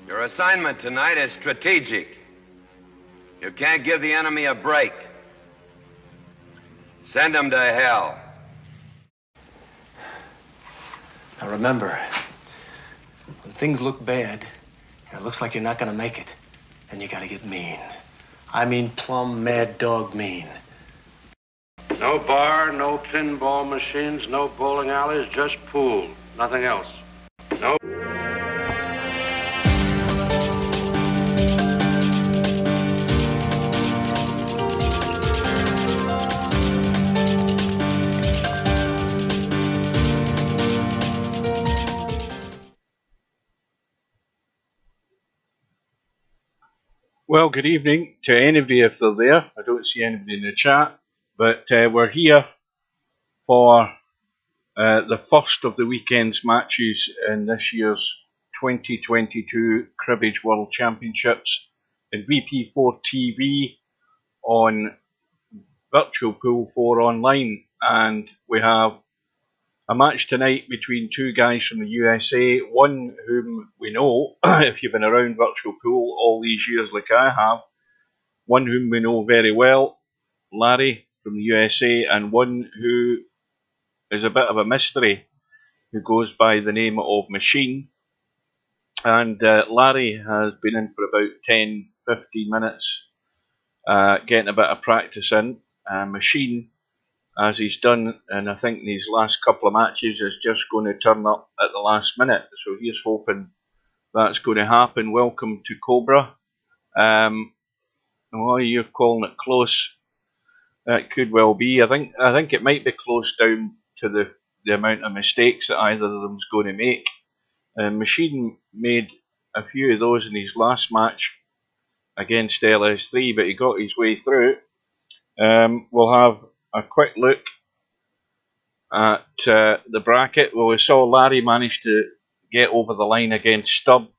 Your assignment tonight is strategic. You can't give the enemy a break. Send them to hell. Now remember, when things look bad, and it looks like you're not gonna make it, then you gotta get mean. I mean plumb mad dog mean. No bar, no pinball machines, no bowling alleys, just pool. Nothing else. No. Well, good evening to anybody if they're there. I don't see anybody in the chat, but we're here for the first of the weekend's matches in this year's 2022 Cribbage World Championships in VP4 TV on Virtual Pool 4 Online, and we have a match tonight between two guys from the USA, one whom we know, if you've been around Virtual Pool all these years like I have, one whom we know very well, Larry from the USA, and one who is a bit of a mystery, who goes by the name of Machine. And Larry has been in for about 10-15 minutes, getting a bit of practice in. Machine, as he's done, and I think these last couple of matches, is just going to turn up at the last minute. So here's hoping that's going to happen. Welcome to Cobra. Well, you're calling it close. It could well be. I think it might be close down to the amount of mistakes that either of them's going to make. Machine made a few of those in his last match against LS3, but he got his way through. We'll have a quick look at the bracket. Well, we saw Larry managed to get over the line against Stubb,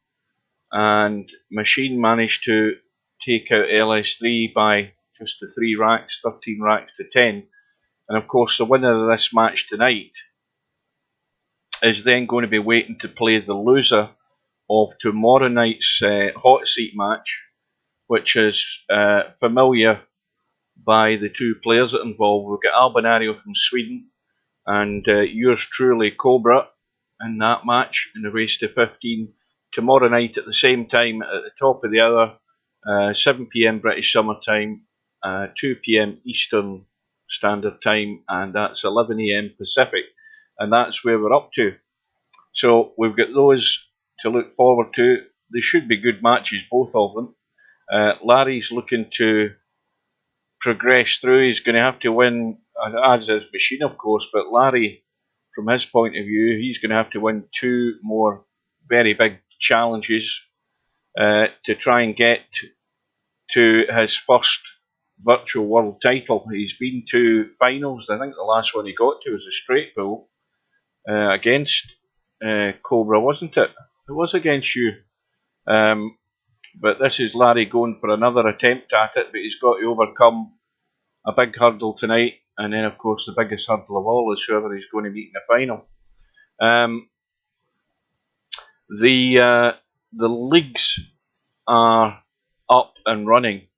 and Machine managed to take out LS3 by just the 3 racks, 13 racks to 10. And of course, the winner of this match tonight is then going to be waiting to play the loser of tomorrow night's hot seat match, which is familiar by the two players that are involved. We've got Albinario from Sweden and yours truly, Cobra, in that match in the race to 15 tomorrow night at the same time at the top of the hour, 7 p.m. British Summer Time, 2 p.m. Eastern Standard Time, and that's 11 a.m. Pacific, and that's where we're up to. So we've got those to look forward to. They should be good matches, both of them. Larry's looking to progress through. He's going to have to win, as is Machine, of course, but Larry, from his point of view, he's going to have to win 2 more very big challenges to try and get to his first virtual world title. He's been to finals. I think the last one he got to was a straight pull against Cobra, wasn't it? It was against you. But this is Larry going for another attempt at it, but he's got to overcome a big hurdle tonight, and then of course the biggest hurdle of all is whoever he's going to meet in the final. The leagues are up and running.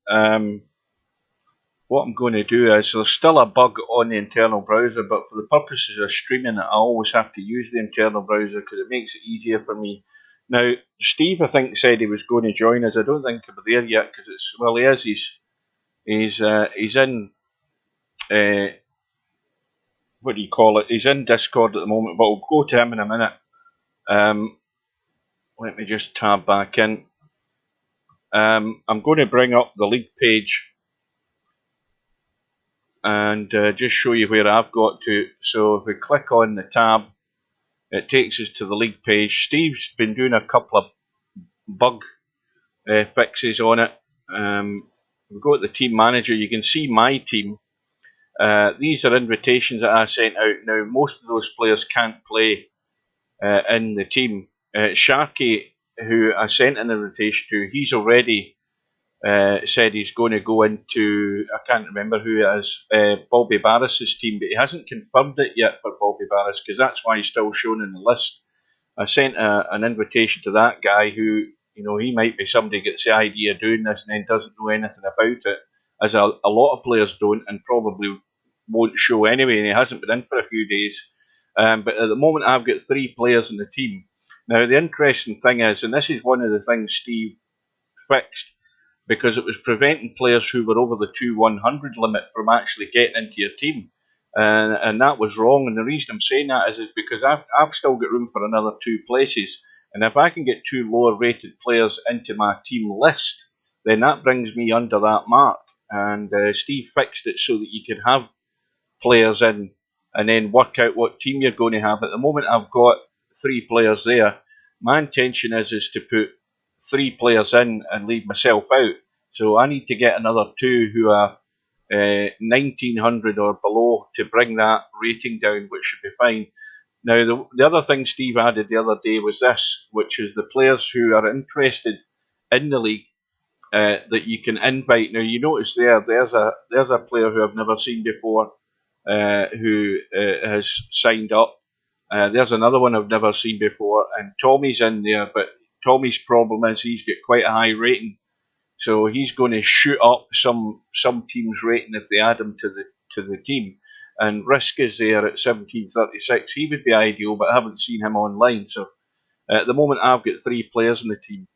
What I'm going to do is, there's still a bug on the internal browser, but for the purposes of streaming it, I always have to use the internal browser because it makes it easier for me. Now, Steve, I think, said he was going to join us. I don't think he'll be there yet because it's, well, he is. He's in, what do you call it? He's in Discord at the moment, but we'll go to him in a minute. Let me just tab back in. I'm going to bring up the league page and just show you where I've got to. So if we click on the tab, it takes us to the league page. Steve's been doing a couple of bug fixes on it. We go to the team manager. You can see my team. These are invitations that I sent out. Now, most of those players can't play in the team. Sharky, who I sent an invitation to, he's already said he's going to go into, I can't remember who it is, Bobby Barris's team, but he hasn't confirmed it yet for Bobby Barris because that's why he's still shown in the list. I sent an invitation to that guy who You know, he might be somebody gets the idea of doing this and then doesn't know anything about it, as a lot of players don't, and probably won't show anyway, and he hasn't been in for a few days. But at the moment, I've got 3 players in the team. Now, the interesting thing is, and this is one of the things Steve fixed, because it was preventing players who were over the 2-100 limit from actually getting into your team. And that was wrong. And the reason I'm saying that is because I've still got room for another 2 places. And if I can get 2 lower rated players into my team list, then that brings me under that mark. And Steve fixed it so that you could have players in and then work out what team you're going to have. At the moment, I've got 3 players there. My intention is to put 3 players in and leave myself out. So I need to get another 2 who are 1900 or below to bring that rating down, which should be fine. Now, the other thing Steve added the other day was this, which is the players who are interested in the league that you can invite. Now, you notice there's a player who I've never seen before who has signed up. There's another one I've never seen before, and Tommy's in there, but Tommy's problem is he's got quite a high rating, so he's going to shoot up some team's rating if they add him to the team. And Risk is there at 1736. He would be ideal, but I haven't seen him online. So at the moment, I've got 3 players in the team.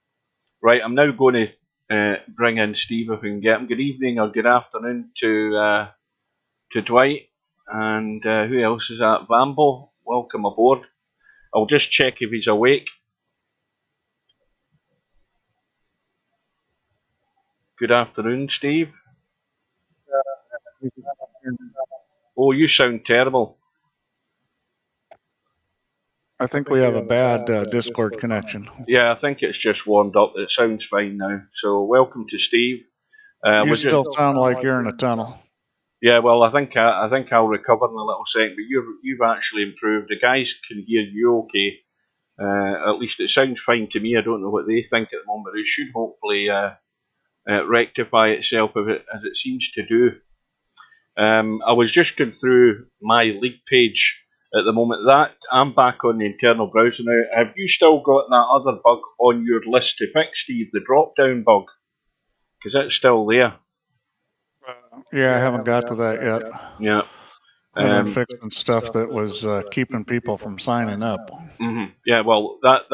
Right, I'm now going to bring in Steve if we can get him. Good evening or good afternoon to Dwight. And who else is that? Vambo, welcome aboard. I'll just check if he's awake. Good afternoon, Steve. Oh, you sound terrible. I think we have a bad Discord connection. Yeah, I think it's just warmed up. It sounds fine now. So welcome to Steve. You still sound like you're in a tunnel. Yeah, well, I think I'll recover in a little second. But you've actually improved. The guys can hear you okay. At least it sounds fine to me. I don't know what they think at the moment. It should hopefully rectify itself as it seems to do. I was just going through my league page at the moment. That I'm back on the internal browser now. Have you still got that other bug on your list to fix, Steve? The drop-down bug, because it's still there. Yeah, I haven't got to that yet. Yeah. I've been fixing stuff that was keeping people from signing up. Mm-hmm. Yeah, well, that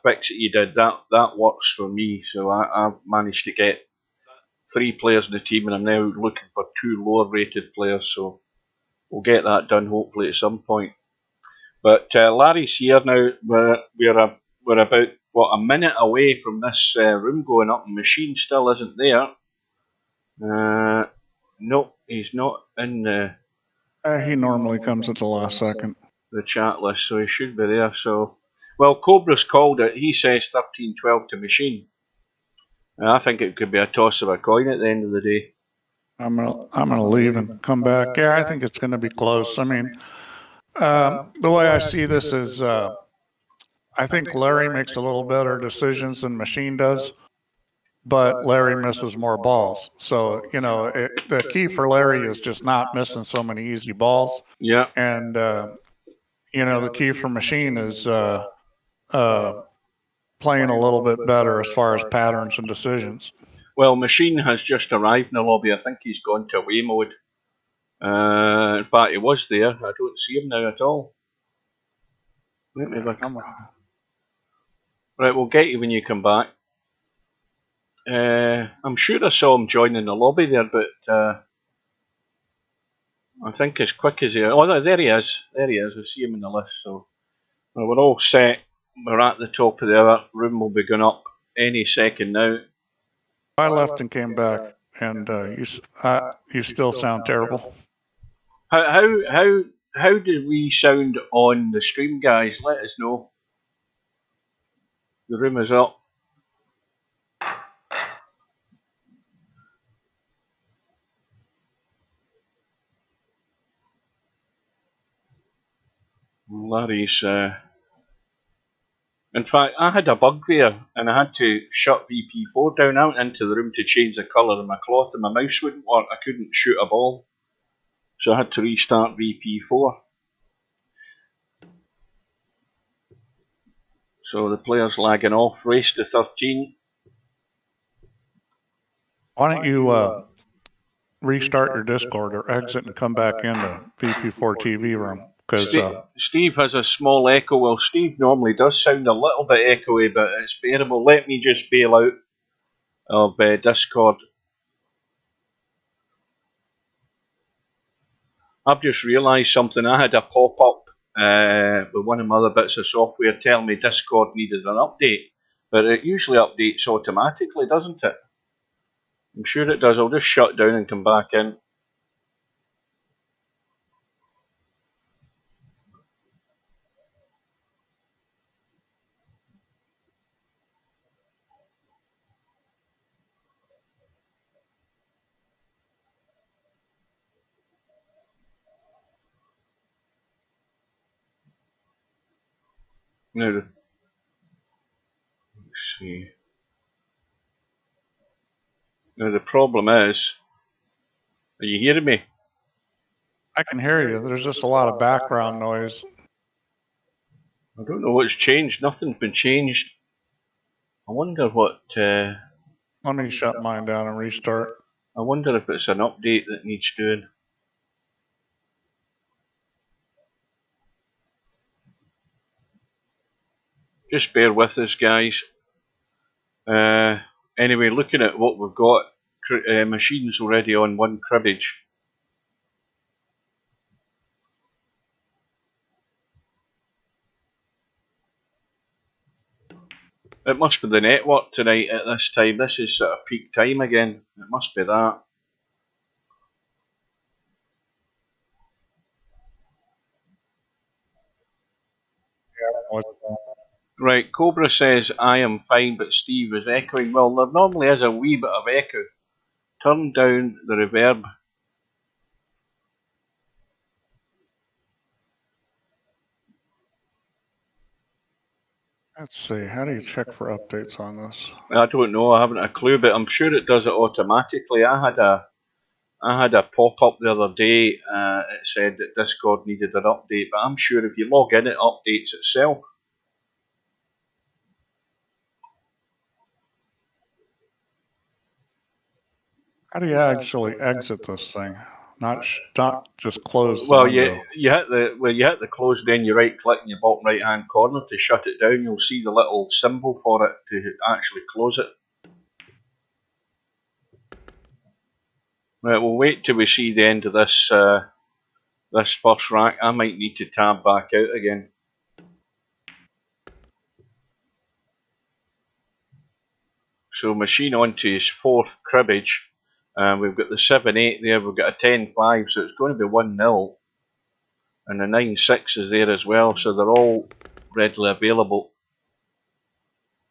fix that you did, that works for me. So I've managed to get 3 players in the team, and I'm now looking for 2 lower rated players. So we'll get that done hopefully at some point. But Larry's here now. We're about a minute away from this room going up, and Machine still isn't there. No, he's not in the. He normally comes at the last second. The chat list, so he should be there. So, well, Cobra's called it. He says 13-12 to Machine. I think it could be a toss of a coin at the end of the day. I'm gonna leave and come back. Yeah, I think it's going to be close. I mean, the way I see this is, I think Larry makes a little better decisions than Machine does, but Larry misses more balls. So, you know, the key for Larry is just not missing so many easy balls. Yeah. And, you know, the key for Machine is playing a little bit better as far as patterns and decisions. Well, Machine has just arrived in the lobby. I think he's gone to away mode. In fact, he was there. I don't see him now at all. Let me look. Right, we'll get you when you come back. I'm sure I saw him joining the lobby there, but I think as quick as he... Oh, no, there he is. There he is. I see him in the list. So well, we're all set. We're at the top of the other room. Will be going up any second now. I left and came back, and you still sound terrible. How did we sound on the stream, guys? Let us know. The room is up. Larry's. In fact, I had a bug there, and I had to shut VP4 down. I went into the room to change the colour of my cloth, and my mouse wouldn't work. I couldn't shoot a ball, so I had to restart VP4. So the player's lagging off. Race to 13. Why don't you restart your Discord or exit and come back into VP4 TV room? Because Steve has a small echo. Well, Steve normally does sound a little bit echoey, but it's bearable. Let me just bail out of Discord. I've just realised something. I had a pop-up with one of my other bits of software telling me Discord needed an update, but it usually updates automatically, doesn't it? I'm sure it does. I'll just shut down and come back in. Now, let's see. Now the problem is, are you hearing me? I can hear you. There's just a lot of background noise. I don't know what's changed. Nothing's been changed. I wonder what... Let me shut mine down and restart. I wonder if it's an update that needs doing. Just bear with us, guys. Anyway, looking at what we've got, machines already on one cribbage. It must be the network tonight at this time. This is sort of peak time again. It must be that. Right, Cobra says, I am fine, but Steve is echoing. Well, there normally is a wee bit of echo. Turn down the reverb. Let's see. How do you check for updates on this? I don't know. I haven't a clue, but I'm sure it does it automatically. I had a pop-up the other day. It said that Discord needed an update, but I'm sure if you log in, it updates itself. How do you actually exit this thing? Not just close the Well, window. you hit the close, then you right click in your bottom right hand corner to shut it down. You'll see the little symbol for it to actually close it. Right, we'll wait till we see the end of this this first rack. I might need to tab back out again. So machine on to his fourth cribbage. We've got the 7-8 there, we've got a 10-5, so it's going to be 1-0. And the 9-6 is there as well, so they're all readily available.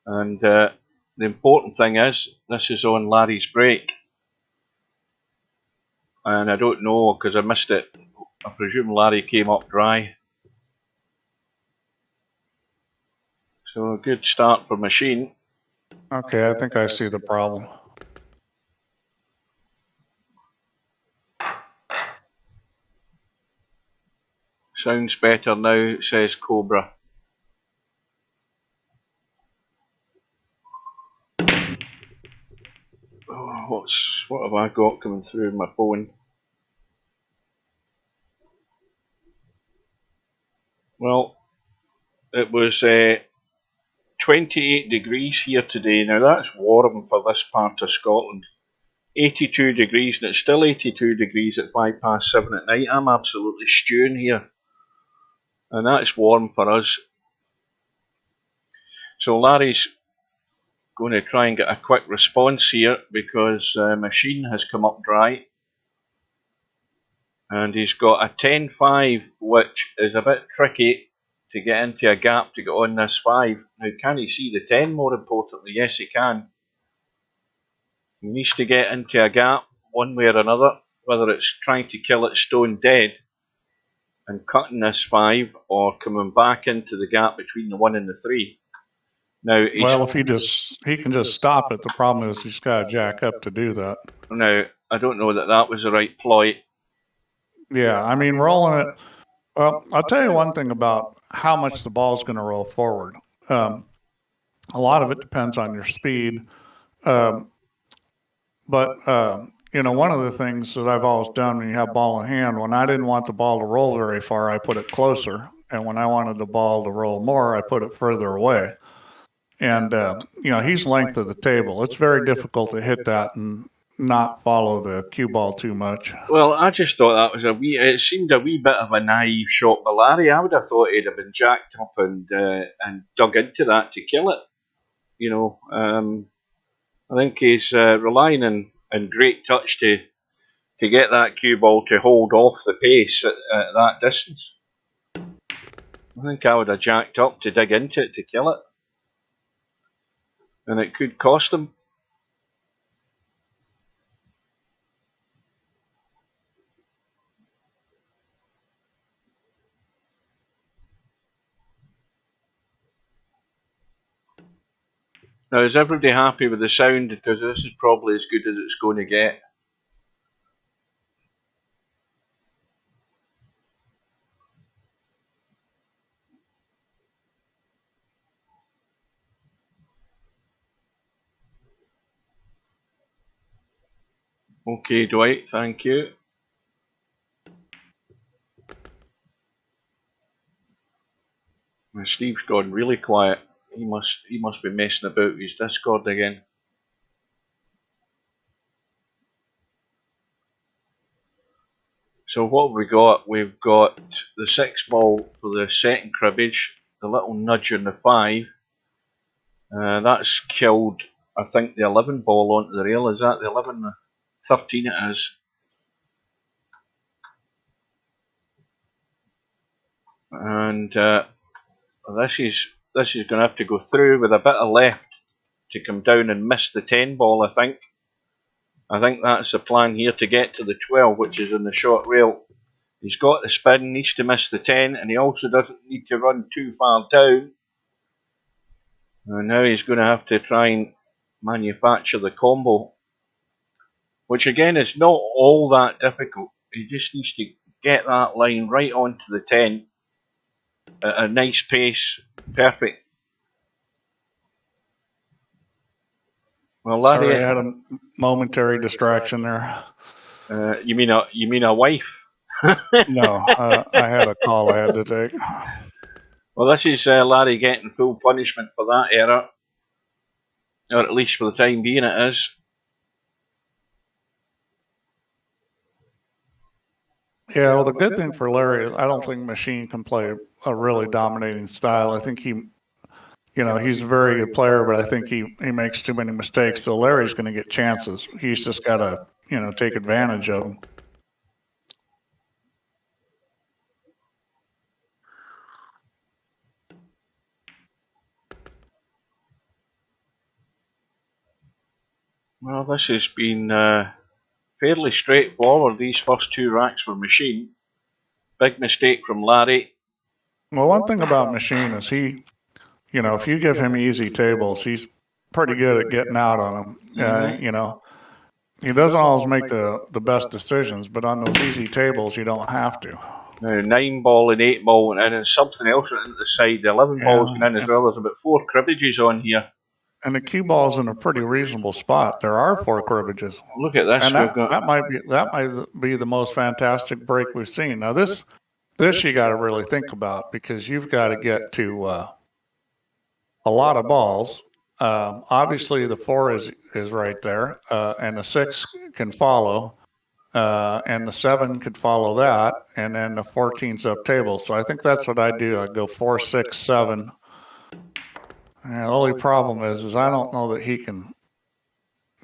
And the important thing is, this is on Larry's break. And I don't know, because I missed it. I presume Larry came up dry. So a good start for machine. Okay, I think I see the problem. Sounds better now, says Cobra. Oh, what have I got coming through my phone? Well, it was 28 degrees here today. Now that's warm for this part of Scotland. 82 degrees, and it's still 82 degrees at 7:05 at night. I'm absolutely stewing here. And that's warm for us. So Larry's going to try and get a quick response here because machine has come up dry. And he's got a 10-5, which is a bit tricky to get into a gap to get on this 5. Now, can he see the 10 more importantly? Yes, he can. He needs to get into a gap one way or another, whether it's trying to kill it stone dead and cutting this 5 or coming back into the gap between the 1 and the 3. Now, well, if he can just stop it. The problem is he's got to jack up to do that. Now, I don't know that was the right ploy. Yeah, I mean, rolling it. Well, I'll tell you one thing about how much the ball's going to roll forward. A lot of it depends on your speed. One of the things that I've always done when you have ball in hand, when I didn't want the ball to roll very far, I put it closer. And when I wanted the ball to roll more, I put it further away. And, he's length of the table. It's very difficult to hit that and not follow the cue ball too much. Well, I just thought that was it seemed a wee bit of a naive shot by Larry. I would have thought he'd have been jacked up and dug into that to kill it. I think he's relying on great touch to get that cue ball to hold off the pace at that distance. I think I would have jacked up to dig into it to kill it. And it could cost him. Now, is everybody happy with the sound? Because this is probably as good as it's going to get. Okay, Dwight, thank you. Steve's gone really quiet. He must be messing about with his Discord again. So what have we got? We've got the 6 ball for the second cribbage, the little nudge on the 5. That's killed, I think, the 11 ball onto the rail. Is that the 11? 13 it is. And this is going to have to go through with a bit of left to come down and miss the 10 ball, I think. I think that's the plan here to get to the 12, which is in the short rail. He's got the spin, needs to miss the 10, and he also doesn't need to run too far down. And now he's going to have to try and manufacture the combo, which again is not all that difficult. He just needs to get that line right onto the 10 at a nice pace. Perfect. Well, Larry, sorry, I had a momentary distraction there. You mean a wife? No, I had a call I had to take. Well, this is Larry getting full punishment for that error, or at least for the time being it is. Yeah, well, the good thing for Larry is I don't think Machine can play a really dominating style. I think he's a very good player, but I think he makes too many mistakes. So Larry's going to get chances. He's just got to, take advantage of them. Well, this has been fairly straightforward. These first 2 racks for Machine. Big mistake from Larry. Well, one thing about Machine is he, if you give him easy tables, he's pretty good at getting out on them. He doesn't always make the best decisions, but on those easy tables, you don't have to. Now, 9 ball and 8 ball went in, and something else went into the side. The 11 ball's going in as well. There's about 4 cribbages on here. And the cue ball's in a pretty reasonable spot. There are 4 cribbages. Look at this. And that might be the most fantastic break we've seen. Now this you got to really think about, because you've got to get to a lot of balls. Obviously, the 4 is right there, and the 6 can follow, and the 7 could follow that, and then the 14's up table. So I think that's what I do. I go 4, 6, 7. And the only problem is I don't know that he can.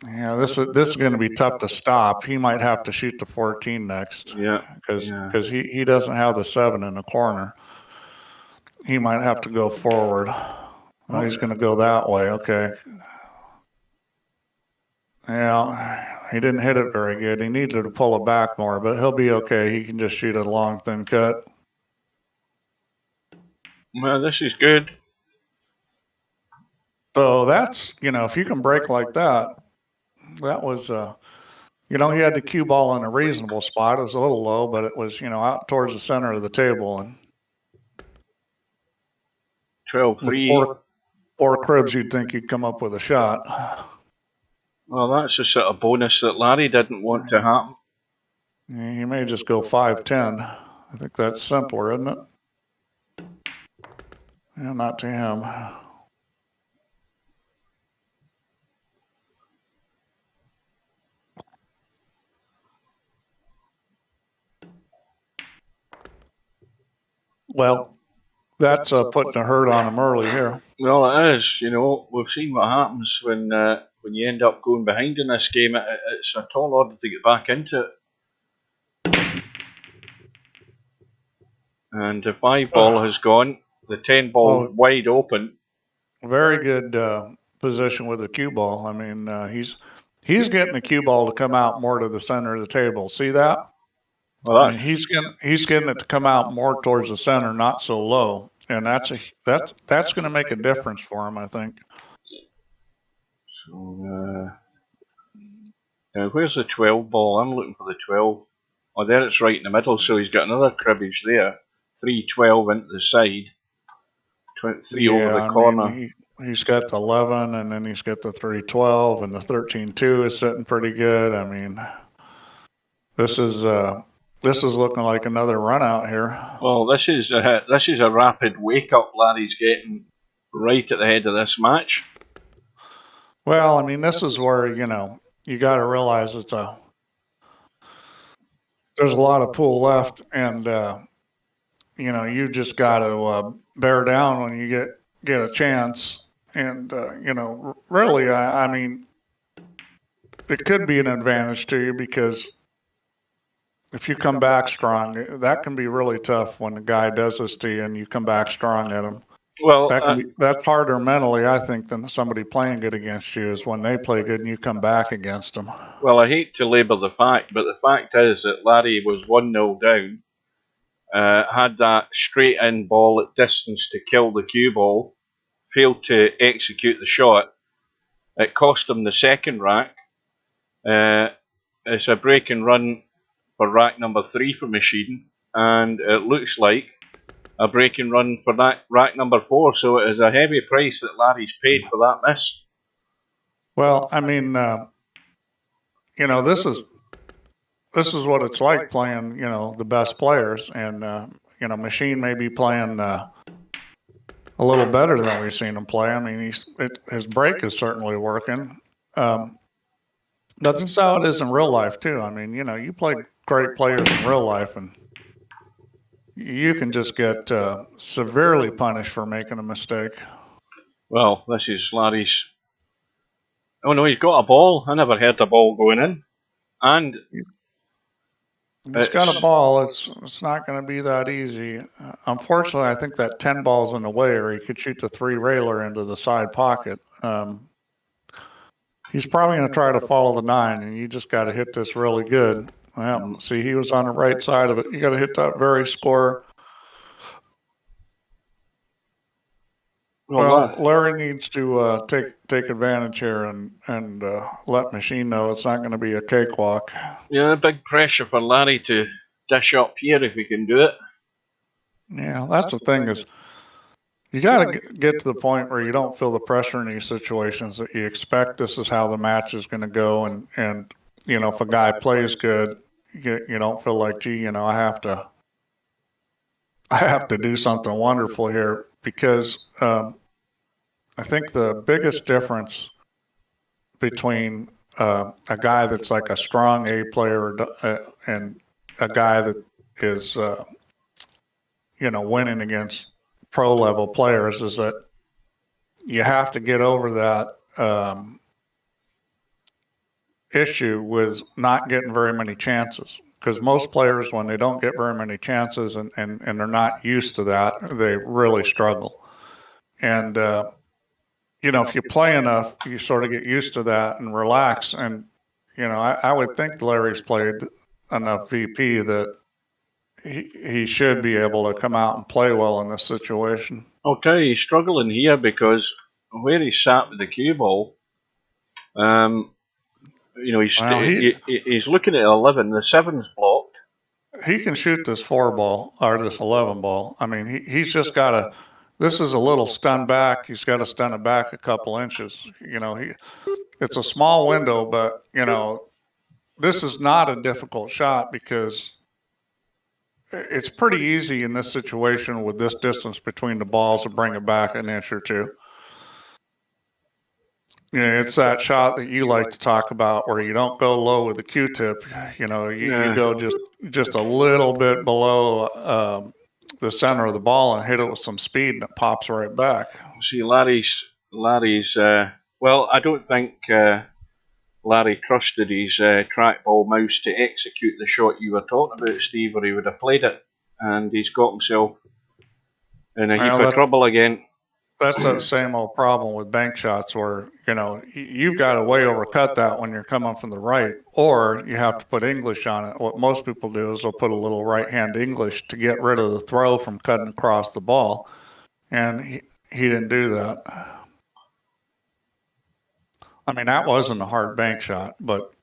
This is going to be tough to stop. He might have to shoot the 14 next. Yeah, because he doesn't have the 7 in the corner. He might have to go forward. Well, he's going to go that way. Okay. Yeah, he didn't hit it very good. He needed to pull it back more, but he'll be okay. He can just shoot a long, thin cut. Well, this is good. So that's, if you can break like that, that was, he had the cue ball in a reasonable spot. It was a little low, but it was, out towards the center of the table. And 12-3. or Cribbage, you'd think he'd come up with a shot. Well, that's a sort of bonus that Larry didn't want to happen. He may just go 5-10. I think that's simpler, isn't it? Yeah, not to him. Well, that's putting a hurt on him early here. Well, it is. You know, we've seen what happens when you end up going behind in this game. It's a tall order to get back into it. And the 5 ball has gone. The 10 ball wide open. Very good position with the cue ball. I mean, he's getting the cue ball to come out more to the center of the table. See that? Well, I mean, he's getting it to come out more towards the center, not so low, and that's going to make a difference for him, I think. So, now where's the 12 ball? I'm looking for the 12. Oh, there it's right in the middle. So he's got another cribbage there. 3-12 into the side. 3 over the corner. I mean, he's got the 11, and then he's got the 3-12, and the 13-2 is sitting pretty good. I mean, this is looking like another run out here. Well, this is a rapid wake up Larry's getting right at the head of this match. Well, I mean, this is where you got to realize there's a lot of pool left, and you just got to bear down when you get a chance. And really, I mean, it could be an advantage to you, because if you come back strong, that can be really tough when the guy does this to you and you come back strong at him. Well, that's harder mentally, I think, than somebody playing good against you, is when they play good and you come back against them. Well, I hate to labour the fact, but the fact is that Larry was 1-0 down, had that straight-in ball at distance to kill the cue ball, failed to execute the shot. It cost him the second rack. It's a break and run for rack number 3 for Machine, and it looks like a break and run for that rack number 4. So it is a heavy price that Larry's paid for that miss. Well, I mean, this is what it's like playing, the best players, and Machine may be playing a little better than we've seen him play. I mean, his break is certainly working. But that's how it is in real life too. I mean, you play great players in real life, and you can just get severely punished for making a mistake. Well, this is Larry's. Oh no, he's got a ball. I never heard a ball going in. And he's got a ball. It's not going to be that easy. Unfortunately, I think that 10 ball's in the way, or he could shoot the 3 railer into the side pocket. He's probably going to try to follow the 9, and you just got to hit this really good. Well, see, he was on the right side of it. You got to hit that very square. Well, Larry needs to take advantage here and let Machine know it's not going to be a cakewalk. Yeah, big pressure for Larry to dish up here if he can do it. Yeah, that's the thing, is you got to get to the point where you don't feel the pressure in these situations, that you expect this is how the match is going to go, and if a guy plays good, you don't feel like, gee, I have to do something wonderful here, because I think the biggest difference between a guy that's like a strong A player and a guy that is winning against pro level players is that you have to get over that issue with not getting very many chances, because most players, when they don't get very many chances and they're not used to that, they really struggle. And if you play enough, you sort of get used to that and relax. And I would think Larry's played enough VP that he should be able to come out and play well in this situation. Okay, he's struggling here because where he sat with the cue ball, he's looking at 11. The 7's blocked. He can shoot this 4 ball or this 11 ball. I mean, he's just got to This is a little stun back. He's got to stun it back a couple inches. You know, it's a small window, but, you know, this is not a difficult shot because it's pretty easy in this situation with this distance between the balls to bring it back an inch or two. You know, it's that shot that you like to talk about where you don't go low with the Q-tip. You know, you go just a little bit below the center of the ball and hit it with some speed, and it pops right back. See, Larry's. Well, I don't think Larry trusted his trackball mouse to execute the shot you were talking about, Steve, or he would have played it, and he's got himself in a heap of trouble again. That's that same old problem with bank shots where, you know, you've got to way overcut that when you're coming from the right, or you have to put English on it. What most people do is they'll put a little right-hand English to get rid of the throw from cutting across the ball, and he didn't do that. I mean, that wasn't a hard bank shot, but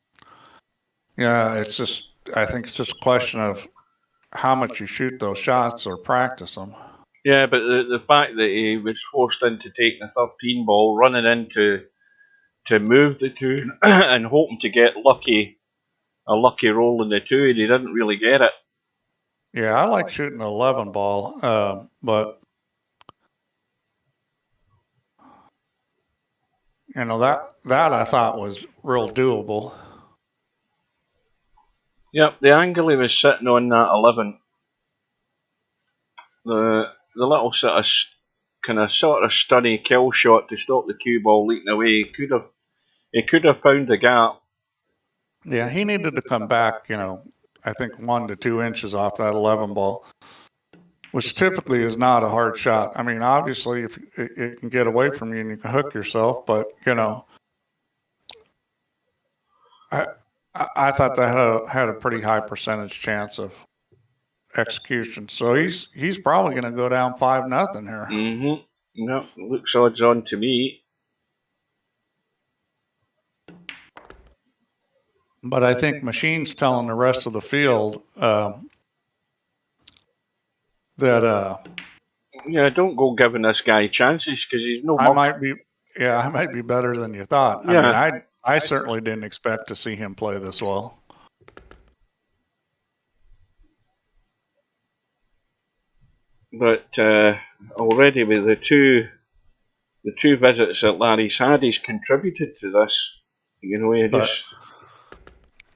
yeah, it's just, I think it's just a question of how much you shoot those shots or practice them. Yeah, but the fact that he was forced into taking a 13 ball, running in to move the two and hoping to get a lucky roll in the two, and he didn't really get it. Yeah, I like shooting an 11 ball, but you know, that I thought was real doable. Yep, the angle he was sitting on that 11, the little sort of stunny kill shot to stop the cue ball leaking away. He could have found the gap. Yeah, he needed to come back, you know, I think 1 to 2 inches off that 11 ball, which typically is not a hard shot. I mean, obviously, if it can get away from you and you can hook yourself, but, you know, I thought that had a pretty high percentage chance of execution. So he's probably going to go down 5-0 here. Mm-hmm. No, looks odds on to me. But I think Machine's telling the rest of the field that yeah, don't go giving this guy chances because he's no. I might be better than you thought. Yeah. I mean, I certainly didn't expect to see him play this well. But already with the two visits that Larry's had, he's contributed to this. You know,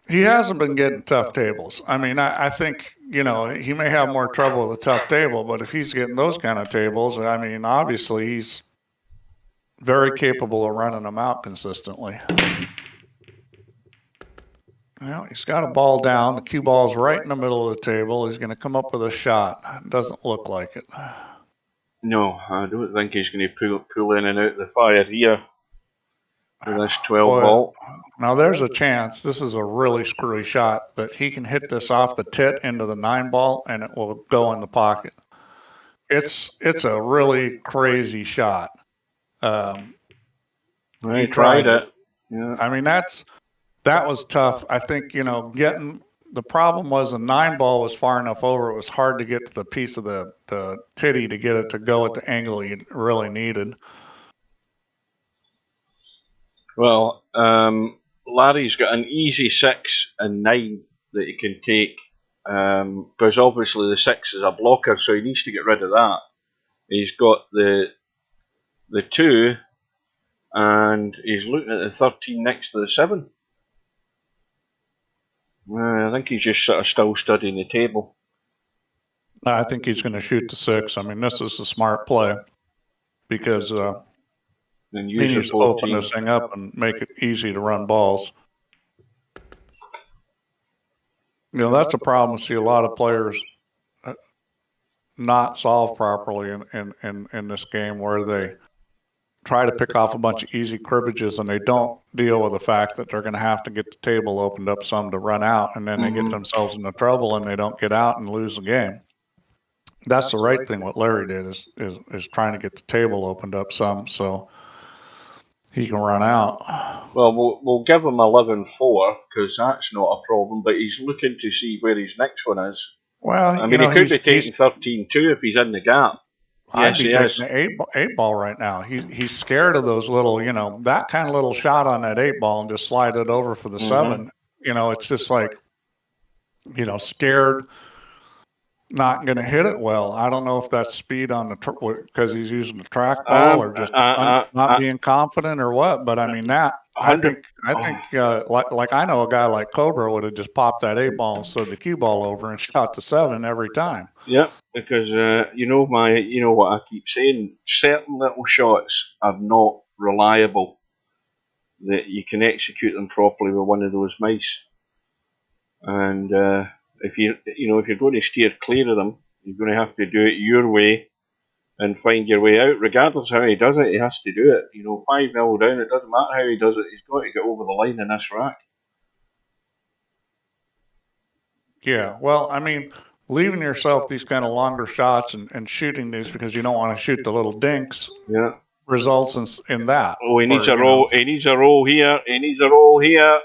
he hasn't been getting tough tables. I mean, I think, you know, he may have more trouble with a tough table, but if he's getting those kind of tables, I mean, obviously he's very capable of running them out consistently. Well, he's got a ball down. The cue ball's right in the middle of the table. He's going to come up with a shot. Doesn't look like it. No, I don't think he's going to pull in and out the fire here with this 12 ball. Now there's a chance. This is a really screwy shot that he can hit this off the tit into the 9 ball and it will go in the pocket. It's a really crazy shot. He tried it. Yeah. I mean, that was tough. I think, you know, the problem was a 9 ball was far enough over. It was hard to get to the piece of the titty to get it to go at the angle you really needed. Well, Larry's got an easy 6 and 9 that he can take, because obviously the 6 is a blocker, so he needs to get rid of that. He's got the 2, and he's looking at the 13 next to the 7. I think he's just sort of still studying the table. I think he's going to shoot the 6. I mean, this is a smart play because he needs to open this thing up and make it easy to run balls. You know, that's a problem we see a lot of players not solve properly in this game, where they try to pick off a bunch of easy cribbages and they don't deal with the fact that they're going to have to get the table opened up some to run out, and then they get themselves into trouble and they don't get out and lose the game. That's the right thing. What Larry did is trying to get the table opened up some so he can run out. Well, we'll give him 11-4 because that's not a problem, but he's looking to see where his next one is. Well, I mean, he could be taking 13-2 if he's in the gap. I'd Yes, be he taking is. the eight ball right now. He's scared of those little, that kind of little shot on that eight ball and just slide it over for the seven. It's just like, scared, not going to hit it well. I don't know if that's speed on the because he's using the track ball or just not being confident or what. But I mean that I think like I know a guy like Cobra would have just popped that eight ball and slid the cue ball over and shot the seven every time. Yeah, because what I keep saying, certain little shots are not reliable. That you can execute them properly with one of those mice, and if you're going to steer clear of them, you're going to have to do it your way and find your way out. Regardless of how he does it, he has to do it. 5-0 down, it doesn't matter how he does it. He's got to get over the line in this rack. Yeah, well, I mean, leaving yourself these kind of longer shots and shooting these because you don't want to shoot the little dinks. Yeah. Results in that. Oh, he needs a roll. He needs a roll here. He needs a roll here.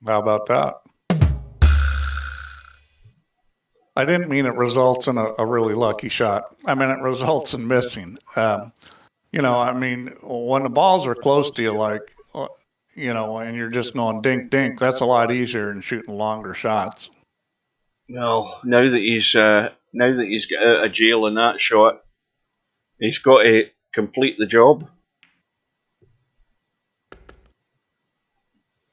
How about that? I didn't mean it results in a really lucky shot. I mean, it results in missing. I mean, when the balls are close to you, like, and you're just going dink, dink, that's a lot easier than shooting longer shots. Well, now that he's got out of jail in that shot, he's got to complete the job.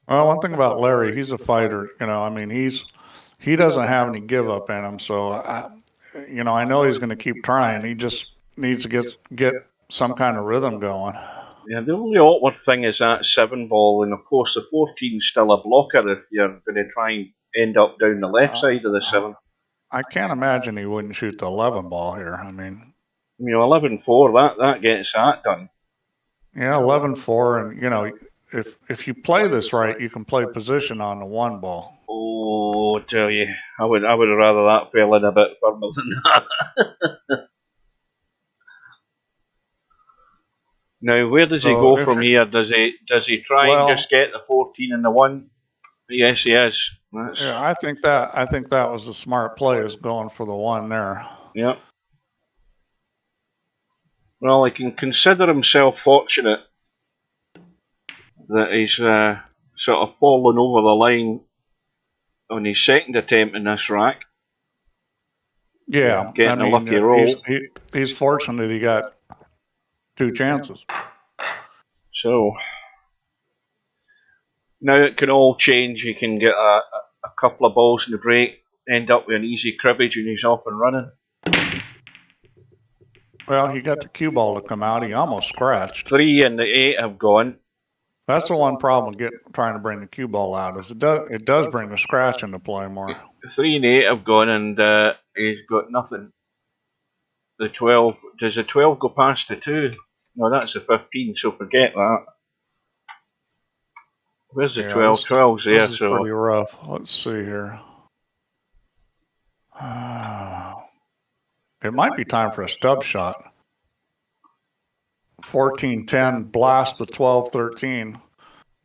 Well, one thing about Larry, he's a fighter. I mean, he doesn't have any give up in him. So, I know he's going to keep trying. He just needs to get some kind of rhythm going. Yeah, the only awkward thing is that 7 ball, and of course the 14's still a blocker if you're going to try and end up down the left side of the 7. I can't imagine he wouldn't shoot the 11 ball here. I mean, 11-4, that gets that done. Yeah, 11-4, and if you play this right, you can play position on the 1 ball. Oh, I tell you, I would rather that fell in a bit firmer than that. Now, where does he go from here? Does he try and just get the 14 and the 1? Yes, he is. Yeah, I think that was a smart play, is going for the 1 there. Yeah. Well, he can consider himself fortunate that he's sort of fallen over the line on his second attempt in this rack. Yeah, getting a lucky roll. He's fortunate he got 2 chances. So now it can all change. He can get a couple of balls in the break, end up with an easy cribbage, and he's off and running. Well, he got the cue ball to come out. He almost scratched. 3 and the 8 have gone. That's the one problem trying to bring the cue ball out, is it does bring the scratch into play more. 3 and 8 have gone, and he's got nothing. The 12, does the 12 go past the 2? No, that's the 15, so forget that. Where's the 12? 12's there, this is so pretty rough. Let's see here. It might be time for a stub shot. 14-10, blast the 12-13.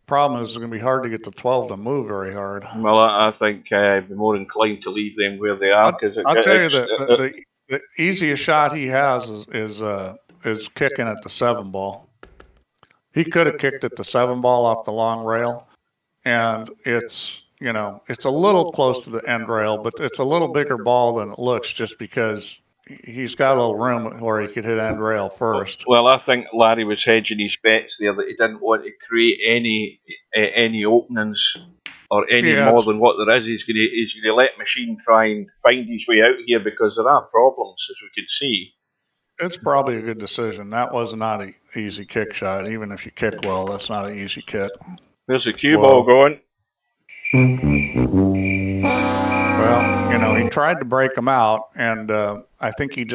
Problem is, it's going to be hard to get the 12 to move very hard. Well, I think I'd be more inclined to leave them where they are. I'll tell you that the easiest shot he has is kicking at the 7 ball. He could have kicked at the 7 ball off the long rail, and it's a little close to the end rail, but it's a little bigger ball than it looks, just because he's got a little room where he could hit end rail first. Well, I think Larry was hedging his bets there, that he didn't want to create any openings or any more than what there is. He's going to let Machine try and find his way out here, because there are problems, as we can see. It's probably a good decision. That was not an easy kick shot. Even if you kick well, that's not an easy kick. There's a cue ball going. Well, he tried to break him out, and I think he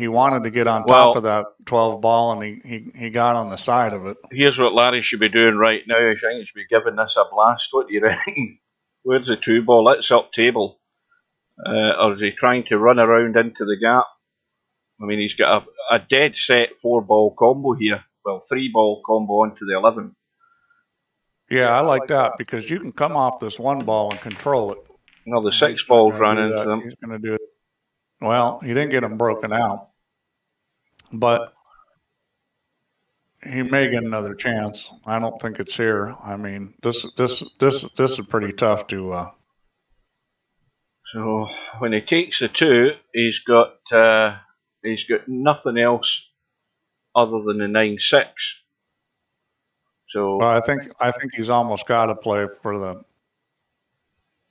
wanted to get on top of that 12 ball, and he got on the side of it. Here's what Larry should be doing right now. I think he should be giving this a blast. What do you reckon? Where's the 2 ball? It's up table. Or is he trying to run around into the gap? I mean, he's got a dead set 4 ball combo here. Well, 3 ball combo onto the 11. Yeah, I like that, because you can come off this 1 ball and control it. No, the 6 balls run into them. He's going to do it. Well, he didn't get them broken out. but he may get another chance. I don't think it's here. I mean, this is pretty tough to. So when he takes the 2, he's got nothing else other than the 9-6. So Well, I think he's almost got to play for the.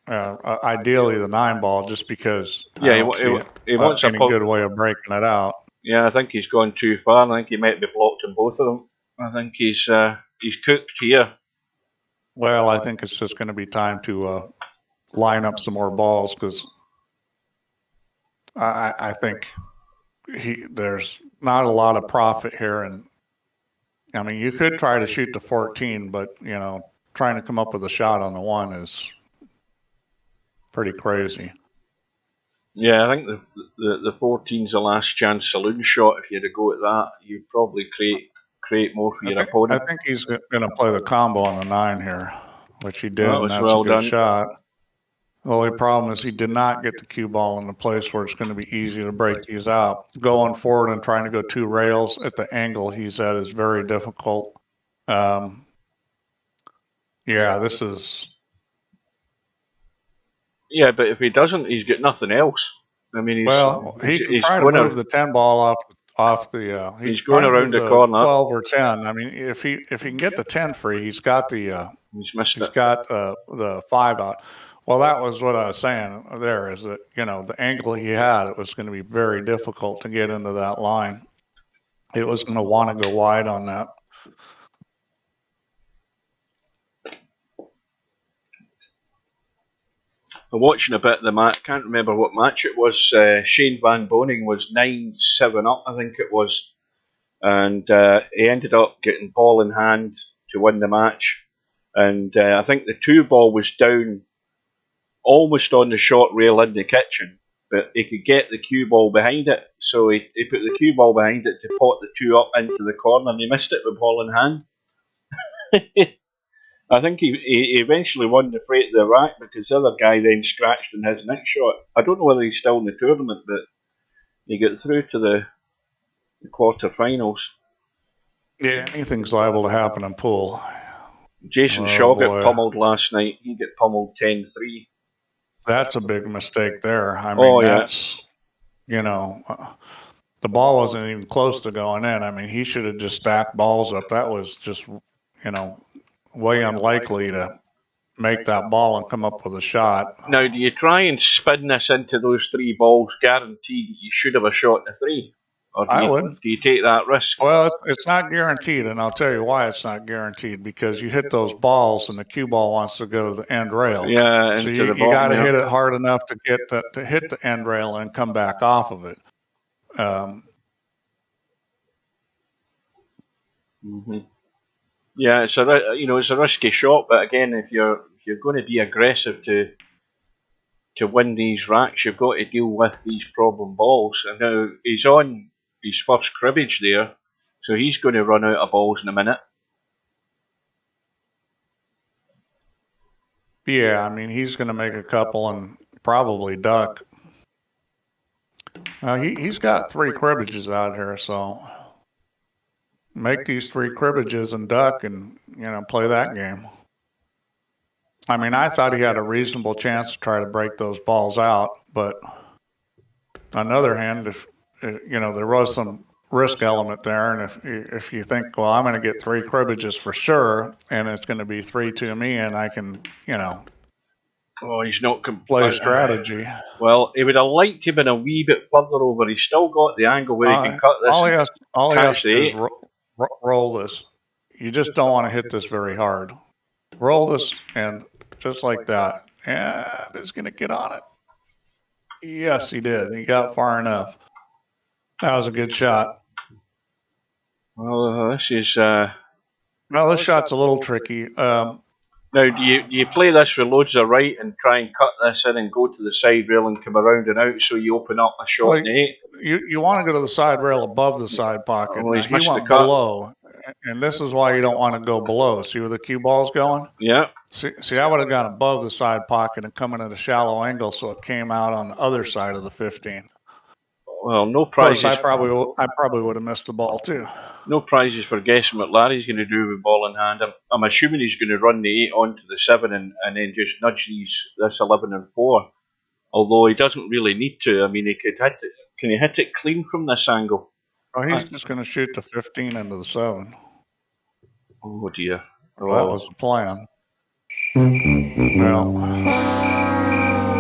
Ideally, the 9 ball, just because yeah, I don't see he wants any good way of breaking it out. Yeah, I think he's gone too far. I think he might be blocked in both of them. I think he's cooked here. Well, I think it's just going to be time to line up some more balls, because I think there's not a lot of profit here, and I mean, you could try to shoot the 14, but trying to come up with a shot on the 1 is pretty crazy. Yeah, I think the 14's the last chance saloon shot. If you had to go at that, you'd probably create more for your opponent. I think he's going to play the combo on the 9 here, which he did, and that's well a good done. shot. The only problem is he did not get the cue ball in the place where it's going to be easy to break these out. Going forward and trying to go 2 rails at the angle he's at is very difficult. Yeah, this is. Yeah, but if he doesn't, he's got nothing else. I mean, he can try to move the 10 ball off the. He's going around the corner. 12 or 10. I mean, if he can get the 10 free, he's got the. He's missed it. He's got the 5 out. Well, that was what I was saying there, is that, the angle he had, it was going to be very difficult to get into that line. It was going to want to go wide on that. I'm watching a bit of the match. Can't remember what match it was. Shane Van Boning was 9-7 up, I think it was. And he ended up getting ball in hand to win the match. And I think the 2 ball was down almost on the short rail in the kitchen, but he could get the cue ball behind it. So he put the cue ball behind it to pot the 2 up into the corner, and he missed it with ball in hand. I think he eventually won the freight of the rack, because the other guy then scratched in his next shot. I don't know whether he's still in the tournament, but he got through to the quarterfinals. Yeah, anything's liable to happen in pool. Jason Shaw got pummeled last night. He got pummeled 10-3. That's a big mistake there. I mean, that's, the ball wasn't even close to going in. I mean, he should have just stacked balls up. That was just, way unlikely to make that ball and come up with a shot. Now, do you try and spin this into those 3 balls, guaranteed that you should have a shot in the 3? Or I would. Do you take that risk? Well, it's not guaranteed, and I'll tell you why it's not guaranteed. Because you hit those balls, and the cue ball wants to go to the end rail. Yeah, so you got to hit it hard enough to get to hit the end rail and come back off of it. Yeah, it's a risky shot, but again, if you're going to be aggressive to win these racks, you've got to deal with these problem balls. And now he's on his first cribbage there, so he's going to run out of balls in a minute. Yeah, I mean, he's going to make a couple and probably duck. He's got 3 cribbages out here, so make these 3 cribbages and duck, and play that game. I mean, I thought he had a reasonable chance to try to break those balls out, but on the other hand, if there was some risk element there, and if you think, well, I'm going to get 3 cribbages for sure, and it's going to be 3 to me, and I can, he's not play strategy. Well, he would have liked to have been a wee bit further over. He's still got the angle where he can cut this. All he has to do is roll this. You just don't want to hit this very hard. Roll this, and just like that. And it's going to get on it. Yes, he did. He got far enough. That was a good shot. Well, this is... Well, this shot's a little tricky. Now, do you play this with loads of right and try and cut this in and go to the side rail and come around and out, so you open up a shot in the 8? You want to go to the side rail above the side pocket. Well, he went below, and this is why you don't want to go below. See where the cue ball's going? Yeah. See, I would have gone above the side pocket and come in at a shallow angle, so it came out on the other side of the 15. Well, no Of course, prizes. I probably would have missed the ball too. No prizes for guessing what Larry's going to do with ball in hand. I'm assuming he's going to run the 8 onto the 7 and then just nudge this 11 and 4. Although he doesn't really need to. I mean, he could hit it. Can he hit it clean from this angle? Oh, he's just going to shoot the 15 into the 7. Oh dear. Well, that was the plan. Well,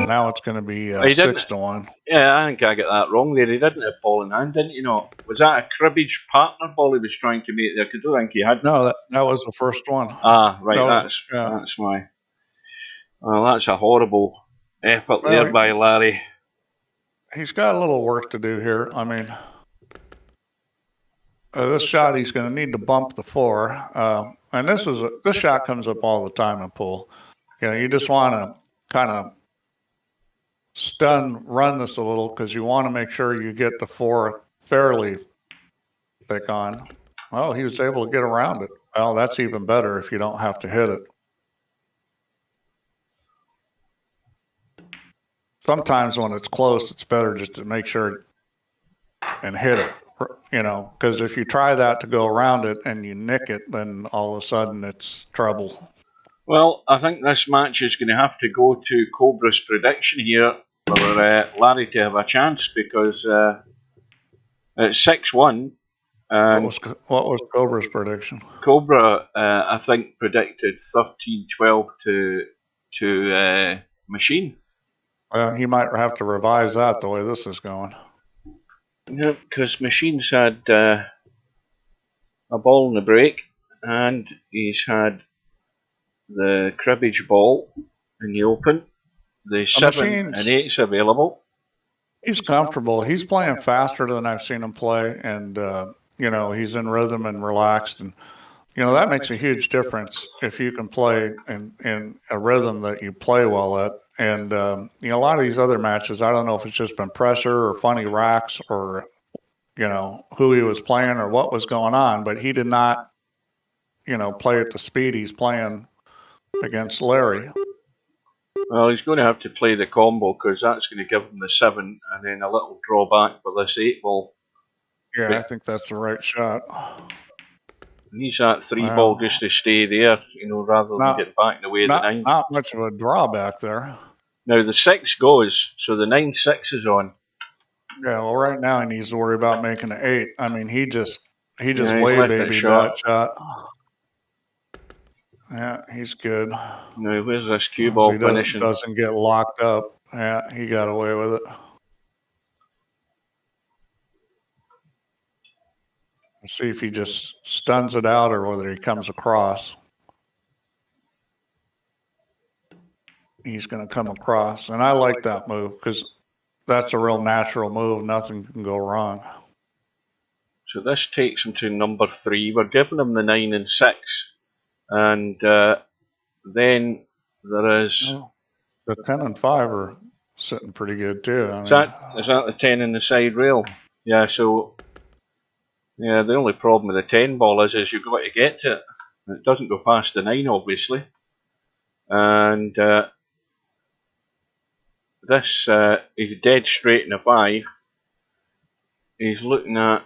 now it's going to be 6-1. Yeah, I think I got that wrong there. He didn't have ball in hand, didn't you know? Was that a cribbage partner ball he was trying to make there? I don't think he had. No, that was the first one. Ah, right, that's why. Well, that's a horrible effort there by Larry. He's got a little work to do here. I mean, this shot he's going to need to bump the 4, and this shot comes up all the time in pool. You know, you just want to kind of run this a little because you want to make sure you get the 4 fairly thick on. Well, he was able to get around it. Well, that's even better if you don't have to hit it. Sometimes when it's close, it's better just to make sure and hit it, you know, because if you try that to go around it and you nick it, then all of a sudden it's trouble. Well, I think this match is going to have to go to Cobra's prediction here for Larry to have a chance because it's 6-1. What was Cobra's prediction? Cobra, I think, predicted 13-12 to Machine. He might have to revise that the way this is going. Yeah, because Machine's had a ball in the break, and he's had the cribbage ball in the open. The 7 and 8's available. He's comfortable. He's playing faster than I've seen him play, and you know, he's in rhythm and relaxed, and you know that makes a huge difference if you can play in a rhythm that you play well at. And you know, a lot of these other matches, I don't know if it's just been pressure or funny racks or you know who he was playing or what was going on, but he did not, you know, play at the speed he's playing against Larry. Well, he's going to have to play the combo because that's going to give him the 7 and then a little drawback for this 8 ball. Yeah, but I think that's the right shot. Needs that 3 ball just to stay there, you know, rather than get back in the way of the 9. Not much of a drawback there. Now the 6 goes, so the 9-6 is on. Yeah, well, right now he needs to worry about making an 8. I mean, he just way babied that shot. Yeah, he's good. Now where's this cue ball finishing? Doesn't get locked up. Yeah, he got away with it. Let's see if he just stuns it out or whether he comes across. He's going to come across. And I like that move because that's a real natural move. Nothing can go wrong. So this takes him to number 3. We're giving him the 9 and 6. And then there is... The 10 and 5 are sitting pretty good too. I mean, is that the 10 in the side rail? Yeah, so... Yeah, the only problem with the 10 ball is you've got to get to it. It doesn't go past the 9, obviously. And this is dead straight in the 5. He's looking at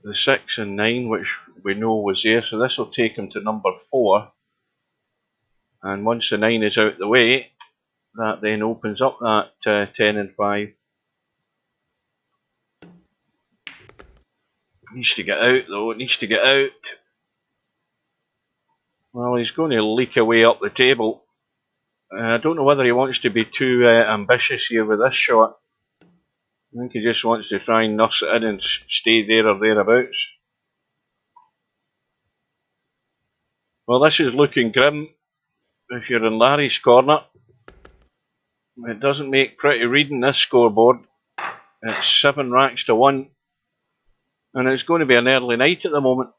the 6 and 9, which we know was there. So this will take him to number 4. And once the 9 is out the way, that then opens up that 10 and 5. Needs to get out though, it needs to get out. Well, he's going to leak away up the table. I don't know whether he wants to be too ambitious here with this shot. I think he just wants to try and nurse it in and stay there or thereabouts. Well, this is looking grim if you're in Larry's corner. It doesn't make pretty reading this scoreboard. It's 7 racks to 1. And it's going to be an early night at the moment.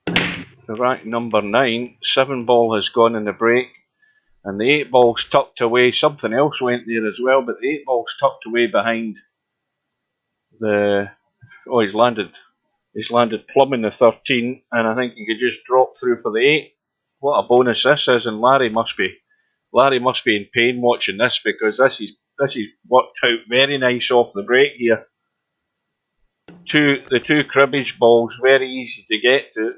The rack number 9, 7 ball has gone in the break. And the 8 ball's tucked away. Something else went there as well, but the 8 ball's tucked away behind the... Oh, he's landed plumb in the 13, and I think he could just drop through for the 8. What a bonus this is, and Larry must be Larry must be in pain watching this, because this is worked out very nice off the break here. The two cribbage balls, very easy to get to.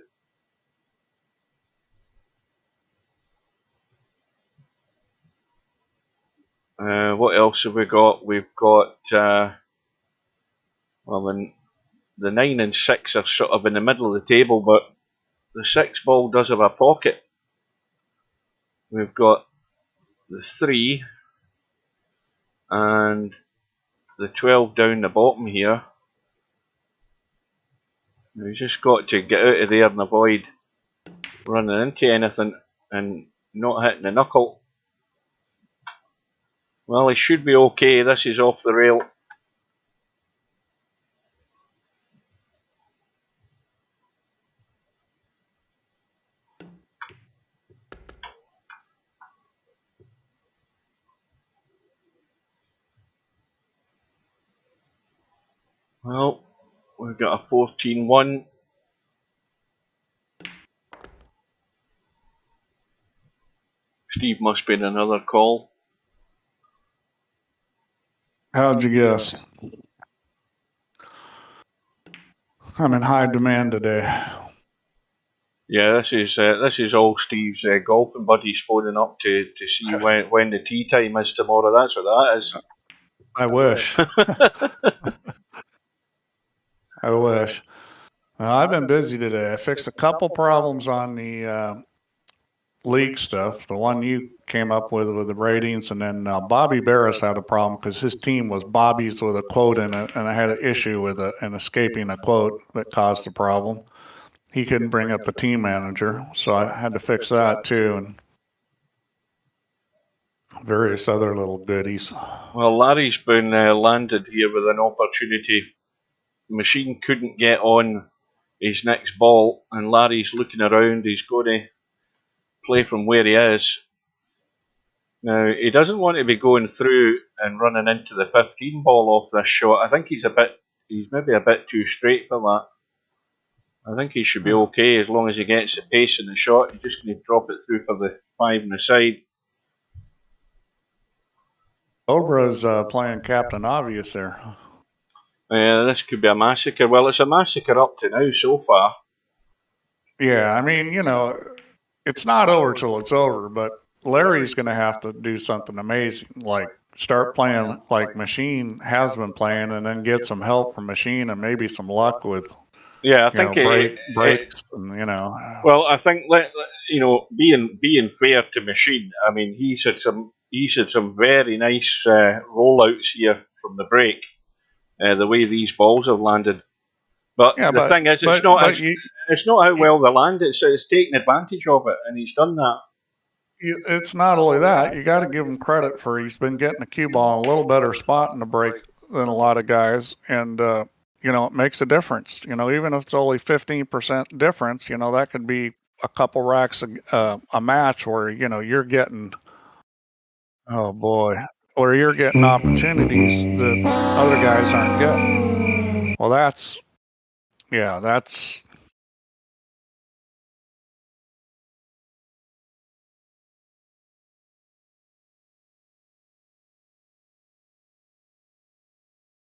What else have we got? We've got well, the 9 and 6 are sort of in the middle of the table, but the 6 ball does have a pocket. We've got the 3 and the 12 down the bottom here. We've just got to get out of there and avoid running into anything and not hitting the knuckle. Well, he should be okay. This is off the rail. Well, we've got a 14-1. Steve must be in another call. How'd you guess? I'm in high demand today. Yeah, this is all Steve's golfing buddies phoning up to see when the tee time is tomorrow. That's what that is. I wish. I wish. Well, I've been busy today. I fixed a couple problems on the league stuff. The one you came up with the ratings, and then Bobby Barris had a problem because his team was Bobby's with a quote in it, and I had an issue with an escaping a quote that caused the problem. He couldn't bring up the team manager, so I had to fix that too, and various other little goodies. Well, Larry's been landed here with an opportunity. Machine couldn't get on his next ball, and Larry's looking around. He's going to play from where he is. Now, he doesn't want to be going through and running into the 15 ball off this shot. I think he's maybe a bit too straight for that. I think he should be okay as long as he gets the pace in the shot. He's just going to drop it through for the 5 on the side. Obra's playing Captain Obvious there. This could be a massacre. Well, it's a massacre up to now so far. Yeah, I mean, it's not over till it's over, but Larry's going to have to do something amazing, like start playing like Machine has been playing, and then get some help from Machine and maybe some luck with I think breaks and Well, I think being fair to Machine, I mean he's had some very nice rollouts here from the break. The way these balls have landed, but the thing is, it's not how well they land. It's taking advantage of it, and he's done that. It's not only that, you got to give him credit for he's been getting the cue ball in a little better spot in the break than a lot of guys, and it makes a difference. Even if it's only 15% difference, that could be a couple racks a match where you're getting, oh boy, where you're getting opportunities that other guys aren't getting. Well, that's.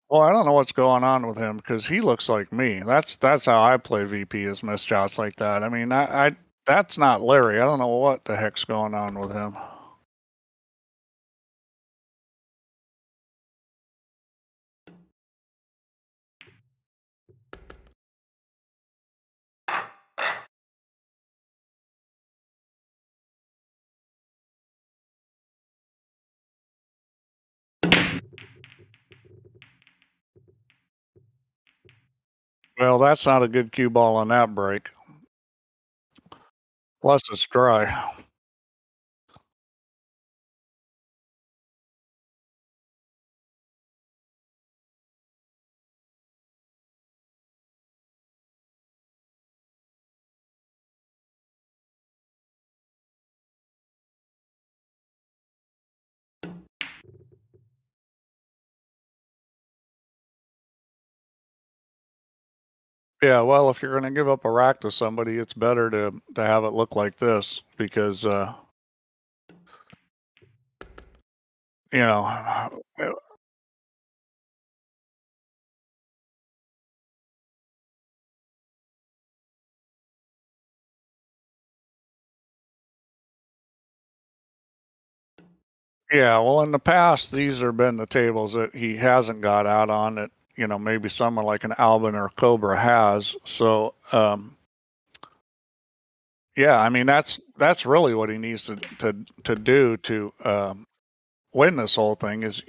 Well, I don't know what's going on with him because he looks like me. That's how I play VP, is miss shots like that. I mean, that's not Larry. I don't know what the heck's going on with him. Well, that's not a good cue ball on that break. Plus, it's dry. Yeah, well, if you're going to give up a rack to somebody, it's better to have it look like this because you know, yeah, well, in the past, these have been the tables that he hasn't got out on that, maybe someone like an Albin or Cobra has. So, yeah, I mean, that's really what he needs to do to win this whole thing is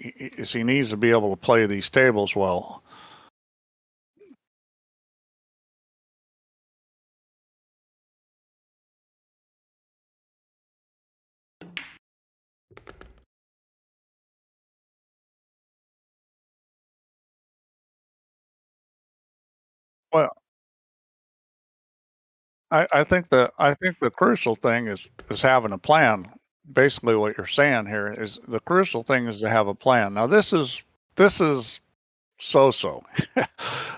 he needs to be able to play these tables well. Well, I think the crucial thing is having a plan. Basically, what you're saying here is the crucial thing is to have a plan. Now, this is so.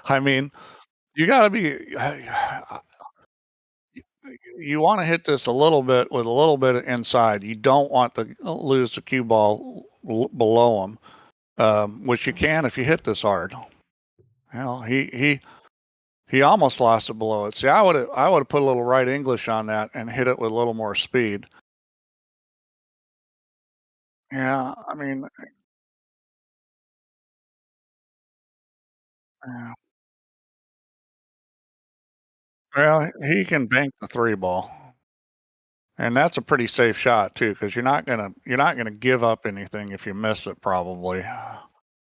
I mean, you got to be. You want to hit this a little bit with a little bit of inside. You don't want to lose the cue ball below him, which you can if you hit this hard. Well, he almost lost it below it. See, I would have put a little right English on that and hit it with a little more speed. Yeah, I mean, yeah. Well, he can bank the three ball, and that's a pretty safe shot too, because you're not gonna give up anything if you miss it, probably.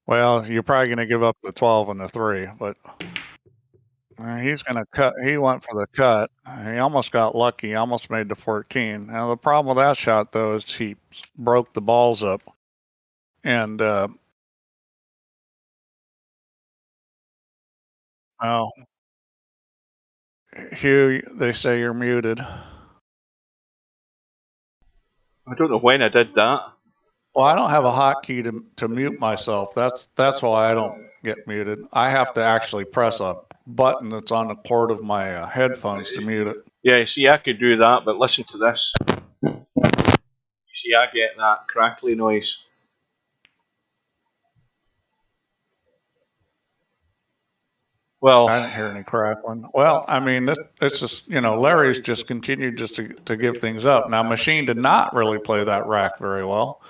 Well, you're probably gonna give up the 12 and the three, but he's gonna cut. He went for the cut. He almost got lucky. He almost made the 14. Now the problem with that shot though is he broke the balls up, and well, Hugh, they say you're muted. I don't know when I did that. Well, I don't have a hotkey to mute myself. That's why I don't get muted. I have to actually press a button that's on the cord of my headphones to mute it. Yeah, see, I could do that, but listen to this. You see, I get that crackly noise. Well, I didn't hear any crackling. Well, I mean, it's just, Larry's just continued just to give things up. Now, Machine did not really play that rack very well.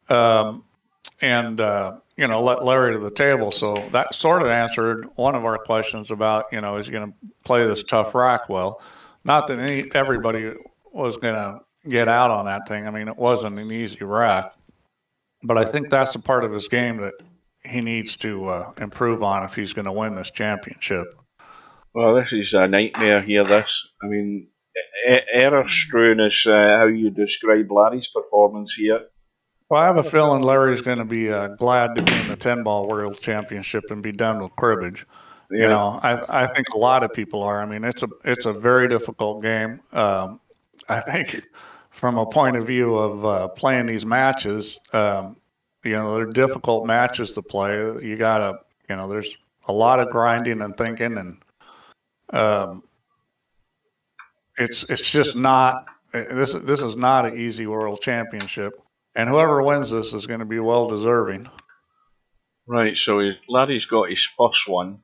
And let Larry to the table. So that sort of answered one of our questions about, is he going to play this tough rack well? Not that everybody was going to get out on that thing. I mean, it wasn't an easy rack, but I think that's a part of his game that he needs to improve on if he's going to win this championship. well, this is a nightmare here. This, I mean, error strewn is how you describe Larry's performance here. Well, I have a feeling Larry's going to be glad to be in the 10-ball World Championship and be done with cribbage. Yeah. I think a lot of people are. I mean, it's a very difficult game. I think from a point of view of playing these matches, they're difficult matches to play. You gotta, there's a lot of grinding and thinking, and it's just not. This is not an easy World Championship. And whoever wins this is going to be well deserving. Right, so Larry's got his first one.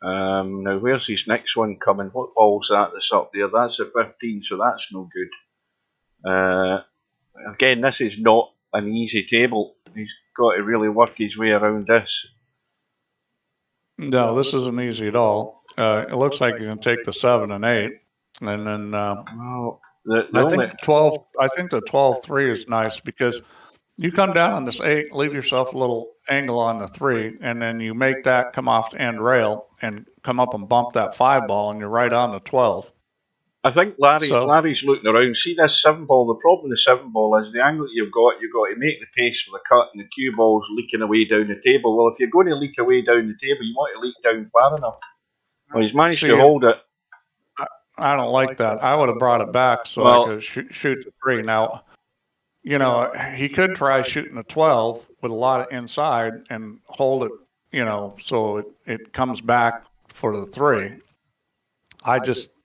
Now, where's his next one coming? What ball's that that's up there? That's a 15, so that's no good. Again, this is not an easy table. He's got to really work his way around this. No, this isn't easy at all. It looks like you can take the 7 and 8, and then Well, I think the 12-3 is nice because you come down on this 8, leave yourself a little angle on the 3, and then you make that come off the end rail and come up and bump that 5 ball, and you're right on the 12. I think Larry's looking around. See this 7 ball. The problem with the 7 ball is the angle that you've got to make the pace for the cut, and the cue ball's leaking away down the table. Well, if you're going to leak away down the table, you want to leak down far enough. Well, he's managed to hold it. I don't like that. I would have brought it back so I could shoot the 3. Now, he could try shooting a 12 with a lot of inside and hold it, so it comes back for the 3. I just,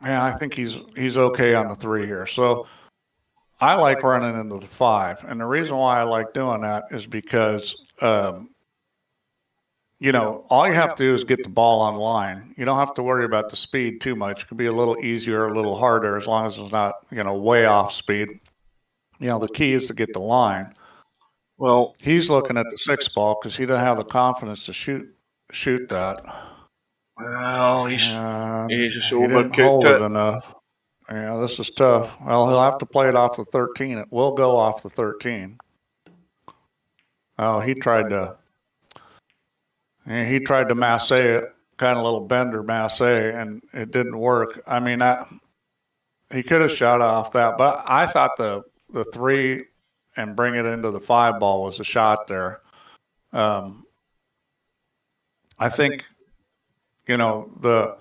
I think he's okay on the 3 here. So I like running into the 5. And the reason why I like doing that is because, you know, all you have to do is get the ball on line. You don't have to worry about the speed too much. It could be a little easier, a little harder, as long as it's not, you know, way off speed. You know, the key is to get the line. Well, he's looking at the 6 ball because he doesn't have the confidence to shoot that. Well, he's he didn't overcooked hold it it. enough. Yeah, this is tough. Well, he'll have to play it off the 13. It will go off the 13. Oh, he tried to masse it, kind of little bender masse, and it didn't work. I mean, he could have shot off that, but I thought the 3 and bring it into the 5 ball was a shot there. I think, you know,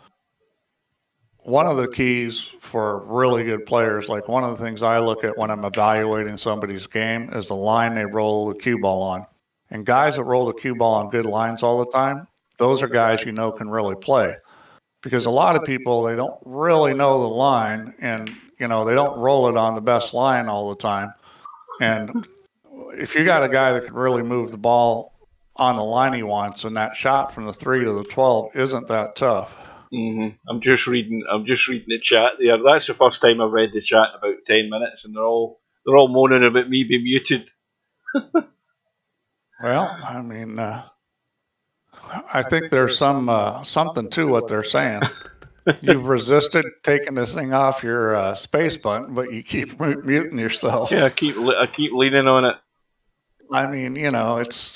one of the keys for really good players, like one of the things I look at when I'm evaluating somebody's game is the line they roll the cue ball on. And guys that roll the cue ball on good lines all the time, those are guys you know can really play. Because a lot of people, they don't really know the line, and, you know, they don't roll it on the best line all the time. And if you got a guy that can really move the ball on the line he wants, and that shot from the 3 to the 12 isn't that tough. I'm just reading the chat there. That's the first time I've read the chat in about 10 minutes, and they're all moaning about me being muted. Well, I mean, I think there's something to what they're saying. You've resisted taking this thing off your space button, but you keep muting yourself. Yeah, I keep leaning on it. I mean, you know, it's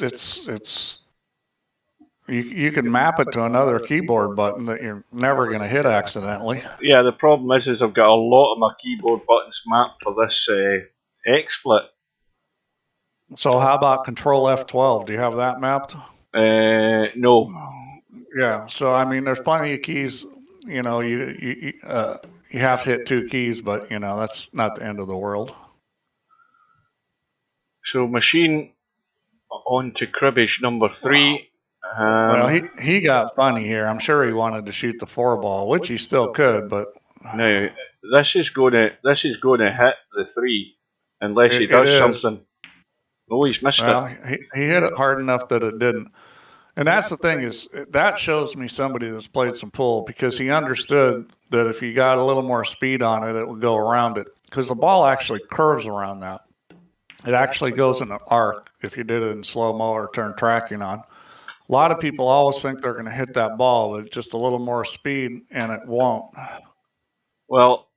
you can map it to another keyboard button that you're never going to hit accidentally. Yeah, the problem is I've got a lot of my keyboard buttons mapped for this XSplit. So how about Control F12? Do you have that mapped? No. Yeah. So I mean, there's plenty of keys. You know, you have to hit 2 keys, but you know that's not the end of the world. So machine on to cribbage number 3. Well, he got funny here. I'm sure he wanted to shoot the 4 ball, which he still could, but now this is going to hit the 3 unless he does something. Oh, he's missed it. He hit it hard enough that it didn't. And that's the thing, is that shows me somebody that's played some pool, because he understood that if you got a little more speed on it, it would go around it. Because the ball actually curves around that. It actually goes in an arc if you did it in slow-mo or turn tracking on. A lot of people always think they're going to hit that ball with just a little more speed, and it won't. Well,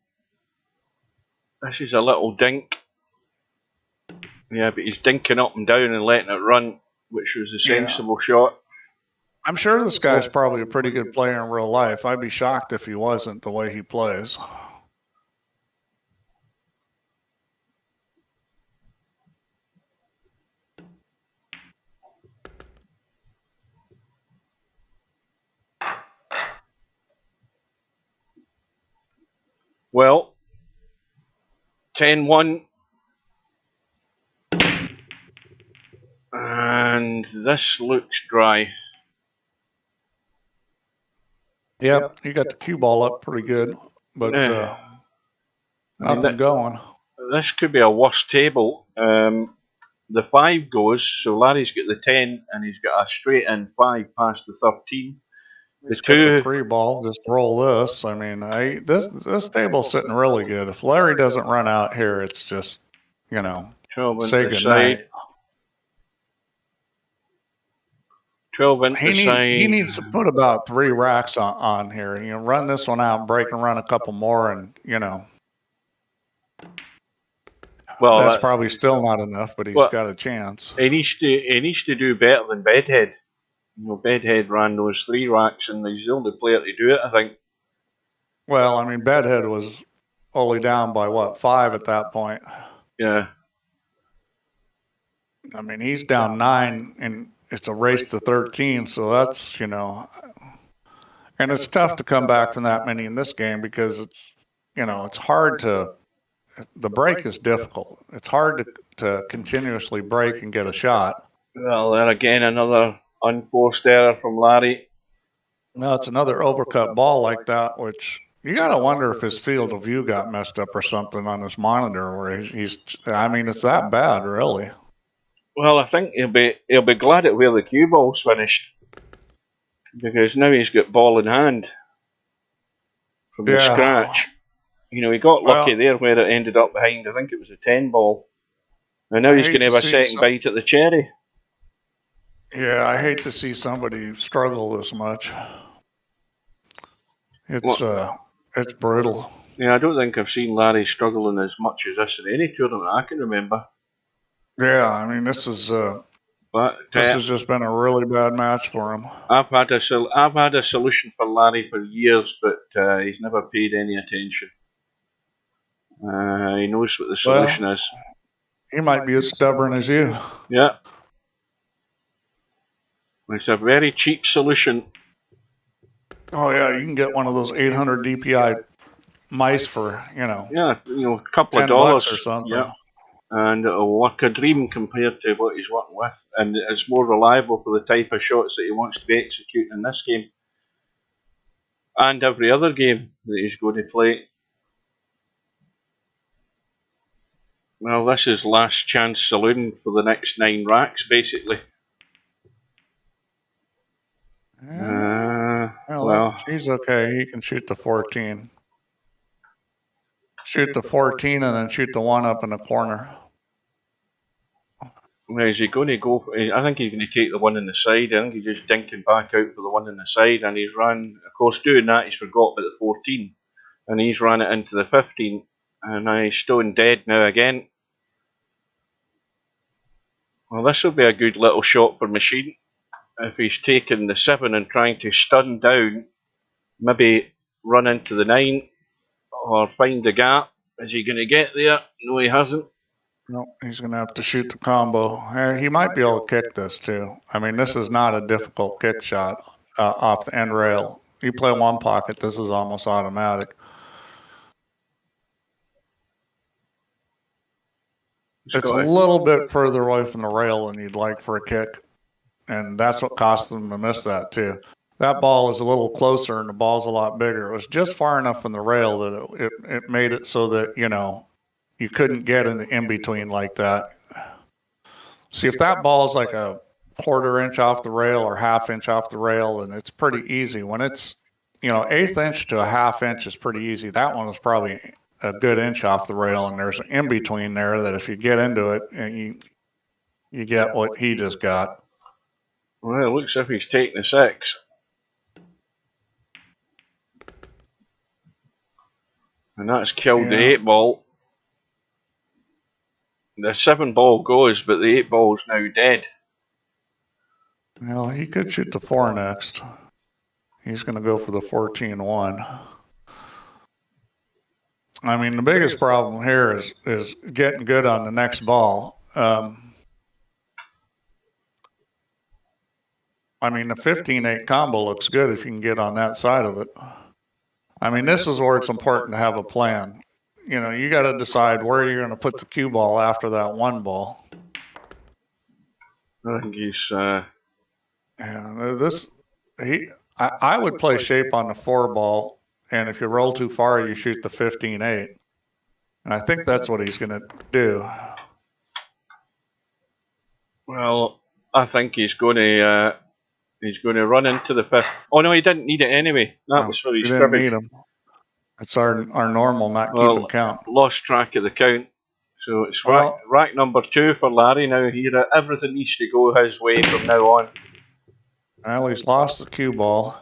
this is a little dink. Yeah, but he's dinking up and down and letting it run, which was a sensible shot. I'm sure this guy's probably a pretty good player in real life. I'd be shocked if he wasn't, the way he plays. Well, 10-1. And this looks dry. Yep, he got the cue ball up pretty good, but nothing going. This could be a worse table. The 5 goes, so Larry's got the 10, and he's got a straight in 5 past the 13. The 3 ball, just roll this. I mean, this table's sitting really good. If Larry doesn't run out here, it's just, you know, say goodnight. 12 into side. He needs to put about 3 racks on here. You know, run this one out, break and run a couple more, and, you know. Well, that's probably still not enough, but he's got a chance. He needs to do better than Bedhead. You know, Bedhead ran those 3 racks, and he's the only player to do it, I think. Well, I mean, Bedhead was only down by, what, 5 at that point? Yeah. I mean, he's down 9, and it's a race to 13, so that's, you know. And it's tough to come back from that many in this game, because it's, you know, it's hard to, the break is difficult. It's hard to continuously break and get a shot. Well, then again, another unforced error from Larry. No, it's another overcut ball like that, which, You got to wonder if his field of view got messed up or something on his monitor, where he's. I mean, it's that bad, really. Well, I think he'll be glad at where the cue ball's finished, because now he's got ball in hand from the scratch. You know, he got lucky there where it ended up behind. I think it was a 10 ball, and now he's going to have a second bite at the cherry. Yeah, I hate to see somebody struggle this much. It's brutal. Yeah, I don't think I've seen Larry struggling as much as this in any tournament I can remember. Yeah, I mean, this has just been a really bad match for him. I've had a solution for Larry for years, but he's never paid any attention. He knows what the solution is. He might be as stubborn as you. Yeah. It's a very cheap solution. Oh yeah, you can get one of those 800 DPI mice for, a couple of $10 or something. Yeah. And it'll work a dream compared to what he's working with, and it's more reliable for the type of shots that he wants to be executing in this game and every other game that he's going to play. Well, this is last chance saloon for the next 9 racks, basically. Well, he's okay. He can shoot the 14. Shoot the 14 and then shoot the one up in the corner. Well, is he going to go? I think he's going to take the one in the side. I think he's just dinking back out for the one in the side, and he's run. Of course, doing that, he's forgot about the 14, and he's ran it into the 15, and now he's stone dead now again. Well, this will be a good little shot for Machine. If he's taking the 7 and trying to stun down, maybe run into the 9 or find the gap. Is he going to get there? No, he hasn't. No, he's going to have to shoot the combo. He might be able to kick this too. I mean, this is not a difficult kick shot off the end rail. You play one pocket, this is almost automatic. It's a little bit further away from the rail than you'd like for a kick, and that's what cost them to miss that too. That ball is a little closer and the ball's a lot bigger. It was just far enough from the rail that it made it so that, you couldn't get in between like that. See, if that ball is like a 1/4 inch off the rail or 1/2 inch off the rail, then it's pretty easy. When it's, 1/8 inch to a 1/2 inch is pretty easy. That one was probably a good inch off the rail, and there's an in between there that if you get into it, and you get what he just got. Well, it looks as if he's taking a 6. And that's killed the 8 ball. The 7 ball goes, but the 8 ball is now dead. Well, he could shoot the 4 next. He's going to go for the 14-1. I mean, the biggest problem here is getting good on the next ball. I mean, the 15-8 combo looks good if you can get on that side of it. I mean, this is where it's important to have a plan. You got to decide where you're going to put the cue ball after that 1 ball. I think he's. I would play shape on the 4 ball, and if you roll too far, you shoot the 15-8. And I think that's what he's going to do. Well, I think he's going to run into the 5th. Oh no, he didn't need it anyway. That was for his cribbage. It's our normal not keeping count. Lost track of the count. So it's rack number 2 for Larry now here. Everything needs to go his way from now on. Well, he's lost the cue ball.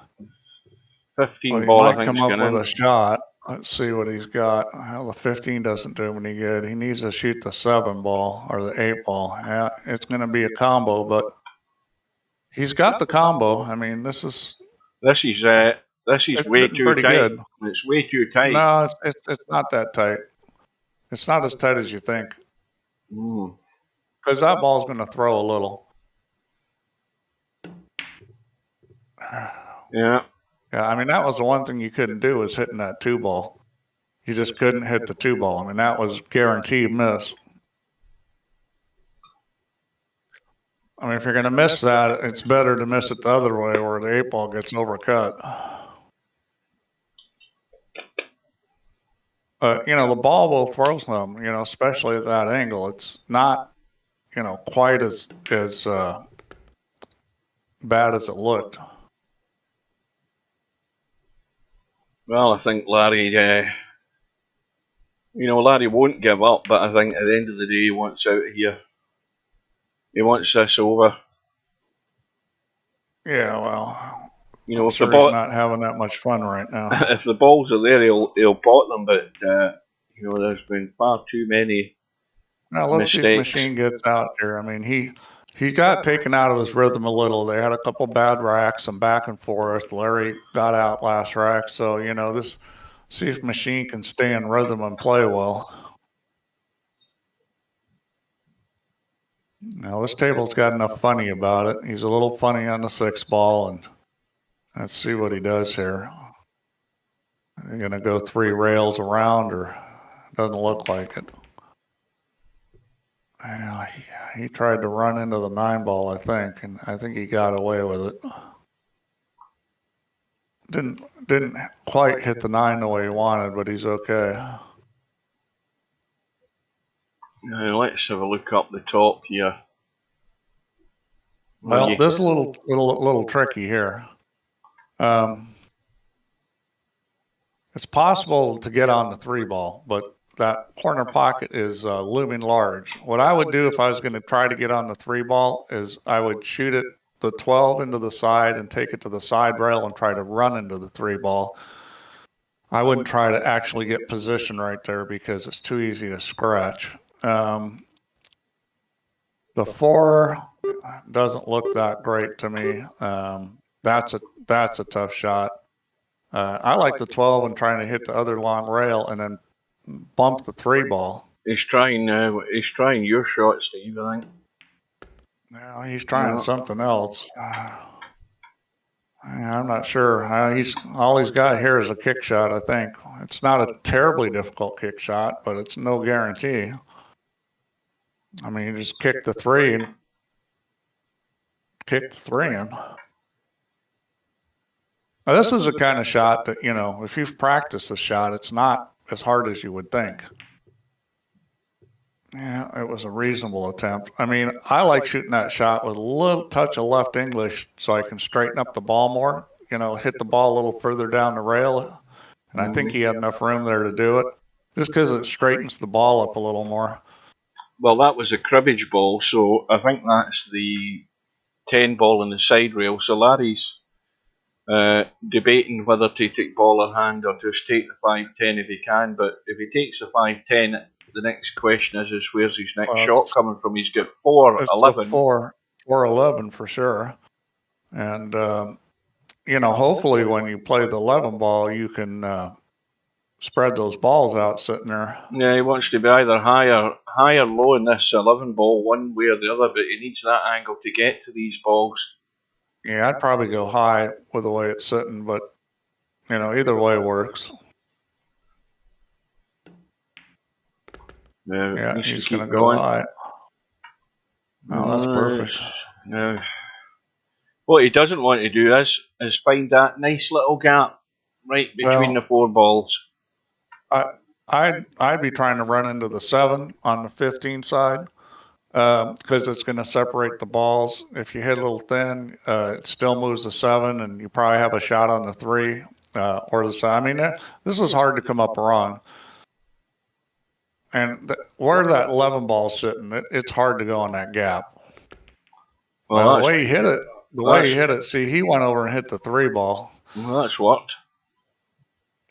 15 ball, I think, come up with a shot. Let's see what he's got. Well, the 15 doesn't do him any good. He needs to shoot the 7 ball or the 8 ball. Yeah, it's going to be a combo, but he's got the combo. I mean, this is way too tight. Good. It's way too tight. No, it's not that tight. It's not as tight as you think. Because that ball's going to throw a little. Yeah. Yeah, I mean, that was the one thing you couldn't do was hitting that 2 ball. You just couldn't hit the 2 ball. I mean, that was guaranteed miss. I mean, if you're going to miss that, it's better to miss it the other way where the 8 ball gets overcut. The ball will throw some, especially at that angle. It's not, quite as bad as it looked. Well, I think Larry, Larry won't give up, but I think at the end of the day he wants out of here. He wants this over. Yeah, well, if sure the ball, he's not having that much fun right now. If the balls are there, he'll pot them, but there's been far too many now let's mistakes. see if Machine gets out here. I mean, he got taken out of his rhythm a little. They had a couple bad racks, some back and forth. Larry got out last rack, so see if Machine can stay in rhythm and play well. Now this table's got enough funny about it. He's a little funny on the 6 ball, and let's see what he does here. Are they gonna go 3 rails around, or doesn't look like it? He tried to run into the 9 ball, I think, and I think he got away with it. Didn't quite hit the 9 the way he wanted, but he's okay. Now let's have a look up the top here. Well, this is a little tricky here. It's possible to get on the 3 ball, but that corner pocket is looming large. What I would do if I was going to try to get on the 3 ball is I would shoot it the 12 into the side and take it to the side rail and try to run into the 3 ball. I wouldn't try to actually get position right there because it's too easy to scratch. The 4 doesn't look that great to me. That's a tough shot. I like the 12 and trying to hit the other long rail and then bump the 3 ball. He's trying your shot, Steve, I think. No, he's trying something else. I'm not sure. All he's got here is a kick shot, I think. It's not a terribly difficult kick shot, but it's no guarantee. I mean, you just kick the 3 and kick the 3 in. Now, this is a kind of shot that, if you've practiced the shot, it's not as hard as you would think. Yeah, it was a reasonable attempt. I mean, I like shooting that shot with a little touch of left English so I can straighten up the ball more, hit the ball a little further down the rail. And I think he had enough room there to do it, just because it straightens the ball up a little more. Well, that was a cribbage ball, so I think that's the 10 ball in the side rail. So Larry's debating whether to take ball in hand or just take the 5-10 if he can. But if he takes the 5-10, the next question is where's his next shot coming from? He's got 4-11. 4-11 for sure. And, hopefully when you play the 11 ball, you can spread those balls out sitting there. Yeah, he wants to be either high or low in this 11 ball, one way or the other, but he needs that angle to get to these balls. Yeah, I'd probably go high with the way it's sitting, but, either way works. Yeah, he's going to go high. Oh, that's perfect. No. What he doesn't want to do is find that nice little gap right between the 4 balls. I'd be trying to run into the 7 on the 15 side because it's going to separate the balls. If you hit a little thin, it still moves the 7, and you probably have a shot on the 3 or the side. I mean, this is hard to come up wrong. And where that 11 ball's sitting, it's hard to go in that gap. Well, the way he hit it, see, he went over and hit the 3 ball. Well, that's worked.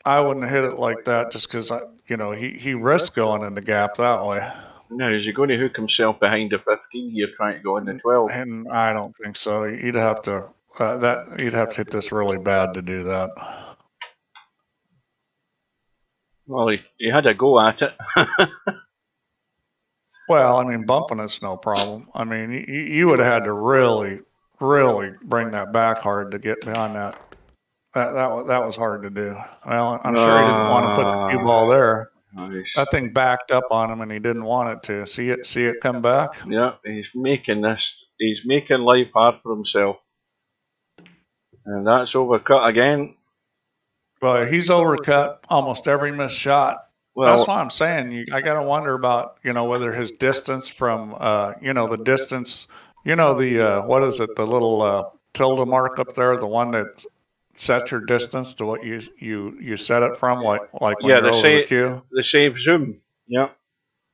I wouldn't have hit it like that just because, he risked going in the gap that way. No, is he going to hook himself behind the 15 here trying to go in the 12? And I don't think so. You'd have to hit this really bad to do that. Well, he had a go at it. Well, I mean, bumping it's no problem. I mean, you would have had to really, really bring that back hard to get behind that. That was hard to do. Well, I'm sure he didn't want to put the cue ball there. Nice. That thing backed up on him, and he didn't want it to. See it come back? Yeah, he's making life hard for himself. And that's overcut again. Well, he's overcut almost every missed shot. That's what I'm saying. I got to wonder about, whether his distance from, the distance, what is it, the little tilde mark up there, the one that sets your distance to what you set it from, like when you're over the queue. The save zoom. Yeah.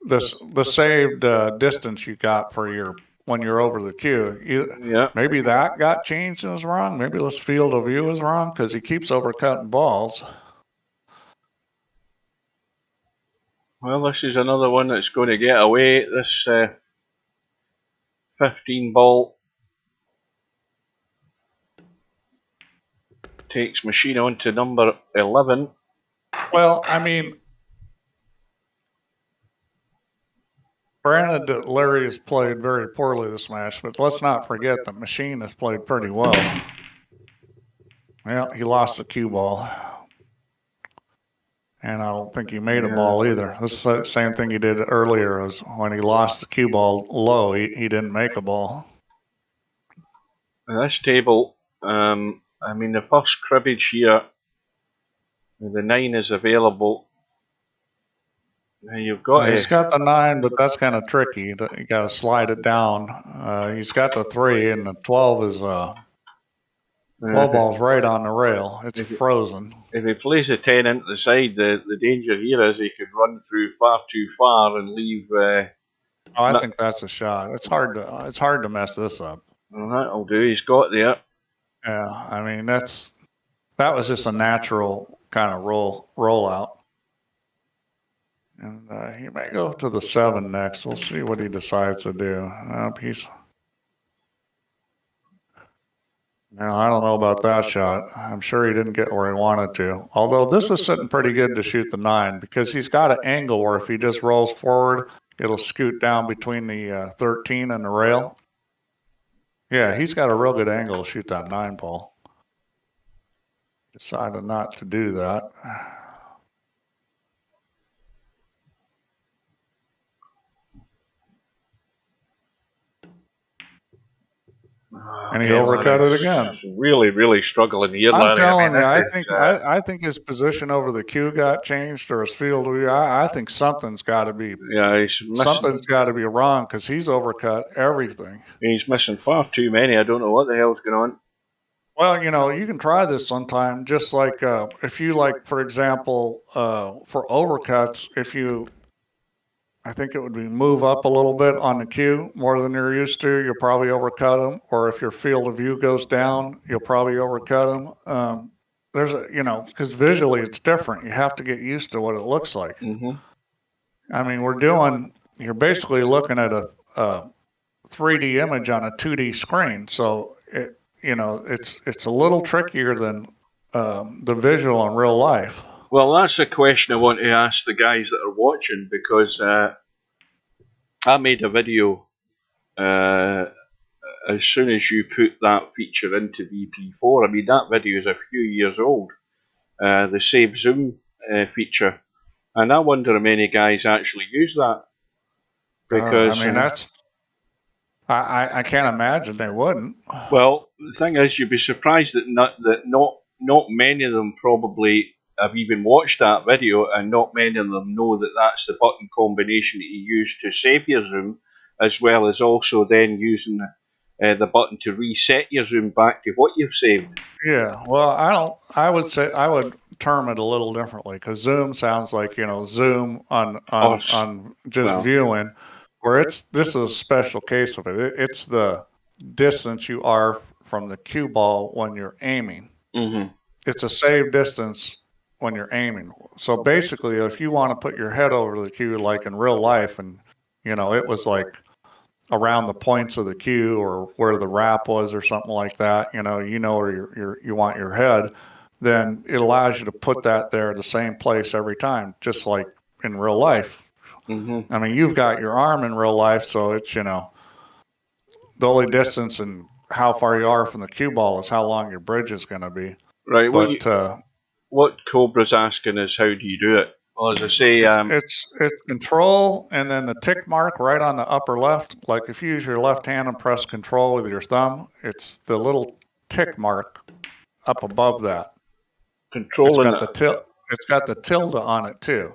The saved distance you got for when you're over the queue. Yeah. Maybe that got changed and was wrong. Maybe this field of view is wrong because he keeps overcutting balls. Well, this is another one that's going to get away. This 15 ball takes machine on to number 11. Well, I mean, granted that Larry has played very poorly this match, but let's not forget that Machine has played pretty well. Well, he lost the cue ball. And I don't think he made a ball either. This is the same thing he did earlier, was when he lost the cue ball low, he didn't make a ball. This table, the first cribbage here, the 9 is available. Now you've got he's got the 9, but that's kind of tricky. You got to slide it down. He's got the 3, and the 12 is 12 ball's right on the rail. It's frozen. If he plays a 10 into the side, the danger here is he could run through far too far and leave. I think that's a shot. It's hard to mess this up. Well, that'll do. He's got there. Yeah, I mean that was just a natural kind of rollout. And he may go to the 7 next. We'll see what he decides to do. Now, I don't know about that shot. I'm sure he didn't get where he wanted to. Although this is sitting pretty good to shoot the 9 because he's got an angle where if he just rolls forward, it'll scoot down between the 13 and the rail. Yeah, he's got a real good angle to shoot that 9 ball. Decided not to do that. And he overcut it again. Really, really struggling here. I'm telling you, I think his position over the cue got changed, or his field of view. I think something's got to be. Yeah, something's got to be wrong because he's overcut everything. He's missing far too many. I don't know what the hell's going on. Well, you can try this sometime. Just like if you for example, for overcuts, I think it would be move up a little bit on the cue more than you're used to. You'll probably overcut them. Or if your field of view goes down, you'll probably overcut them. There's because visually it's different. You have to get used to what it looks like. Mm-hmm. I mean, you're basically looking at a 3D image on a 2D screen. So it's a little trickier than the visual in real life. Well, that's a question I want to ask the guys that are watching because I made a video as soon as you put that feature into VP4. I mean, that video is a few years old, the Save Zoom feature. And I wonder how many guys actually use that. Because I can't imagine they wouldn't. Well, the thing is, you'd be surprised that not many of them probably have even watched that video, and not many of them know that that's the button combination that you use to save your zoom, as well as also then using the button to reset your zoom back to what you've saved. Yeah, well, I would term it a little differently because zoom sounds like zoom on just viewing, where this is a special case of it. It's the distance you are from the cue ball when you're aiming. Mm-hmm. It's a saved distance when you're aiming. So basically, if you want to put your head over the cue like in real life, and it was like around the points of the cue or where the wrap was or something like that, where you want your head, then it allows you to put that there at the same place every time, just like in real life. Mm-hmm. I mean, you've got your arm in real life, so it's the only distance and how far you are from the cue ball is how long your bridge is going to be. Right. But what Cobra's asking is, how do you do it? Well, as I say, it's control and then the tick mark right on the upper left. Like if you use your left hand and press control with your thumb, it's the little tick mark up above that. Controlling it's got the tilde on it too.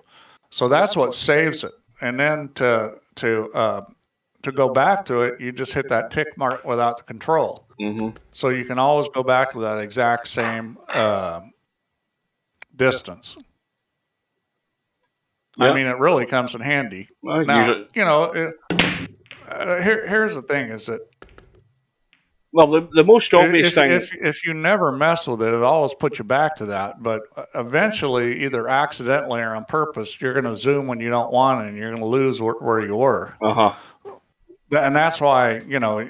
So that's what saves it. And then to go back to it, you just hit that tick mark without the control. Mm-hmm. So you can always go back to that exact same distance. Yeah. I mean, it really comes in handy. Now, you know, here's the thing: is that well, the most obvious thing, if you never mess with it, it always puts you back to that. But eventually, either accidentally or on purpose, you're going to zoom when you don't want it, and you're going to lose where you were. And that's why, you know,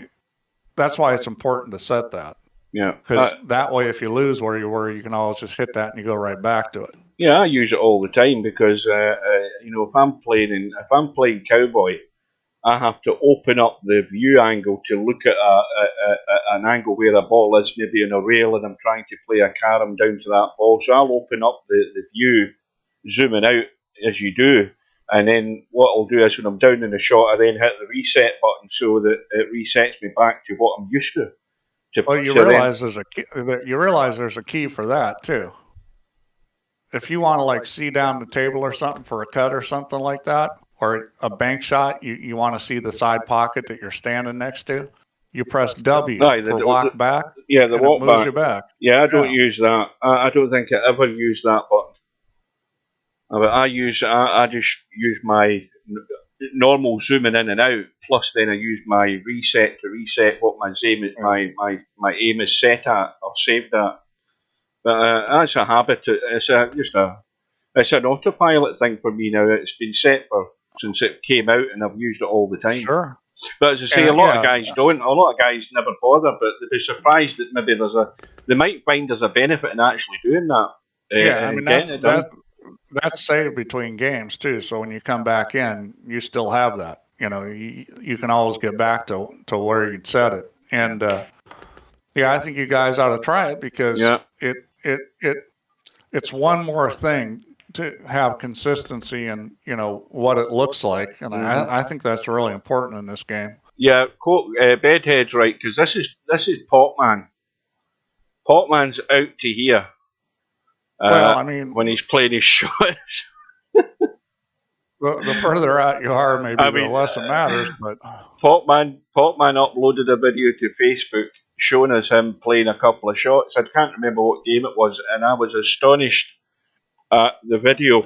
that's why it's important to set that. Yeah. Because that way, if you lose where you were, you can always just hit that and you go right back to it. Yeah, I use it all the time because you know, if I'm playing cowboy, I have to open up the view angle to look at an angle where a ball is, maybe in a rail, and I'm trying to play a carom down to that ball. So I'll open up the view, zooming out as you do, and then what I'll do is when I'm down in the shot, I then hit the reset button so that it resets me back to what I'm used to. Well, you realize there's a key, there's a key for that too. If you want to like see down the table or something for a cut or something like that, or a bank shot, you want to see the side pocket that you're standing next to, you press W for walk back. Yeah, the walk it moves back. You back. Yeah, I don't use that. I don't think I ever use that button. I just use my normal zooming in and out. Plus, then I use my reset to reset what my aim is set at or saved at. But that's a habit. It's an autopilot thing for me now. It's been set since it came out, and I've used it all the time. Sure. But as I say, a lot of guys don't. A lot of guys never bother, but they'd be surprised that maybe they might find there's a benefit in actually doing that. I mean that's saved between games too. So when you come back in, you still have that. You know, you can always get back to where you'd set it. And I think you guys ought to try it because it's one more thing to have consistency in, you know, what it looks like, and I think that's really important in this game. Yeah, Bedhead's right, because this is Potman. Potman's out to here. Well, I mean, when he's playing his shots. The further out you are, maybe the less it matters. But Potman uploaded a video to Facebook showing us him playing a couple of shots. I can't remember what game it was, and I was astonished at the video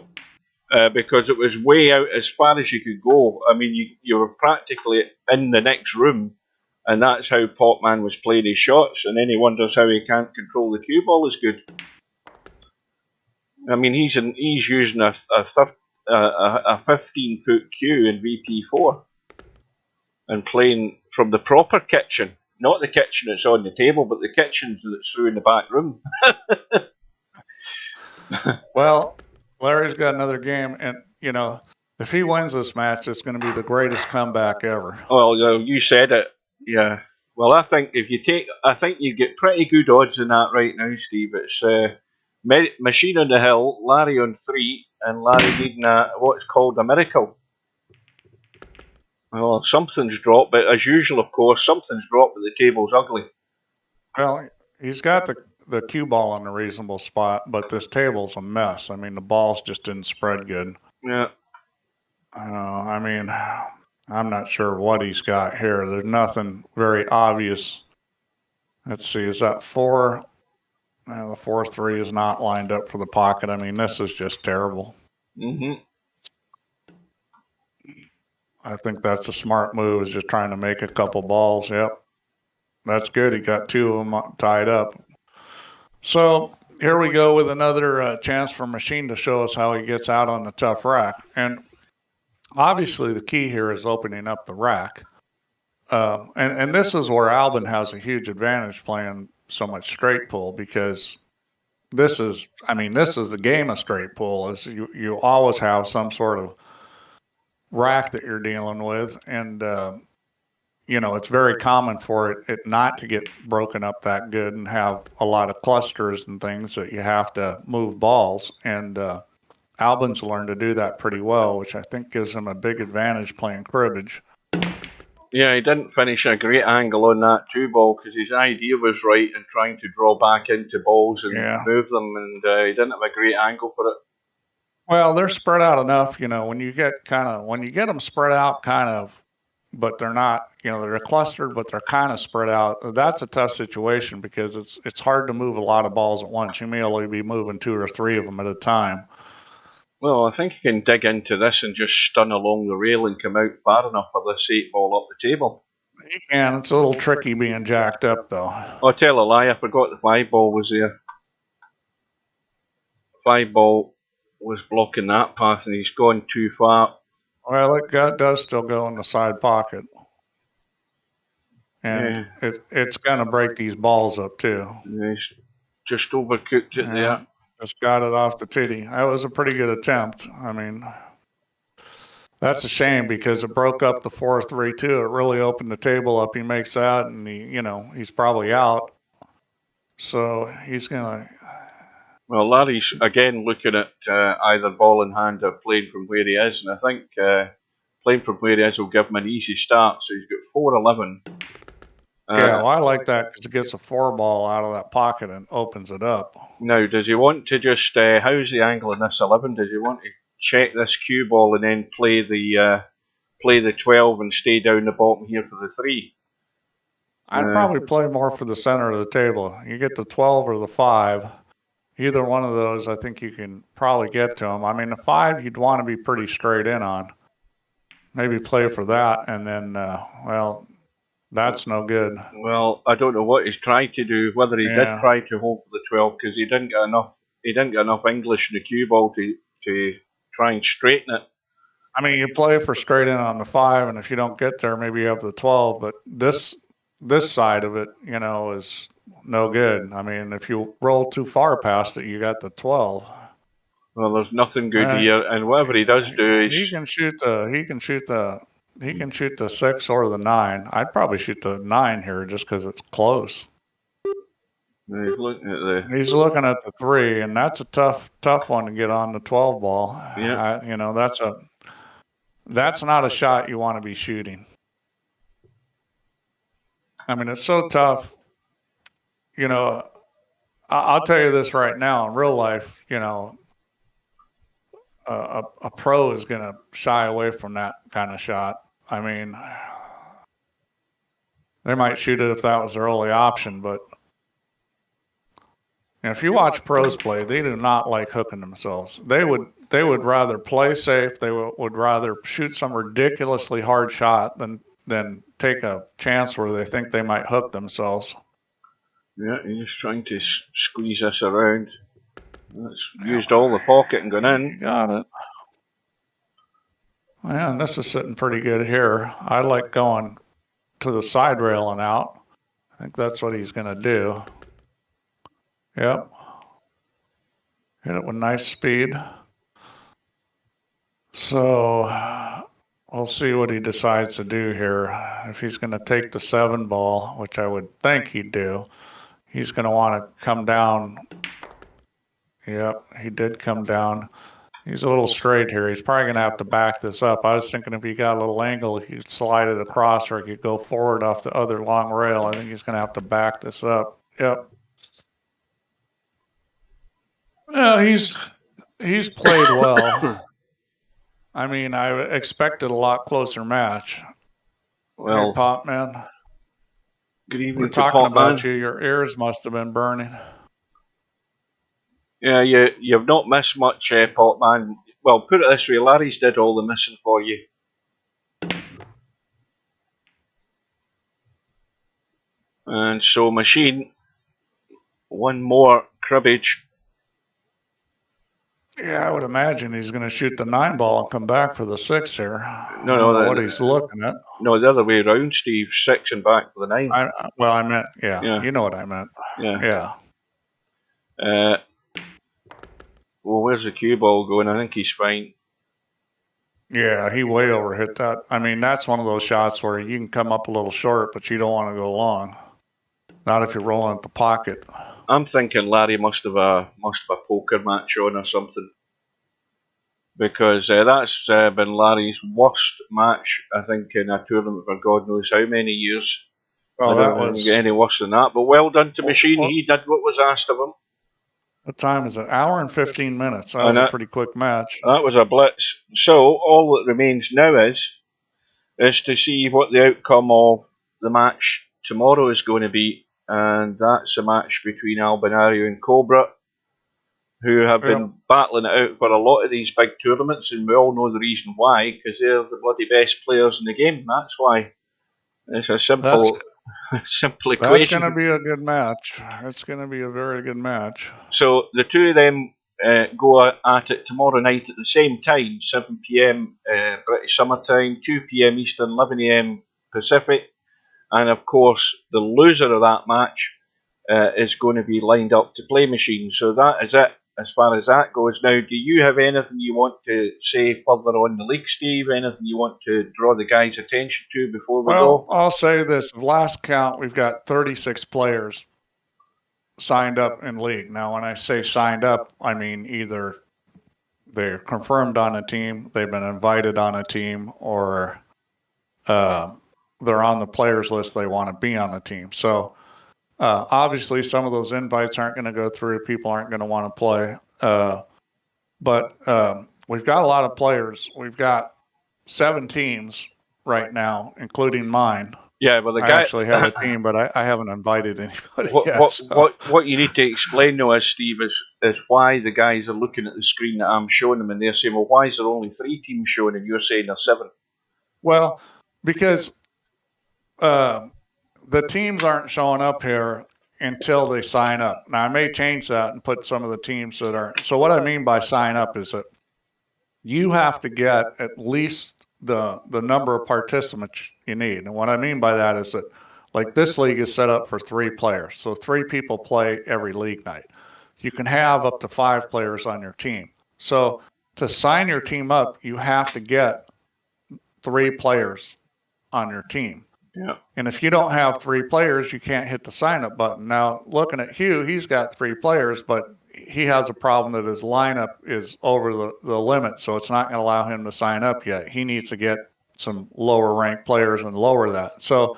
because it was way out as far as you could go. I mean, you were practically in the next room, and that's how Potman was playing his shots. And then he wonders how he can't control the cue ball as good. I mean, he's using a 15-foot cue in VP4 and playing from the proper kitchen, not the kitchen that's on the table, but the kitchen that's through in the back room. Well, Larry's got another game, and you know, if he wins this match, it's going to be the greatest comeback ever. Well, you said it. Yeah. Well, I think you get pretty good odds in that right now, Steve. It's Machine on the Hill, Larry on 3, and Larry needing what's called a miracle. Well, something's dropped, but as usual, of course, something's dropped, but the table's ugly. Well, he's got the cue ball in a reasonable spot, but this table's a mess. I mean, the balls just didn't spread good. Yeah. I mean, I'm not sure what he's got here. There's nothing very obvious. Let's see, is that 4? The 4-3 is not lined up for the pocket. I mean, this is just terrible. Mm-hmm. I think that's a smart move, is just trying to make a couple balls. Yep. That's good. He got 2 of them tied up. So here we go with another chance for Machine to show us how he gets out on the tough rack. And obviously the key here is opening up the rack. And this is where Albin has a huge advantage playing so much straight pull, because this is the game of straight pull. Is you always have some sort of rack that you're dealing with, and you know, it's very common for it not to get broken up that good and have a lot of clusters and things that you have to move balls. And Albin's learned to do that pretty well, which I think gives him a big advantage playing cribbage. Yeah, he didn't finish a great angle on that 2-ball because his idea was right and trying to draw back into balls and move them, and he didn't have a great angle for it. Well, they're spread out enough, you know, when you get them spread out kind of, but they're not, you know, they're clustered, but they're kind of spread out. That's a tough situation because it's hard to move a lot of balls at once. You may only be moving 2 or 3 of them at a time. Well, I think you can dig into this and just stun along the rail and come out far enough for this 8-ball up the table. You can. It's a little tricky being jacked up, though. I'll tell a lie, I forgot the 5-ball was there. 5-ball was blocking that path and he's gone too far. Well, it does still go in the side pocket. And it's going to break these balls up, too. Yeah, he's just overcooked it there. Just got it off the titty. That was a pretty good attempt. I mean, that's a shame because it broke up the 4-3-2. It really opened the table up. He makes that, and he's probably out. So he's gonna. Well, Larry's again looking at either ball in hand or playing from where he is, and I think playing from where he is will give him an easy start. So he's got 4-11. Yeah, well, I like that because it gets a 4-ball out of that pocket and opens it up. Now, does he want to just how's the angle in this 11? Does he want to check this cue ball and then play the 12 and stay down the bottom here for the 3? I'd probably play more for the center of the table. You get the 12 or the 5. Either one of those, I think you can probably get to him. I mean, the 5 you'd want to be pretty straight in on. Maybe play for that, and then, that's no good. Well, I don't know what he's trying to do. Whether he did try to hold for the 12 because he didn't get enough. He didn't get enough English in the cue ball to try and straighten it. I mean, you play for straight in on the 5, and if you don't get there, maybe you have the 12. But this side of it, is no good. I mean, if you roll too far past it, you got the 12. Well, there's nothing good here, and whatever he does do, he can shoot the 6 or the 9. I'd probably shoot the 9 here just because it's close. He's looking at the 3, and that's a tough one to get on the 12 ball. Yeah. That's not a shot you want to be shooting. I mean, it's so tough. I'll tell you this right now. In real life, a pro is going to shy away from that kind of shot. I mean, they might shoot it if that was their only option, but if you watch pros play, they do not like hooking themselves. They would rather play safe. They would rather shoot some ridiculously hard shot than take a chance where they think they might hook themselves. Yeah, he's just trying to squeeze this around. That's used all the pocket and gone in. Got it. Man, this is sitting pretty good here. I like going to the side rail and out. I think that's what he's going to do. Yep. Hit it with nice speed. So we'll see what he decides to do here. If he's going to take the 7 ball, which I would think he'd do, he's going to want to come down. Yep, he did come down. He's a little straight here. He's probably going to have to back this up. I was thinking if he got a little angle, he could slide it across or he could go forward off the other long rail. I think he's going to have to back this up. Yep. Yeah, he's played well. I mean, I expected a lot closer match. Well, hey, Pop Man. Good evening. We're talking about you. Your ears must have been burning. Yeah, you've not missed much, Pop Man. Well, put it this way, Larry's did all the missing for you. And so, Machine, one more cribbage. Yeah, I would imagine he's going to shoot the 9 ball and come back for the 6 here. No, what he's looking at. No, the other way around, Steve. 6 and back for the 9. I meant, yeah. You know what I meant. Yeah. Well, where's the cue ball going? I think he's fine. Yeah, he way overhit that. I mean, that's one of those shots where you can come up a little short, but you don't want to go long. Not if you're rolling at the pocket. I'm thinking Larry must have a poker match on or something, because that's been Larry's worst match, I think, in a tournament for God knows how many years. Well, I don't think get any worse than that. But well done to Machine. He did what was asked of him. What time is it? Hour and 15 minutes. That was a pretty quick match. That was a blitz. So all that remains now is to see what the outcome of the match tomorrow is going to be, and that's a match between Albinario and Cobra, who have been battling it out for a lot of these big tournaments, and we all know the reason why, because they're the bloody best players in the game. That's why. It's a simple equation. That's going to be a good match. It's going to be a very good match. So the two of them go at it tomorrow night at the same time, 7 p.m. British Summer Time, 2 p.m. Eastern, 11 a.m. Pacific. And of course, the loser of that match is going to be lined up to play Machine. So that is it as far as that goes. Now, do you have anything you want to say further on the league, Steve? Anything you want to draw the guys' attention to before we go? I'll say this. Last count, we've got 36 players signed up in league. Now, when I say signed up, I mean either they're confirmed on a team, they've been invited on a team, or they're on the players list, they want to be on the team. So obviously some of those invites aren't going to go through, people aren't going to want to play. But we've got a lot of players. We've got 7 teams right now, including mine. Yeah, well, I actually have a team, but I haven't invited anybody yet. What you need to explain though, Steve, is why the guys are looking at the screen that I'm showing them, and they're saying, well, why is there only 3 teams showing, and you're saying there's 7? Well, because the teams aren't showing up here until they sign up. Now, I may change that and put some of the teams that aren't. So what I mean by sign up is that you have to get at least the number of participants you need. And what I mean by that is that, like, this league is set up for 3 players. So 3 people play every league night. You can have up to 5 players on your team. So to sign your team up, you have to get 3 players on your team. Yeah. And if you don't have 3 players, you can't hit the sign up button. Now, looking at Hugh, he's got 3 players, but he has a problem that his lineup is over the limit, so it's not going to allow him to sign up yet. He needs to get some lower ranked players and lower that. So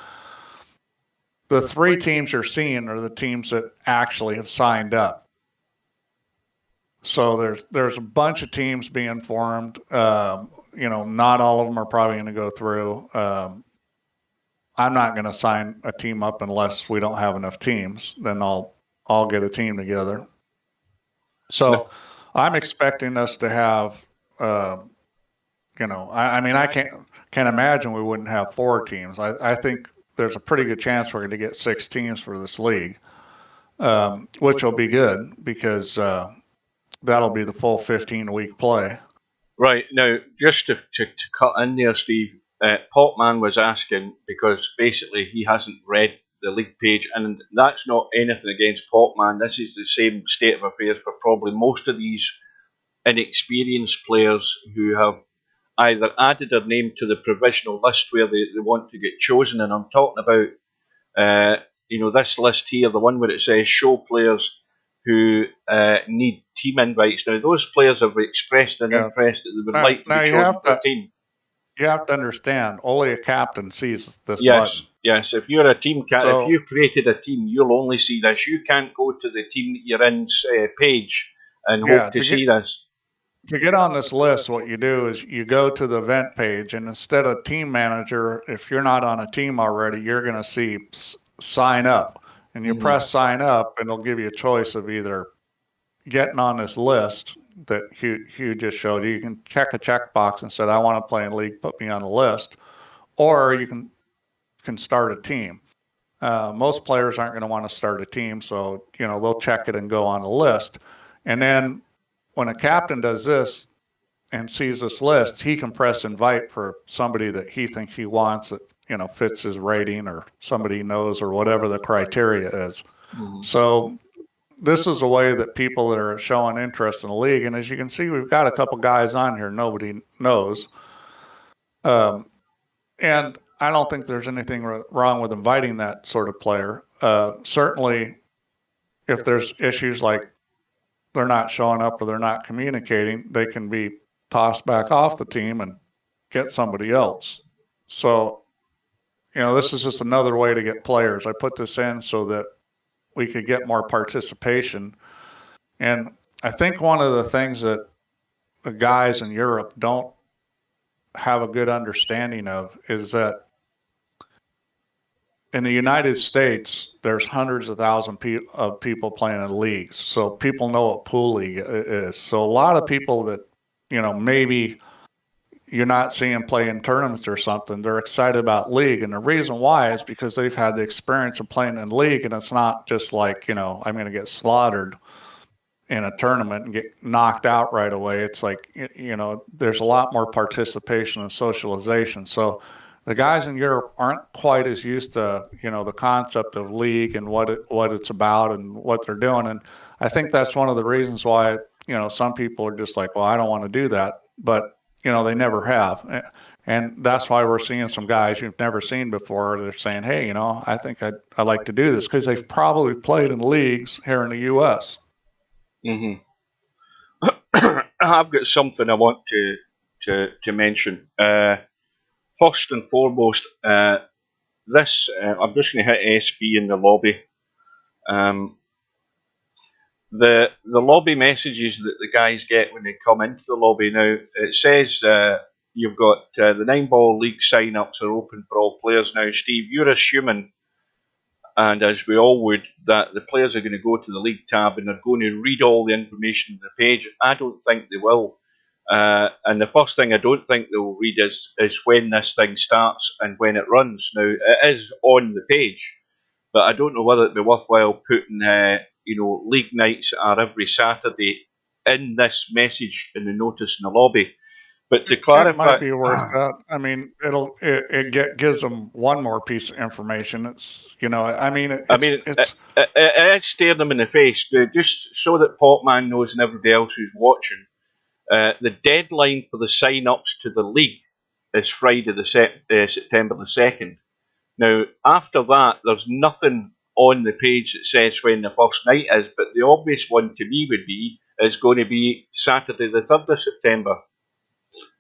the 3 teams you're seeing are the teams that actually have signed up. So there's a bunch of teams being formed. Not all of them are probably going to go through. I'm not going to sign a team up unless we don't have enough teams. Then I'll get a team together. So I'm expecting us to have, I can't imagine we wouldn't have 4 teams. I think there's a pretty good chance we're going to get 6 teams for this league, which will be good because that'll be the full 15-week play. Right. Now, just to cut in there, Steve, Popman was asking, because basically he hasn't read the league page, and that's not anything against Popman. This is the same state of affairs for probably most of these inexperienced players who have either added their name to the provisional list where they want to get chosen, and I'm talking about this list here, the one where it says show players who need team invites. Now, those players have expressed an interest that they would like to be chosen for a team. You have to understand, only a captain sees this button. Yes. If you're a team captain, So- if you've created a team, you'll only see this. You can't go to the team that you're in's page and hope to see this. To get on this list, what you do is you go to the event page, and instead of team manager, if you're not on a team already, you're going to see sign up. And you press sign up, and it'll give you a choice of either getting on this list that Hugh just showed you. You can check a checkbox and say, I want to play in league, put me on the list. Or you can start a team. Most players aren't going to want to start a team, so they'll check it and go on the list. And then when a captain does this and sees this list, he can press invite for somebody that he thinks he wants that fits his rating, or somebody he knows, or whatever the criteria is. So this is a way that people that are showing interest in the league, and as you can see, we've got a couple guys on here nobody knows. And I don't think there's anything wrong with inviting that sort of player. Certainly, if there's issues like they're not showing up or they're not communicating, they can be tossed back off the team and get somebody else. So, this is just another way to get players. I put this in so that we could get more participation. And I think one of the things that the guys in Europe don't have a good understanding of is that in the United States, there's hundreds of thousands of people playing in leagues. So people know what pool league is. So a lot of people that, maybe you're not seeing play in tournaments or something, they're excited about league. And the reason why is because they've had the experience of playing in league, and it's not just like, I'm going to get slaughtered in a tournament and get knocked out right away. It's like, there's a lot more participation and socialization. So the guys in Europe aren't quite as used to, the concept of league and what it's about and what they're doing. And I think that's one of the reasons why, some people are just like, well, I don't want to do that, but they never have. And that's why we're seeing some guys you've never seen before. They're saying, hey, I think I'd like to do this, because they've probably played in leagues here in the U.S. Mm-hmm. I've got something I want to mention. First and foremost, I'm just going to hit SB in the lobby. The lobby messages that the guys get when they come into the lobby now, it says you've got the 9-ball league sign-ups are open for all players now. Steve, you're assuming, and as we all would, that the players are going to go to the league tab and they're going to read all the information on the page. I don't think they will. And the first thing I don't think they'll read is when this thing starts and when it runs. Now, it is on the page, but I don't know whether it'd be worthwhile putting, league nights are every Saturday in this message in the notice in the lobby. But to clarify, it might be worth that. I mean, it gives them one more piece of information. It's it stare them in the face, just so that Popman knows and everybody else who's watching. The deadline for the sign-ups to the league is Friday, September the 2nd. Now, after that, there's nothing on the page that says when the first night is, but the obvious one to me would be is going to be Saturday the 3rd of September.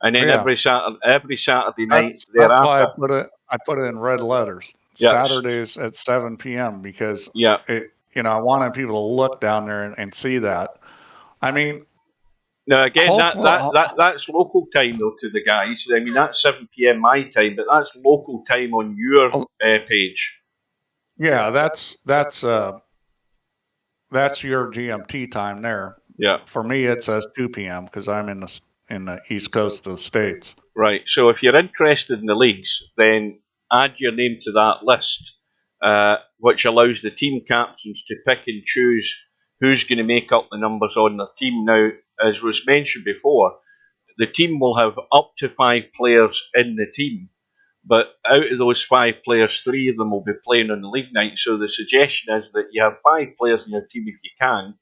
And then every Saturday night thereafter. That's why I put it in red letters. Yes. Saturdays at 7 p.m. because I wanted people to look down there and see that. I mean, now again, that's local time though to the guys. I mean, that's 7 p.m. my time, but that's local time on your page. Yeah, that's your GMT time there. Yeah. For me, it says 2 p.m. because I'm in the east coast of the States. Right. So if you're interested in the leagues, then add your name to that list, which allows the team captains to pick and choose who's going to make up the numbers on their team. Now, as was mentioned before, the team will have up to 5 players in the team, but out of those 5 players, 3 of them will be playing on the league night. So the suggestion is that you have 5 players in your team if you can,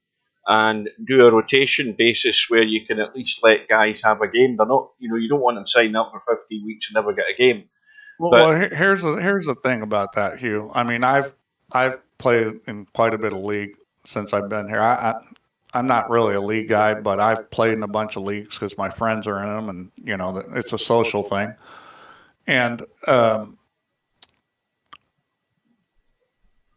and do a rotation basis where you can at least let guys have a game. They're not, you don't want them signing up for 15 weeks and never get a game. Well, here's the thing about that, Hugh. I mean, I've played in quite a bit of league since I've been here. I'm not really a league guy, but I've played in a bunch of leagues because my friends are in them, and it's a social thing. And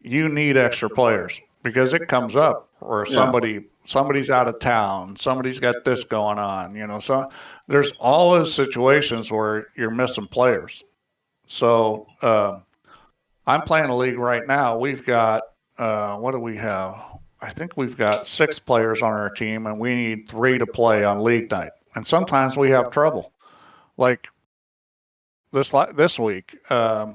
you need extra players because it comes up where somebody's out of town, somebody's got this going on. So there's always situations where you're missing players. So I'm playing a league right now. We've got what do we have? I think we've got 6 players on our team, and we need 3 to play on league night. And sometimes we have trouble. Like this week, I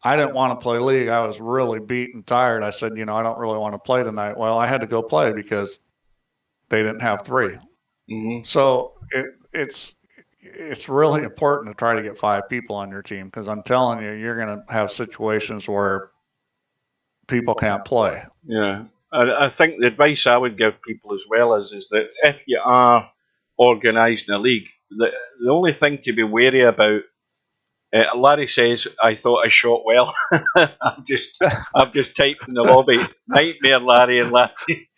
didn't want to play league. I was really beat and tired. I said, I don't really want to play tonight. Well, I had to go play because they didn't have 3. Mm-hmm. So it's really important to try to get 5 people on your team, because I'm telling you, you're going to have situations where people can't play. Yeah. I think the advice I would give people as well is that if you are organising a league, the only thing to be wary about, Larry says, I thought I shot well. I've just typed in the lobby, nightmare Larry, and Larry.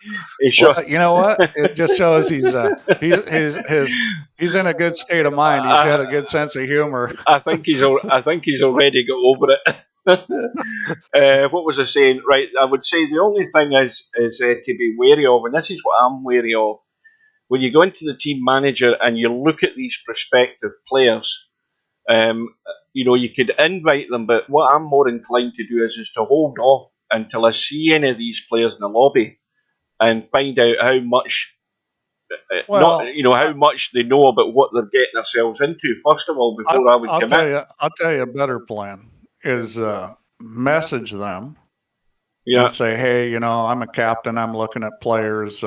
Well, you know what? It just shows he's in a good state of mind. He's got a good sense of humor. I think he's already got over it. What was I saying? Right, I would say the only thing is to be wary of, and this is what I'm wary of. When you go into the team manager and you look at these prospective players, you could invite them, but what I'm more inclined to do is to hold off until I see any of these players in the lobby and find out how much, how much they know about what they're getting themselves into. First of all, before I would commit. I'll tell you a better plan is message them Yeah. and say, hey, I'm a captain. I'm looking at players.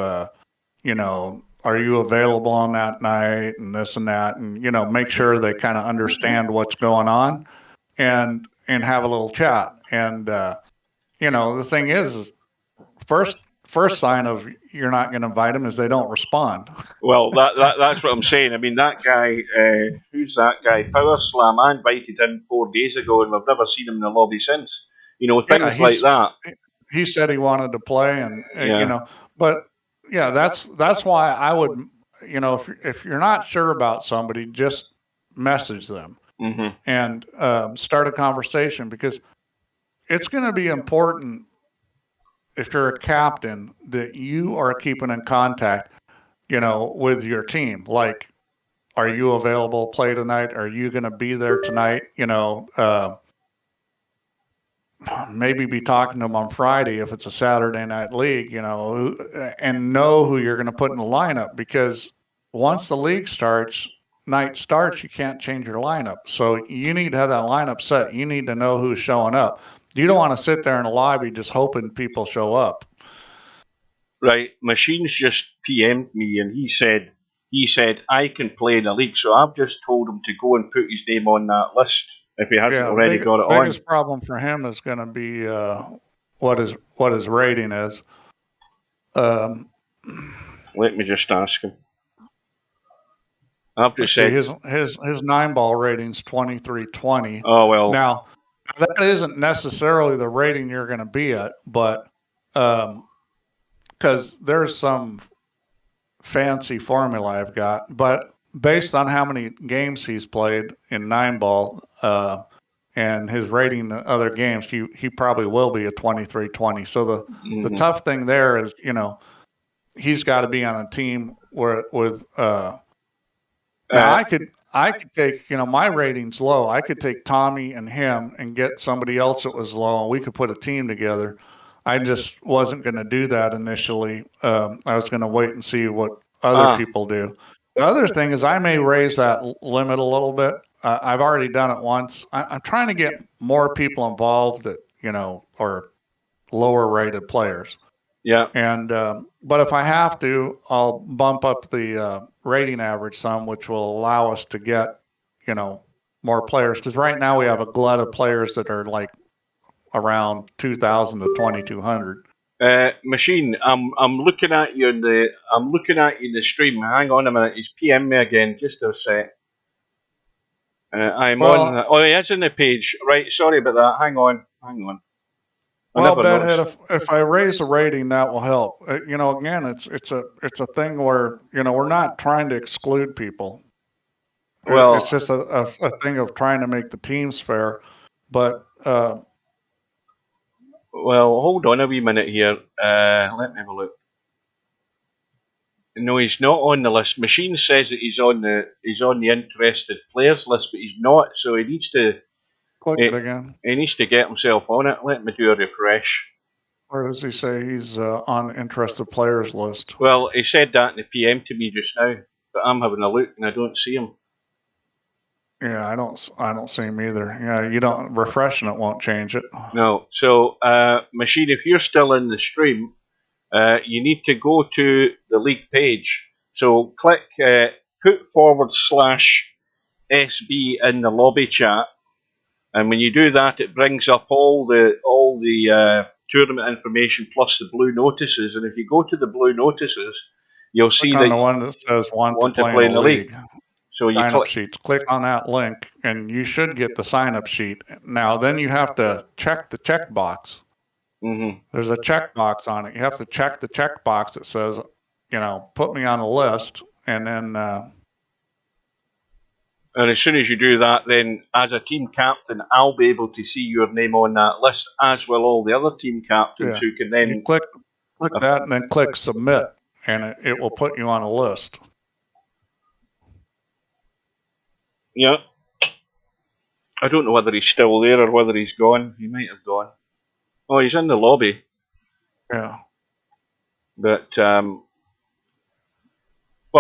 Are you available on that night and this and that, and make sure they kind of understand what's going on, and have a little chat. And the thing is first sign of you're not going to invite them is they don't respond. Well, that's what I'm saying. I mean, that guy, who's that guy? Power Slam. I invited him 4 days ago, and I've never seen him in the lobby since. Things like that. He said he wanted to play, and but. Yeah, that's why I would, if you're not sure about somebody, just message them and start a conversation, because it's going to be important if you're a captain that you are keeping in contact, with your team. Like, are you available to play tonight? Are you going to be there tonight? Maybe be talking to them on Friday if it's a Saturday night league, and know who you're going to put in the lineup, because once the league night starts, you can't change your lineup. So you need to have that lineup set. You need to know who's showing up. You don't want to sit there in the lobby just hoping people show up. Right. Machines just PM'd me, and he said I can play in the league. So I've just told him to go and put his name on that list if he hasn't already got it on. The biggest problem for him is going to be what his rating is. Let me just ask him. I've just said his 9-ball rating's 2320. Oh well. Now that isn't necessarily the rating you're going to be at, but because there's some fancy formula I've got, but based on how many games he's played in 9-ball and his rating in other games, he probably will be a 2320. So the tough thing there is, he's got to be on a team with. Now I could take, my rating's low. I could take Tommy and him and get somebody else that was low, and we could put a team together. I just wasn't going to do that initially. I was going to wait and see what other people do. The other thing is I may raise that limit a little bit. I've already done it once. I'm trying to get more people involved that, are lower rated players. Yeah. And but if I have to, I'll bump up the rating average some, which will allow us to get, more players. Because right now we have a glut of players that are like around 2,000 to 2,200. Machine, I'm looking at you in the stream. Hang on a minute. He's PM me again. Just a sec. I'm on. Oh, he is in the page. Right. Sorry about that. Hang on. Well, Bedhead, if I raise the rating, that will help. Again, it's a thing where we're not trying to exclude people. Well, it's just a thing of trying to make the teams fair. But well, hold on a wee minute here. Let me have a look. No, he's not on the list. Machine says that he's on the interested players list, but he's not. So he needs to click it again. He needs to get himself on it. Let me do a refresh. Where does he say he's on the interested players list? Well, he said that in the PM to me just now, but I'm having a look and I don't see him. Yeah, I don't see him either. Yeah, you don't refreshing it won't change it. No. So, Machine, if you're still in the stream, you need to go to the league page. So click put /SB in the lobby chat, and when you do that, it brings up all the tournament information plus the blue notices. And if you go to the blue notices, you'll see that the one that says want to play in the league. So you sign-up sheets. Click on that link, and you should get the sign-up sheet. Now, then you have to check the checkbox. Mm-hmm. There's a checkbox on it. You have to check the checkbox that says, put me on the list, and then And as soon as you do that, then as a team captain, I'll be able to see your name on that list, as will all the other team captains who can then... You click that and then click submit, and it will put you on a list. Yeah. I don't know whether he's still there or whether he's gone. He might have gone. Oh, he's in the lobby. Yeah. But, well,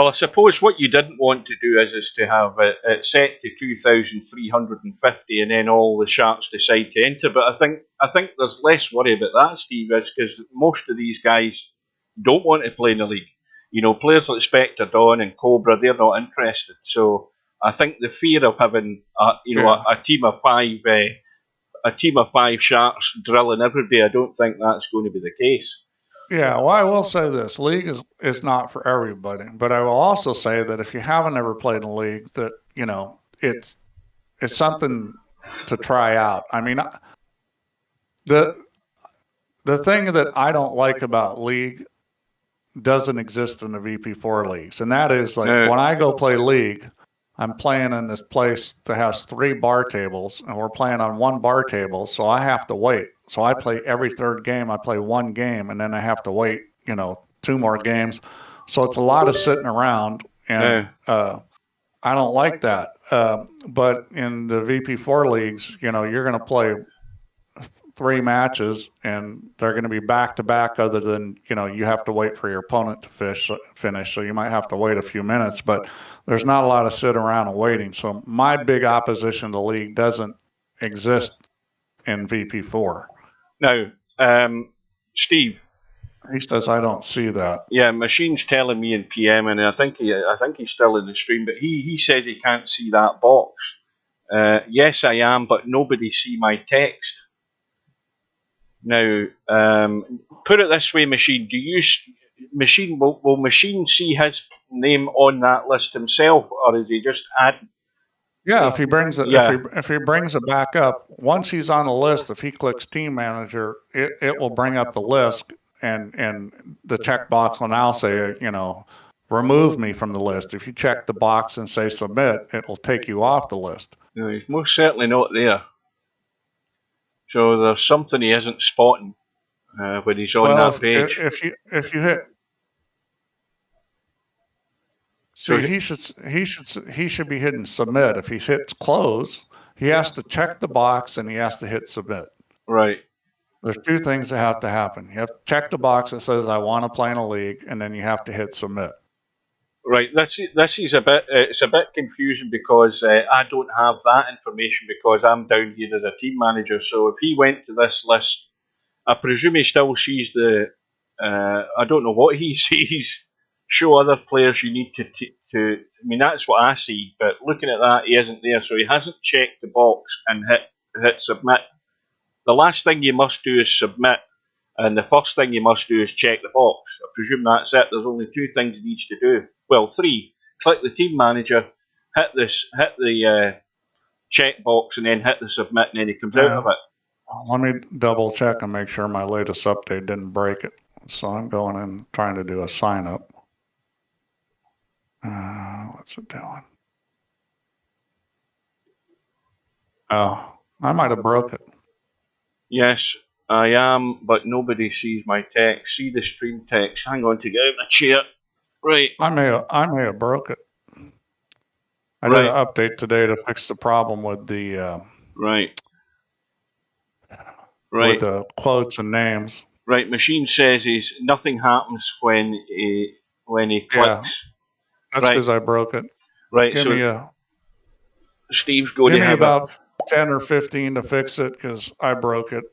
I suppose what you didn't want to do is to have it set to 2,350 and then all the sharks decide to enter. But I think there's less worry about that, Steve, is because most of these guys don't want to play in the league. You know, players like Spectre Dawn and Cobra, they're not interested. So I think the fear of having a team of five sharks drilling every day, I don't think that's going to be the case. Yeah, well, I will say this: league is not for everybody. But I will also say that if you haven't ever played in a league, that it's something to try out. I mean, the thing that I don't like about league doesn't exist in the VP4 leagues, and that is like when I go play league, I'm playing in this place that has 3 bar tables, and we're playing on 1 bar table, so I have to wait. So I play every third game. I play 1 game, and then I have to wait, 2 more games. So it's a lot of sitting around, and I don't like that. But in the VP4 leagues, you're going to play 3 matches, and they're going to be back to back. Other than you have to wait for your opponent to finish, so you might have to wait a few minutes. But there's not a lot of sit around and waiting. So my big opposition to league doesn't exist in VP4. Now, Steve. He says I don't see that. Yeah, Machine's telling me in PM, and I think he's still in the stream, but he said he can't see that box. Yes, I am, but nobody see my text. Now, put it this way, Machine. Will Machine see his name on that list himself, or is he just add? Yeah, if he brings it, if he brings it back up, once he's on the list, if he clicks Team Manager, it will bring up the list, and the checkbox will now say, remove me from the list. If you check the box and say submit, it will take you off the list. No, he's most certainly not there. So there's something he isn't spotting when he's on that page. If you hit, so he should be hitting submit. If he hits close, he has to check the box and he has to hit submit. Right. There's 2 things that have to happen. You have to check the box that says I want to play in a league, and then you have to hit submit. Right. This is a bit confusing because I don't have that information because I'm down here as a team manager. So if he went to this list, I presume he still sees the. I don't know what he sees. Show other players you need to. I mean, that's what I see. But looking at that, he isn't there, so he hasn't checked the box and hit submit. The last thing you must do is submit, and the first thing you must do is check the box. I presume that's it. There's only 2 things he needs to do. Well, 3. Click the team manager, hit the check box, and then hit the submit, and then he comes out of it. Let me double check and make sure my latest update didn't break it. So I'm going in trying to do a sign up. What's it doing? Oh, I might have broke it. Yes, I am, but nobody sees my text. See the stream text. Hang on to get out of my chair. Right. I may have broke it. I did an update today to fix the problem with the right. With the quotes and names. Right. Machine says nothing happens when he clicks. That's because I broke it. Right. Steve's going to have about 10 or 15 to fix it because I broke it.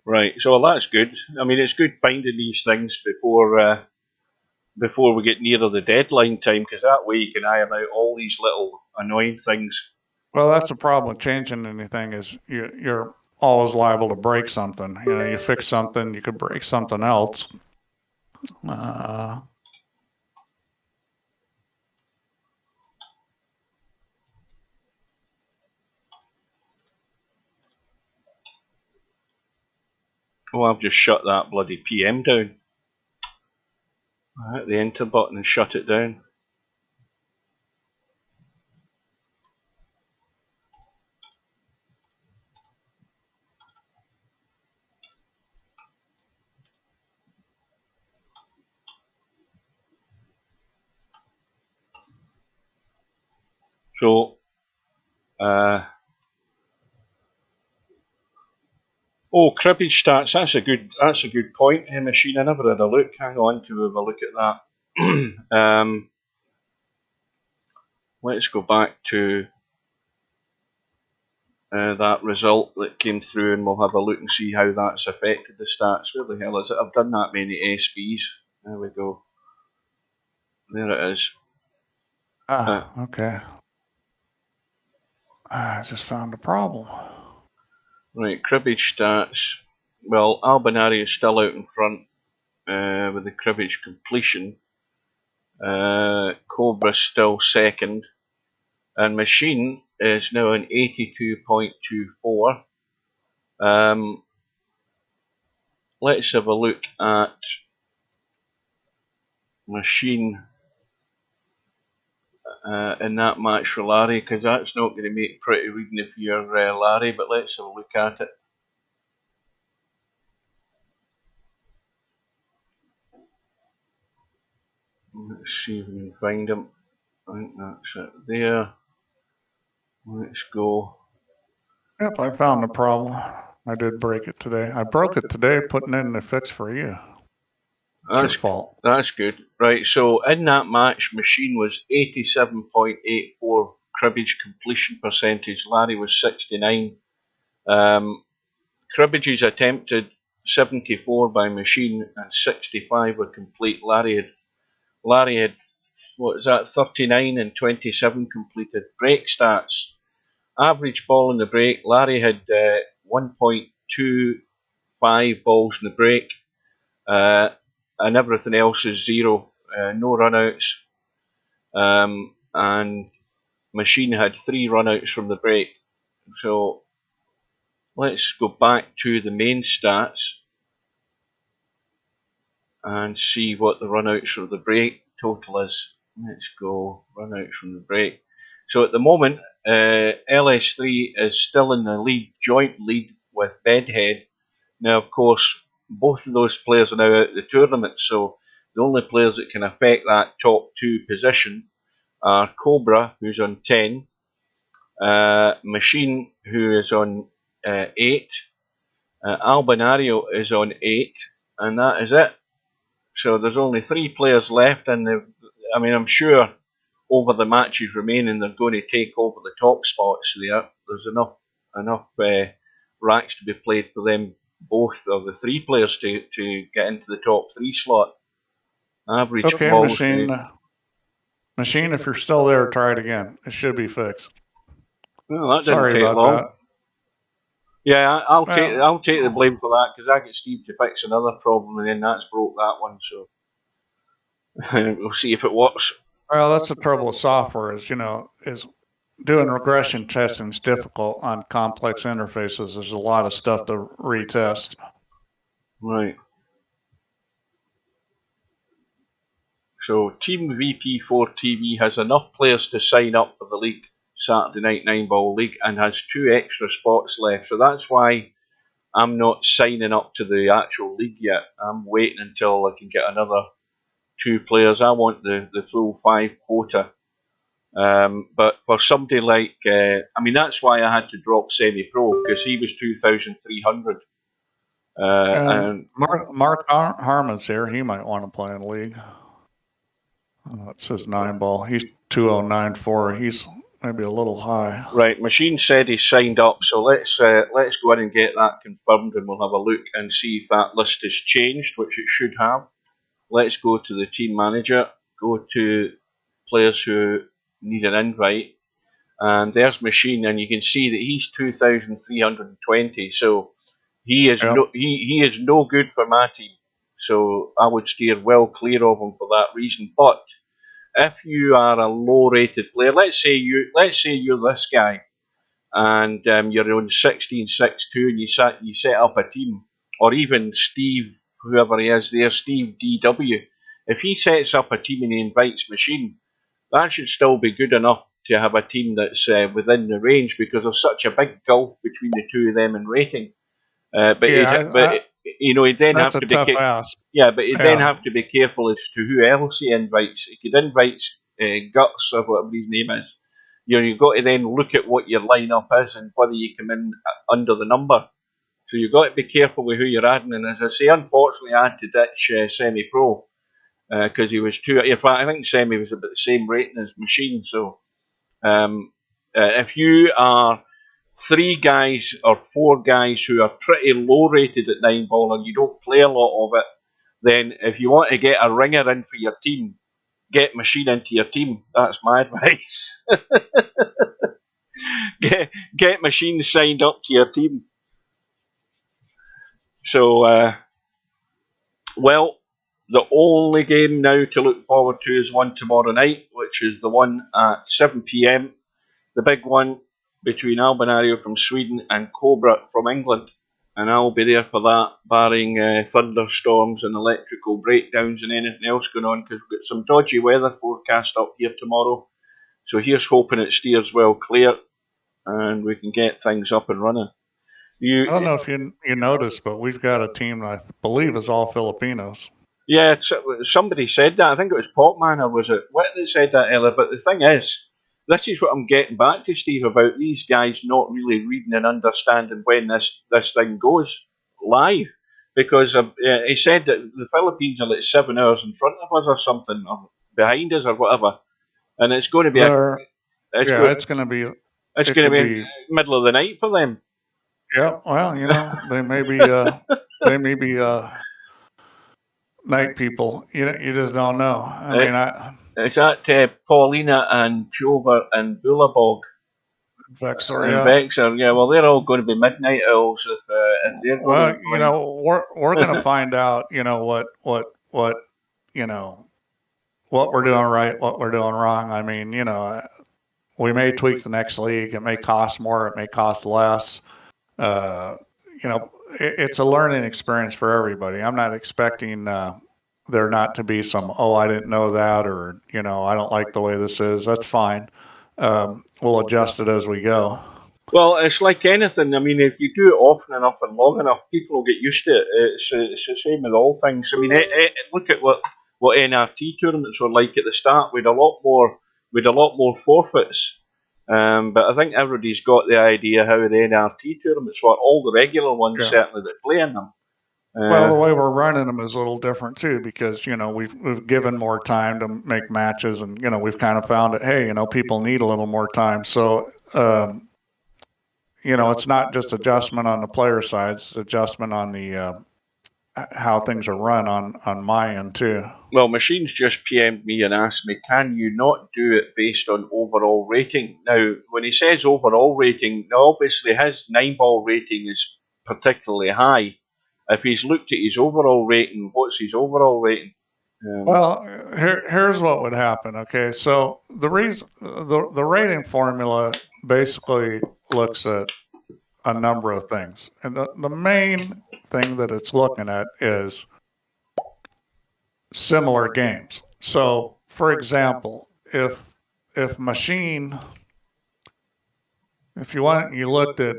Right. So that's good. I mean, it's good finding these things before we get nearer the deadline time, because that way you can iron out all these little annoying things. Well, that's the problem with changing anything is you're always liable to break something. You fix something, you could break something else. Oh, I've just shut that bloody PM down. I hit the enter button and shut it down. So, cribbage stats. That's a good point. Hey, Machine, I never had a look. Hang on to have a look at that. Let's go back to that result that came through, and we'll have a look and see how that's affected the stats. Where the hell is it? I've done that many SBs. There we go. There it is. Okay. I just found a problem. Right, cribbage stats. Well, Albinari is still out in front with the cribbage completion. Cobra's still second. And Machine is now an 82.24. Let's have a look at Machine in that match for Larry, because that's not going to make pretty reading if you're Larry, but let's have a look at it. Let's see if we can find him. I think that's it there. Let's go. Yep, I found the problem. I did break it today. I broke it today putting in the fix for you. That's your fault. That's good. Right, so in that match, Machine was 87.84 cribbage completion percentage. Larry was 69. Cribbages attempted 74 by Machine and 65 were complete. Larry had what is that, 39 and 27 completed. Break stats. Average ball in the break. Larry had 1.25 balls in the break. And everything else is 0. No runouts. And Machine had 3 runouts from the break. So let's go back to the main stats and see what the runouts from the break total is. Let's go runouts from the break. So at the moment, LS3 is still in the lead, joint lead with Bedhead. Now, of course, both of those players are now out of the tournament, so the only players that can affect that top 2 position are Cobra, who's on 10, Machine, who is on 8, Albinario is on 8, and that is it. So there's only 3 players left, and I'm sure over the matches remaining, they're going to take over the top spots there. There's enough racks to be played for them, both of the 3 players, to get into the top 3 slot. Average balls. Machine, if you're still there, try it again. It should be fixed. Well, that didn't take long. That. Yeah, I'll take the blame for that, because I get Steve to fix another problem, and then that's broke that one. So we'll see if it works. Well, that's the trouble with software is doing regression testing is difficult on complex interfaces. There's a lot of stuff to retest. Right. So Team VP4 TV has enough players to sign up for the league, Saturday Night 9-Ball League, and has 2 extra spots left. So that's why I'm not signing up to the actual league yet. I'm waiting until I can get another 2 players. I want the full 5 quota. But for somebody like, that's why I had to drop Semi-Pro, because he was 2,300. And Mark Harmon's here. He might want to play in the league. It says 9-ball. He's 2094. He's maybe a little high. Right. Machine said he signed up, so let's go in and get that confirmed, and we'll have a look and see if that list has changed, which it should have. Let's go to the team manager. Go to players who need an invite, and there's Machine, and you can see that he's 2,320. So he is he is no good for my team. So I would steer well clear of him for that reason. But if you are a low-rated player, let's say you're this guy, and you're on 16.62, and you set up a team, or even Steve, whoever he is there, Steve DW. If he sets up a team and he invites Machine, that should still be good enough to have a team that's within the range, because there's such a big gulf between the 2 of them in rating. He'd then have to be then have to be careful as to who else he invites. He could invite Guts, or whatever his name is, you've got to then look at what your lineup is and whether you come in under the number. So you've got to be careful with who you're adding. And as I say, unfortunately, I had to ditch Semi-Pro because he was too. In fact, I think Semi was about the same rating as Machine. So if you are 3 guys or 4 guys who are pretty low rated at 9-ball and you don't play a lot of it, then if you want to get a ringer in for your team, get Machine into your team. That's my advice. get Machine signed up to your team. So, well, the only game now to look forward to is one tomorrow night, which is the one at 7 p.m. The big one between Albinario from Sweden and Cobra from England. And I'll be there for that, barring thunderstorms and electrical breakdowns and anything else going on, because we've got some dodgy weather forecast up here tomorrow. So here's hoping it steers well clear and we can get things up and running. I don't know if you noticed, but we've got a team that I believe is all Filipinos. Yeah, somebody said that. I think it was Popman, or was it Whit that said that earlier. But the thing is, this is what I'm getting back to, Steve, about these guys not really reading and understanding when this thing goes live. Because he said that the Philippines are like 7 hours in front of us or something, or behind us or whatever. And it's going to be it's going to be middle of the night for them. Yeah, well, they may be night people. You just don't know. I mean, it's at Paulina and Jover and Bullabog. Vexor, yeah. Well, they're all going to be midnight owls if they're going to be we're going to find out, what we're doing right, what we're doing wrong. I mean, we may tweak the next league. It may cost more. It may cost less. It's a learning experience for everybody. I'm not expecting there not to be some, I didn't know that, or, I don't like the way this is. That's fine. We'll adjust it as we go. Well, it's like anything. I mean, if you do it often enough and long enough, people will get used to it. It's the same with all things. I mean, look at what NRT tournaments were like at the start. We'd a lot more forfeits. But I think everybody's got the idea how the NRT tournaments were. All the regular ones certainly that play in them. Well, the way we're running them is a little different too, because we've given more time to make matches, and we've kind of found that people need a little more time. So it's not just adjustment on the player side; it's adjustment on the how things are run on my end too. Well, Machines just PM'd me and asked me, can you not do it based on overall rating? Now, when he says overall rating, obviously his 9-ball rating is particularly high. If he's looked at his overall rating, what's his overall rating? Well, here's what would happen. Okay, so the rating formula basically looks at a number of things, and the main thing that it's looking at is similar games. So, for example, if Machine, if you looked at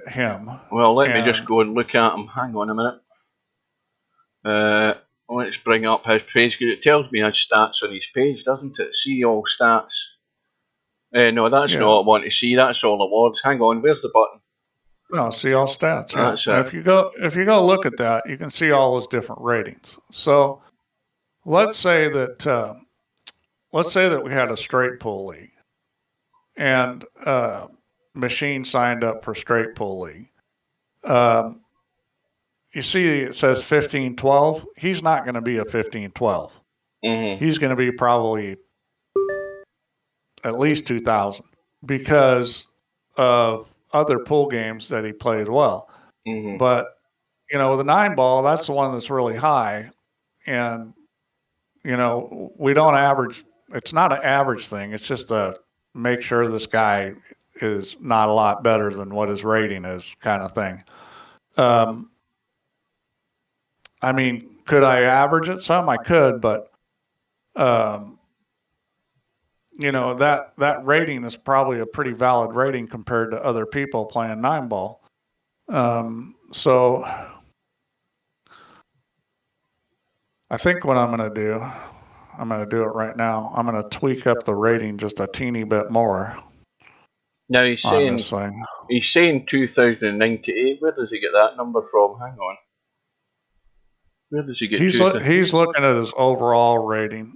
him. Well, let me just go and look at him. Hang on a minute. Let's bring up his page, because it tells me his stats on his page, doesn't it? See all stats. No, that's not what I want to see. That's all awards. Hang on, where's the button? No, see all stats. That's it. If you go look at that, you can see all those different ratings. So let's say that we had a straight pool league, and Machine signed up for straight pool league. You see, it says 15-12. He's not going to be a 15-12. Mm-hmm. He's going to be probably at least 2,000 because of other pool games that he played well. Mm-hmm. But, with a 9-ball, that's the one that's really high. And, we don't average. It's not an average thing. It's just a make sure this guy is not a lot better than what his rating is kind of thing. I mean, could I average it some? I could, but, that rating is probably a pretty valid rating compared to other people playing 9-ball. So I think what I'm going to do, I'm going to do it right now. I'm going to tweak up the rating just a teeny bit more. Now he's saying this thing. He's saying 2098. Where does he get that number from? Hang on. Where does he get? He's looking at his overall rating.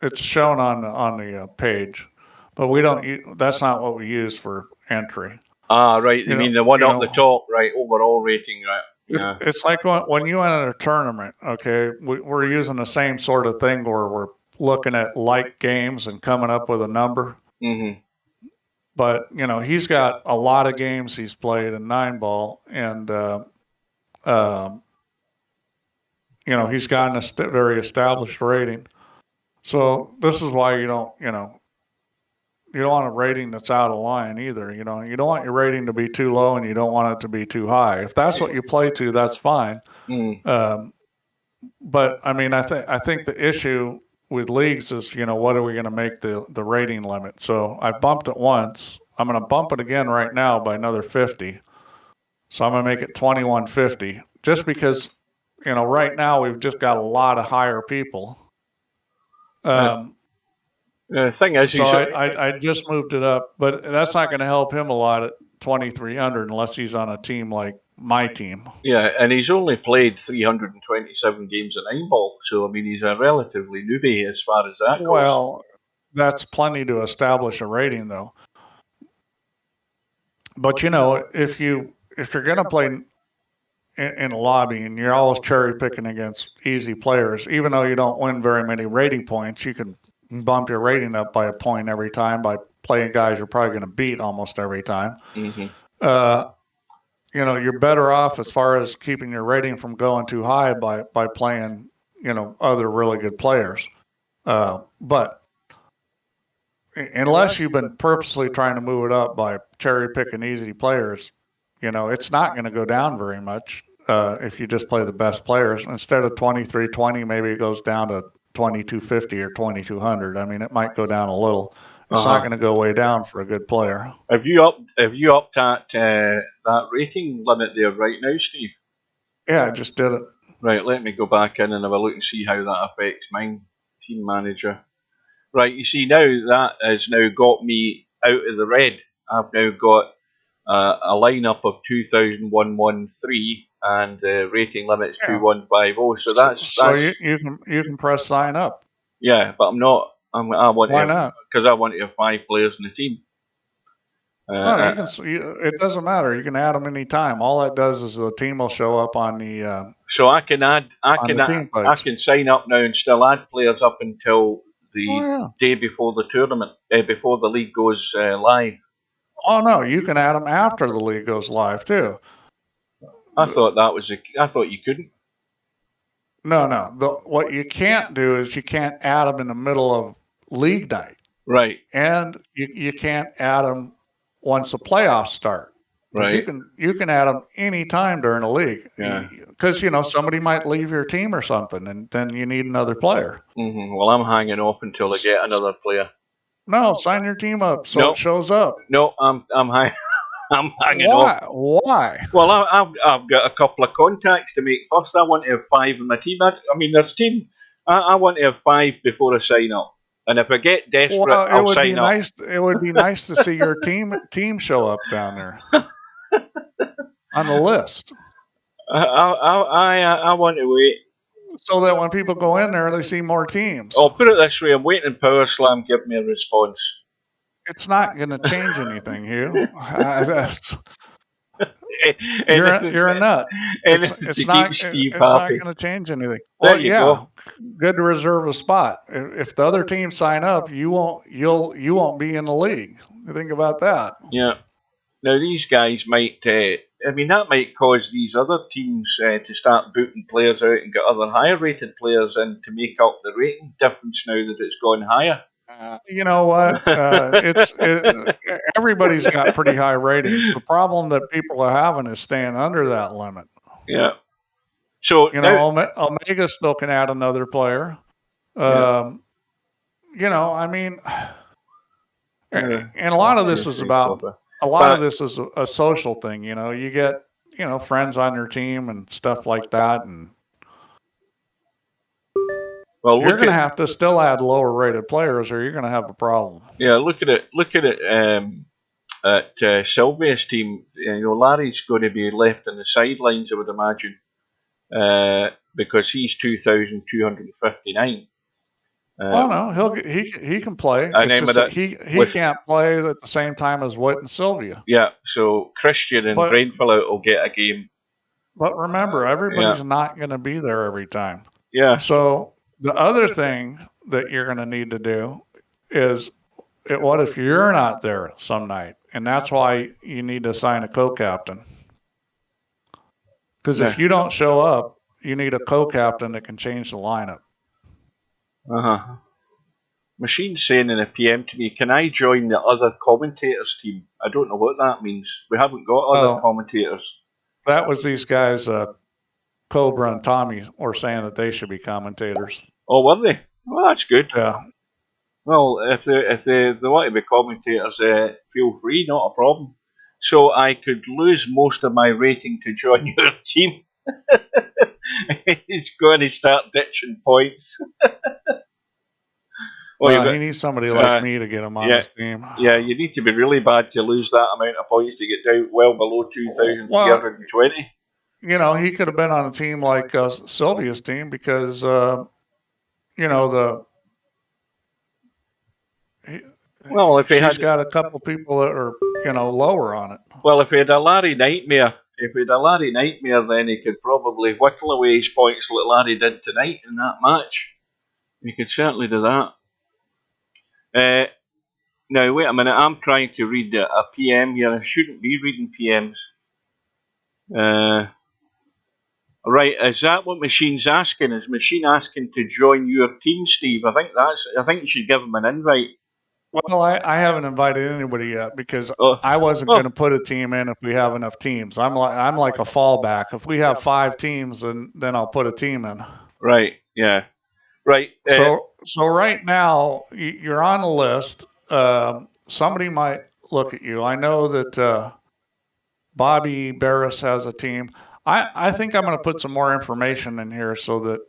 It's shown on the page, but we don't. That's not what we use for entry. Ah, right. You mean the one up the top, right? Overall rating, right? Yeah. It's like when you enter a tournament. Okay, we're using the same sort of thing where we're looking at like games and coming up with a number. Mm-hmm. But he's got a lot of games he's played in 9-ball, and he's gotten a very established rating. So this is why you don't want a rating that's out of line either. You don't want your rating to be too low, and you don't want it to be too high. If that's what you play to, that's fine. But I mean, I think the issue with leagues is, what are we going to make the rating limit? So I bumped it once. I'm going to bump it again right now by another 50. So I'm going to make it 2150, just because, right now we've just got a lot of higher people. The thing is, so I just moved it up, but that's not going to help him a lot at 2300 unless he's on a team like my team. Yeah, and he's only played 327 games in 9-ball, so I mean he's a relatively newbie as far as that goes. Well, that's plenty to establish a rating, though. But if you're going to play in a lobby and you're always cherry picking against easy players, even though you don't win very many rating points, you can bump your rating up by a point every time by playing guys you're probably going to beat almost every time. Mm-hmm. You're better off as far as keeping your rating from going too high by playing, other really good players. But unless you've been purposely trying to move it up by cherry picking easy players, it's not going to go down very much if you just play the best players. Instead of 2320, maybe it goes down to 2250 or 2200. I mean, it might go down a little. It's not going to go way down for a good player. Have you upped that rating limit there right now, Steve? Yeah, I just did it. Right, let me go back in and have a look and see how that affects mine. Team manager. Right, you see now that has now got me out of the red. I've now got a lineup of 2,113 and the rating limit's 2150. So that's you can press sign up. Yeah, but I'm not. Why not? Because I want to have 5 players in the team. It doesn't matter. You can add them anytime. All that does is the team will show up on the. So I can sign up now and still add players up until the day before the tournament, before the league goes live. Oh no, you can add them after the league goes live too. I thought you couldn't. No. What you can't do is you can't add them in the middle of league night. Right. And you can't add them once the playoffs start. Right. But you can add them any time during the league. Yeah. Because somebody might leave your team or something, and then you need another player. Mm-hmm. Well, I'm hanging off until I get another player. No, sign your team up so it shows up. No, I'm hanging off. Why? Well, I've got a couple of contacts to make. First, I want to have 5 in my team. I want to have 5 before I sign up. And if I get desperate, I'll sign up. It would be nice to see your team show up down there on the list. I want to wait. So that when people go in there, they see more teams. I'll put it this way, I'm waiting Power Slam give me a response. It's not going to change anything, Hugh. You're a nut. It's not going to change anything. Well, go. Good to reserve a spot. If the other teams sign up, you won't be in the league. Think about that. Yeah. Now these guys might. That might cause these other teams to start booting players out and get other higher rated players in to make up the rating difference now that it's gone higher. You know what? Everybody's got pretty high ratings. The problem that people are having is staying under that limit. Yeah. So Omega still can add another player. And a lot of this is about. A lot of this is a social thing. You get friends on your team and stuff like that, and Well, you're going to have to still add lower rated players, or you're going to have a problem. Yeah, look at it. At Sylvia's team. Larry's going to be left on the sidelines, I would imagine, because he's 2,259. Well, no, he can play. And It's then just he can't play at the same time as Witt and Sylvia. Yeah, so Christian and Brainfillout will get a game. But remember, everybody's not going to be there every time. Yeah. So the other thing that you're going to need to do is, what if you're not there some night? And that's why you need to assign a co-captain. Because if you don't show up, you need a co-captain that can change the lineup. Machine's saying in a PM to me, can I join the other commentators team? I don't know what that means. We haven't got other commentators. That was these guys, Cobra and Tommy, were saying that they should be commentators. Oh, were they? Well, that's good. Yeah. Well, if they want to be commentators, feel free, not a problem. So I could lose most of my rating to join your team. He's going to start ditching points. Well, he needs somebody like me to get him on his team. Yeah, you need to be really bad to lose that amount of points to get down well below 2,320. He could have been on a team like Sylvia's team because, she's got a couple people that are, lower on it. Well, if he had a Larry Nightmare, then he could probably whittle away his points like Larry did tonight in that match. He could certainly do that. Now, wait a minute. I'm trying to read a PM here. I shouldn't be reading PMs. Right, is that what Machine's asking? Is Machine asking to join your team, Steve? I think you should give him an invite. Well, I haven't invited anybody yet because I wasn't going to put a team in if we have enough teams. I'm like a fallback. If we have 5 teams, then I'll put a team in. Right. Yeah. Right. So right now you're on the list. Somebody might look at you. I know that Bobby Barris has a team. I think I'm going to put some more information in here so that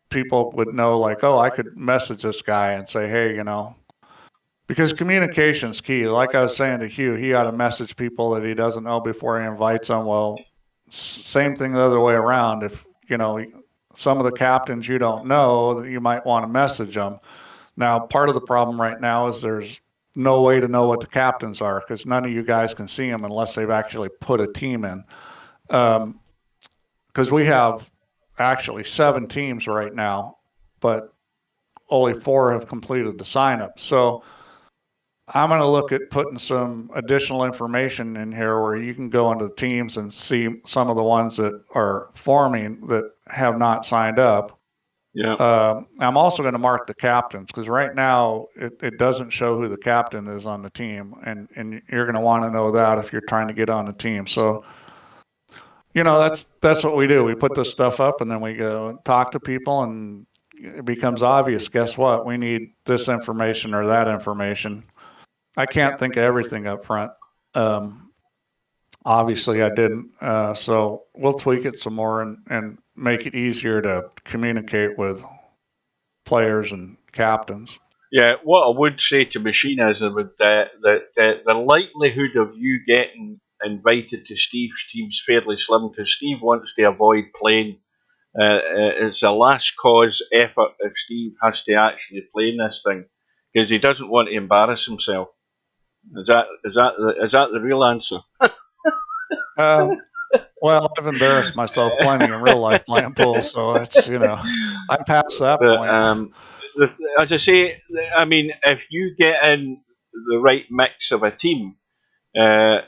people would know, like, oh, I could message this guy and say, hey, because communication's key. Like I was saying to Hugh, he ought to message people that he doesn't know before he invites them. Well, same thing the other way around. If some of the captains you don't know, that you might want to message them. Now, part of the problem right now is there's no way to know what the captains are because none of you guys can see them unless they've actually put a team in. Because we have actually 7 teams right now, but only 4 have completed the sign-up. So I'm going to look at putting some additional information in here where you can go into the teams and see some of the ones that are forming that have not signed up. Yeah. I'm also going to mark the captains because right now it doesn't show who the captain is on the team, and you're going to want to know that if you're trying to get on the team. So, that's what we do. We put this stuff up and then we go talk to people, and it becomes obvious. Guess what? We need this information or that information. I can't think of everything up front. Obviously, I didn't. So we'll tweak it some more and make it easier to communicate with players and captains. Yeah, what I would say to Machine is that the likelihood of you getting invited to Steve's team's fairly slim because Steve wants to avoid playing. It's a last cause effort if Steve has to actually play in this thing because he doesn't want to embarrass himself. Is that the real answer? Well, I've embarrassed myself plenty in real life playing pool, so it's I'm past that point. As I say, I mean, if you get in the right mix of a team, I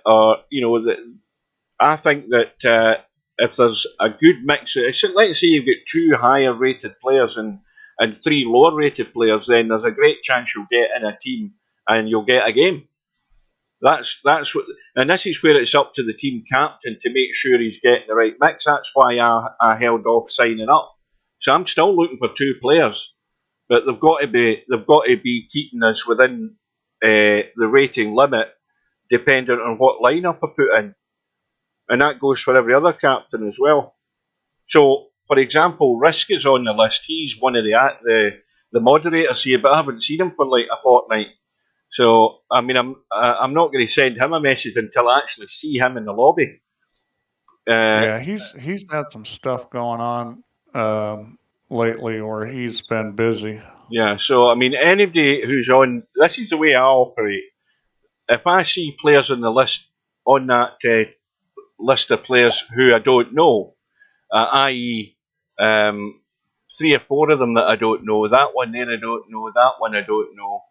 think that if there's a good mix, let's say you've got 2 higher rated players and 3 lower rated players, then there's a great chance you'll get in a team and you'll get a game. That's what, and this is where it's up to the team captain to make sure he's getting the right mix. That's why I held off signing up. So I'm still looking for 2 players, but they've got to be keeping us within the rating limit, dependent on what lineup I put in, and that goes for every other captain as well. So for example, Risk is on the list. He's one of the moderators here, but I haven't seen him for like a fortnight. So I mean, I'm not going to send him a message until I actually see him in the lobby. Yeah, he's had some stuff going on lately where he's been busy. Yeah, so I mean, anybody who's on, this is the way I operate. If I see players on the list, on that list of players who I don't know, i.e., 3 or 4 of them that I don't know, that one there I don't know, that one I don't know,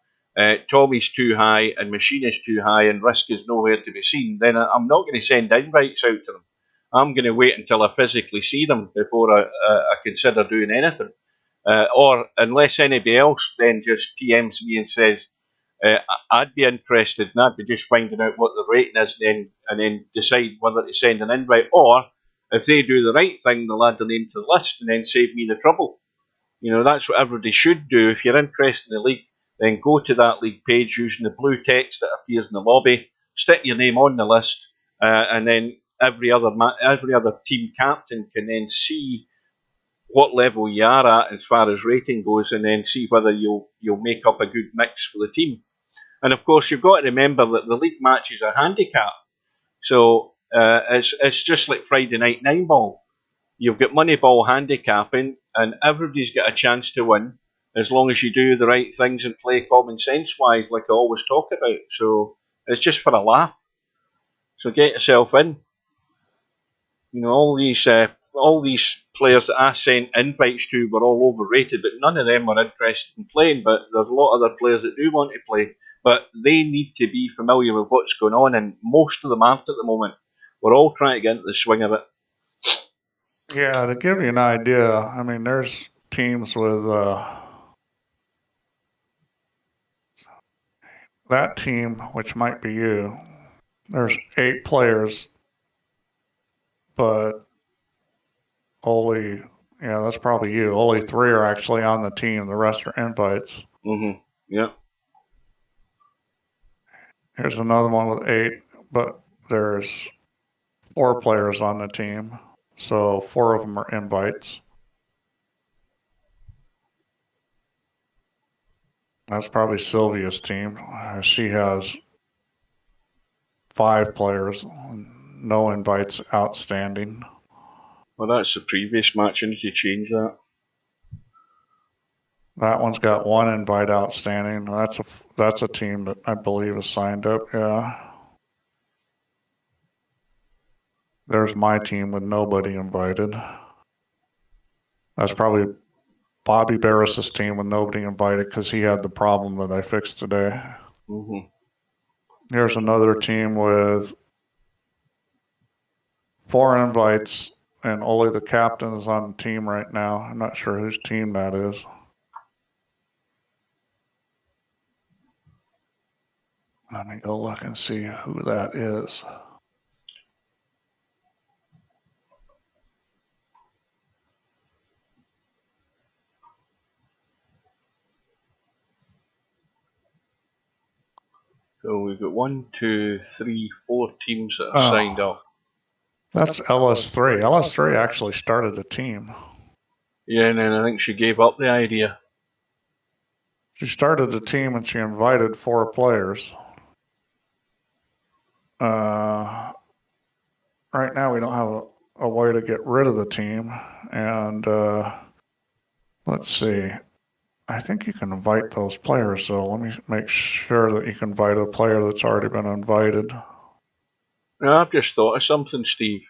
Tommy's too high and Machine is too high and Risk is nowhere to be seen, then I'm not going to send invites out to them. I'm going to wait until I physically see them before I consider doing anything. Or unless anybody else then just PMs me and says, I'd be interested, and I'd be just finding out what the rating is and then decide whether to send an invite. Or if they do the right thing, they'll add the name to the list and then save me the trouble. You know, that's what everybody should do. If you're interested in the league, then go to that league page using the blue text that appears in the lobby, stick your name on the list, and then every other team captain can then see what level you are at as far as rating goes, and then see whether you'll make up a good mix for the team. And of course, you've got to remember that the league matches are handicapped, so it's just like Friday night 9-ball. You've got Moneyball handicapping, and everybody's got a chance to win as long as you do the right things and play common sense wise, like I always talk about. So it's just for a laugh. So get yourself in. You know, all these players that I sent invites to were all overrated, but none of them were interested in playing. But there's a lot of other players that do want to play, but they need to be familiar with what's going on, and most of them aren't at the moment. We're all trying to get into the swing of it. Yeah, to give you an idea, I mean, there's teams with that team, which might be you. There's 8 players, but only, yeah, that's probably you. Only 3 are actually on the team. The rest are invites. Mm-hmm. Yeah. Here's another one with 8, but there's 4 players on the team, so 4 of them are invites. That's probably Sylvia's team. She has 5 players, no invites outstanding. Well, that's the previous match. I need to change that. That one's got 1 invite outstanding. That's a team that I believe is signed up. Yeah. There's my team with nobody invited. That's probably Bobby Barris's team with nobody invited because he had the problem that I fixed today. Mm-hmm. Here's another team with 4 invites, and only the captain is on the team right now. I'm not sure whose team that is. Let me go look and see who that is. So we've got 1, 2, 3, 4 teams that are signed up. That's LS3. LS3 actually started a team. Yeah, and then I think she gave up the idea. She started a team and she invited 4 players. Right now we don't have a way to get rid of the team. And let's see. I think you can invite those players, so let me make sure that you can invite a player that's already been invited. I've just thought of something, Steve.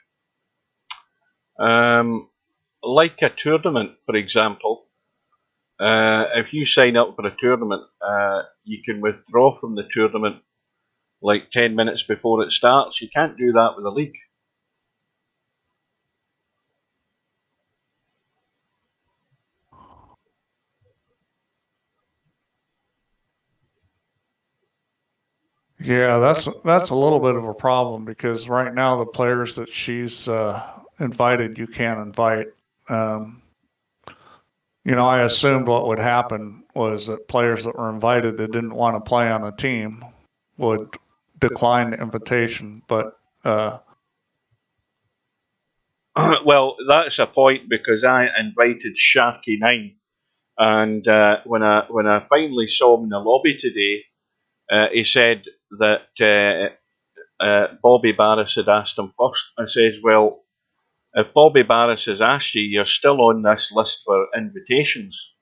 Like a tournament, for example, if you sign up for a tournament, you can withdraw from the tournament like 10 minutes before it starts. You can't do that with a league. Yeah, that's a little bit of a problem because right now the players that she's invited, you can't invite. You know, I assumed what would happen was that players that were invited that didn't want to play on a team would decline the invitation, but Well, that's a point because I invited Sharky9, and when I finally saw him in the lobby today, he said that Bobby Barris had asked him first. I says, well, if Bobby Barris has asked you, you're still on this list for invitations.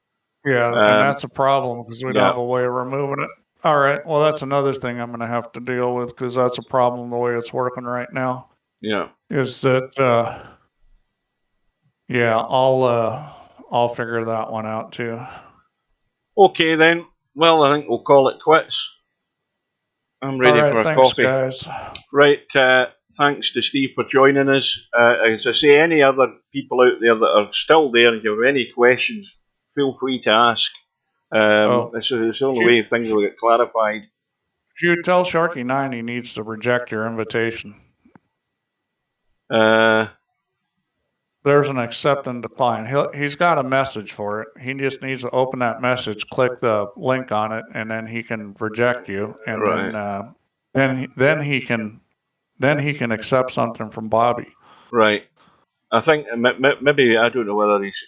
Yeah, and that's a problem because we don't yeah. have a way of removing it. All right. Well, that's another thing I'm going to have to deal with because that's a problem the way it's working right now. Yeah. Is that? Yeah, I'll figure that one out too. Okay then. Well, I think we'll call it quits. I'm ready for a coffee. Guys. Right. Thanks to Steve for joining us. As I say, any other people out there that are still there, if you have any questions, feel free to ask. This is the only way things will get clarified. You tell Sharky9 he needs to reject your invitation. There's an accept and decline. He's got a message for it. He just needs to open that message, click the link on it, and then he can reject you. And right. then he can accept something from Bobby. Right. I think maybe, I don't know whether he's.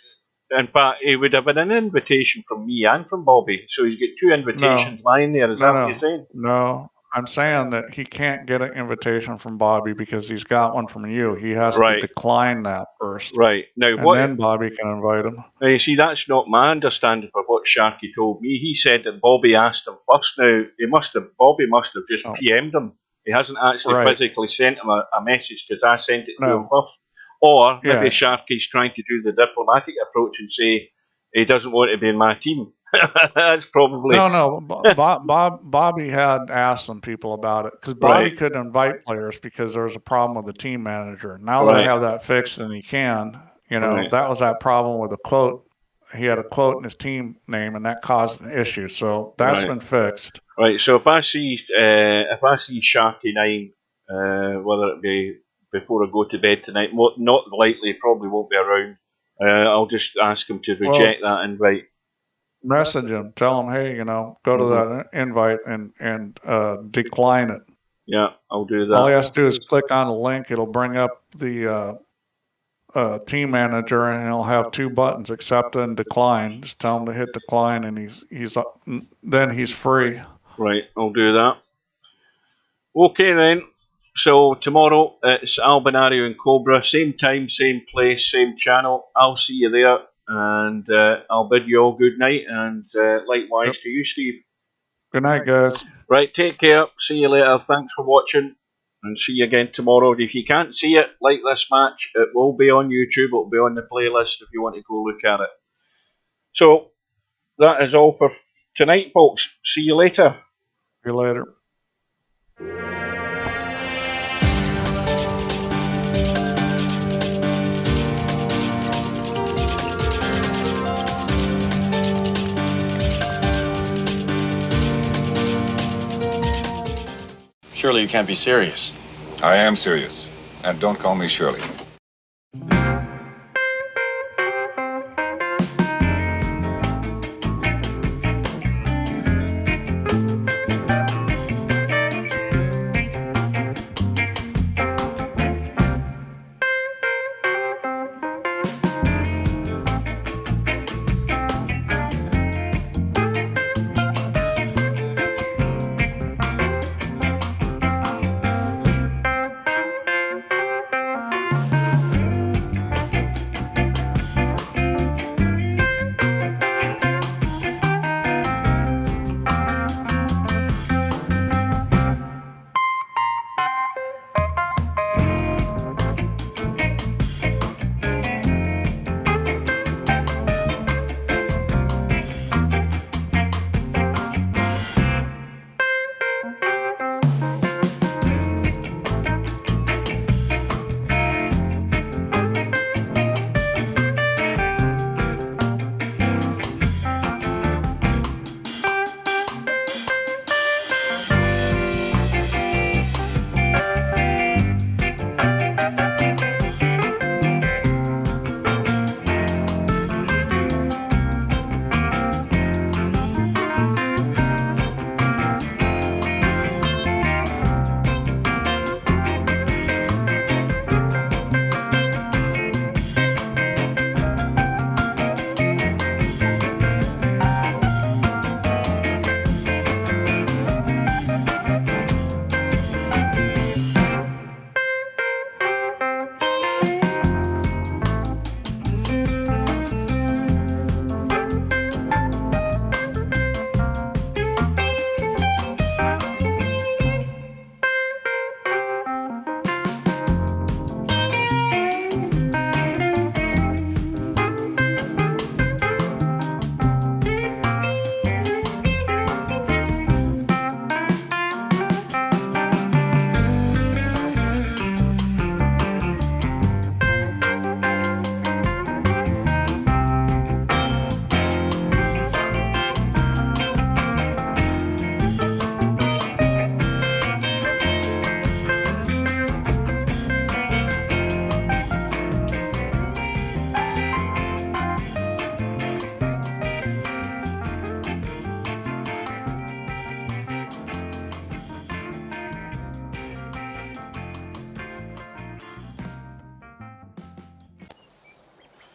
In fact, he would have an invitation from me and from Bobby, so he's got two invitations lying there. Is that what you're saying? No, I'm saying that he can't get an invitation from Bobby because he's got one from you. He has to decline that first. Right. Now, then Bobby can invite him. Now, you see, that's not my understanding of what Sharky told me. He said that Bobby asked him first. Now, Bobby must have just PM'd him. He hasn't actually physically sent him a message because I sent it to him first. Or maybe Sharky's trying to do the diplomatic approach and say he doesn't want to be in my team. That's probably... No. Bobby had asked some people about it because Bobby couldn't invite players because there was a problem with the team manager. Now that I have that fixed and he can, that was that problem with a quote. He had a quote in his team name and that caused an issue. So that's been fixed. Right. So if I see Sharky9, whether it be before I go to bed tonight, not likely, probably won't be around. I'll just ask him to reject that invite. Message him, tell him, hey, go to that invite and decline it. Yeah, I'll do that. All he has to do is click on the link. It'll bring up the team manager, and he'll have two buttons: accept and decline. Just tell him to hit decline, and he's free. Right, I'll do that. Okay then. So tomorrow it's Albinario and Cobra, same time, same place, same channel. I'll see you there, and I'll bid you all good night, and likewise to you, Steve. Good night, guys. Right, take care. See you later. Thanks for watching, and see you again tomorrow. If you can't see it, like this match, it will be on YouTube. It will be on the playlist if you want to go look at it. So that is all for tonight, folks. See you later. See you later. Surely you can't be serious. I am serious. And don't call me Shirley.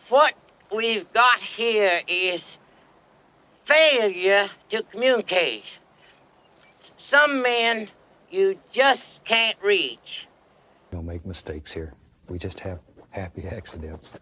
What we've got here is failure to communicate. Some men you just can't reach. We don't make mistakes here. We just have happy accidents.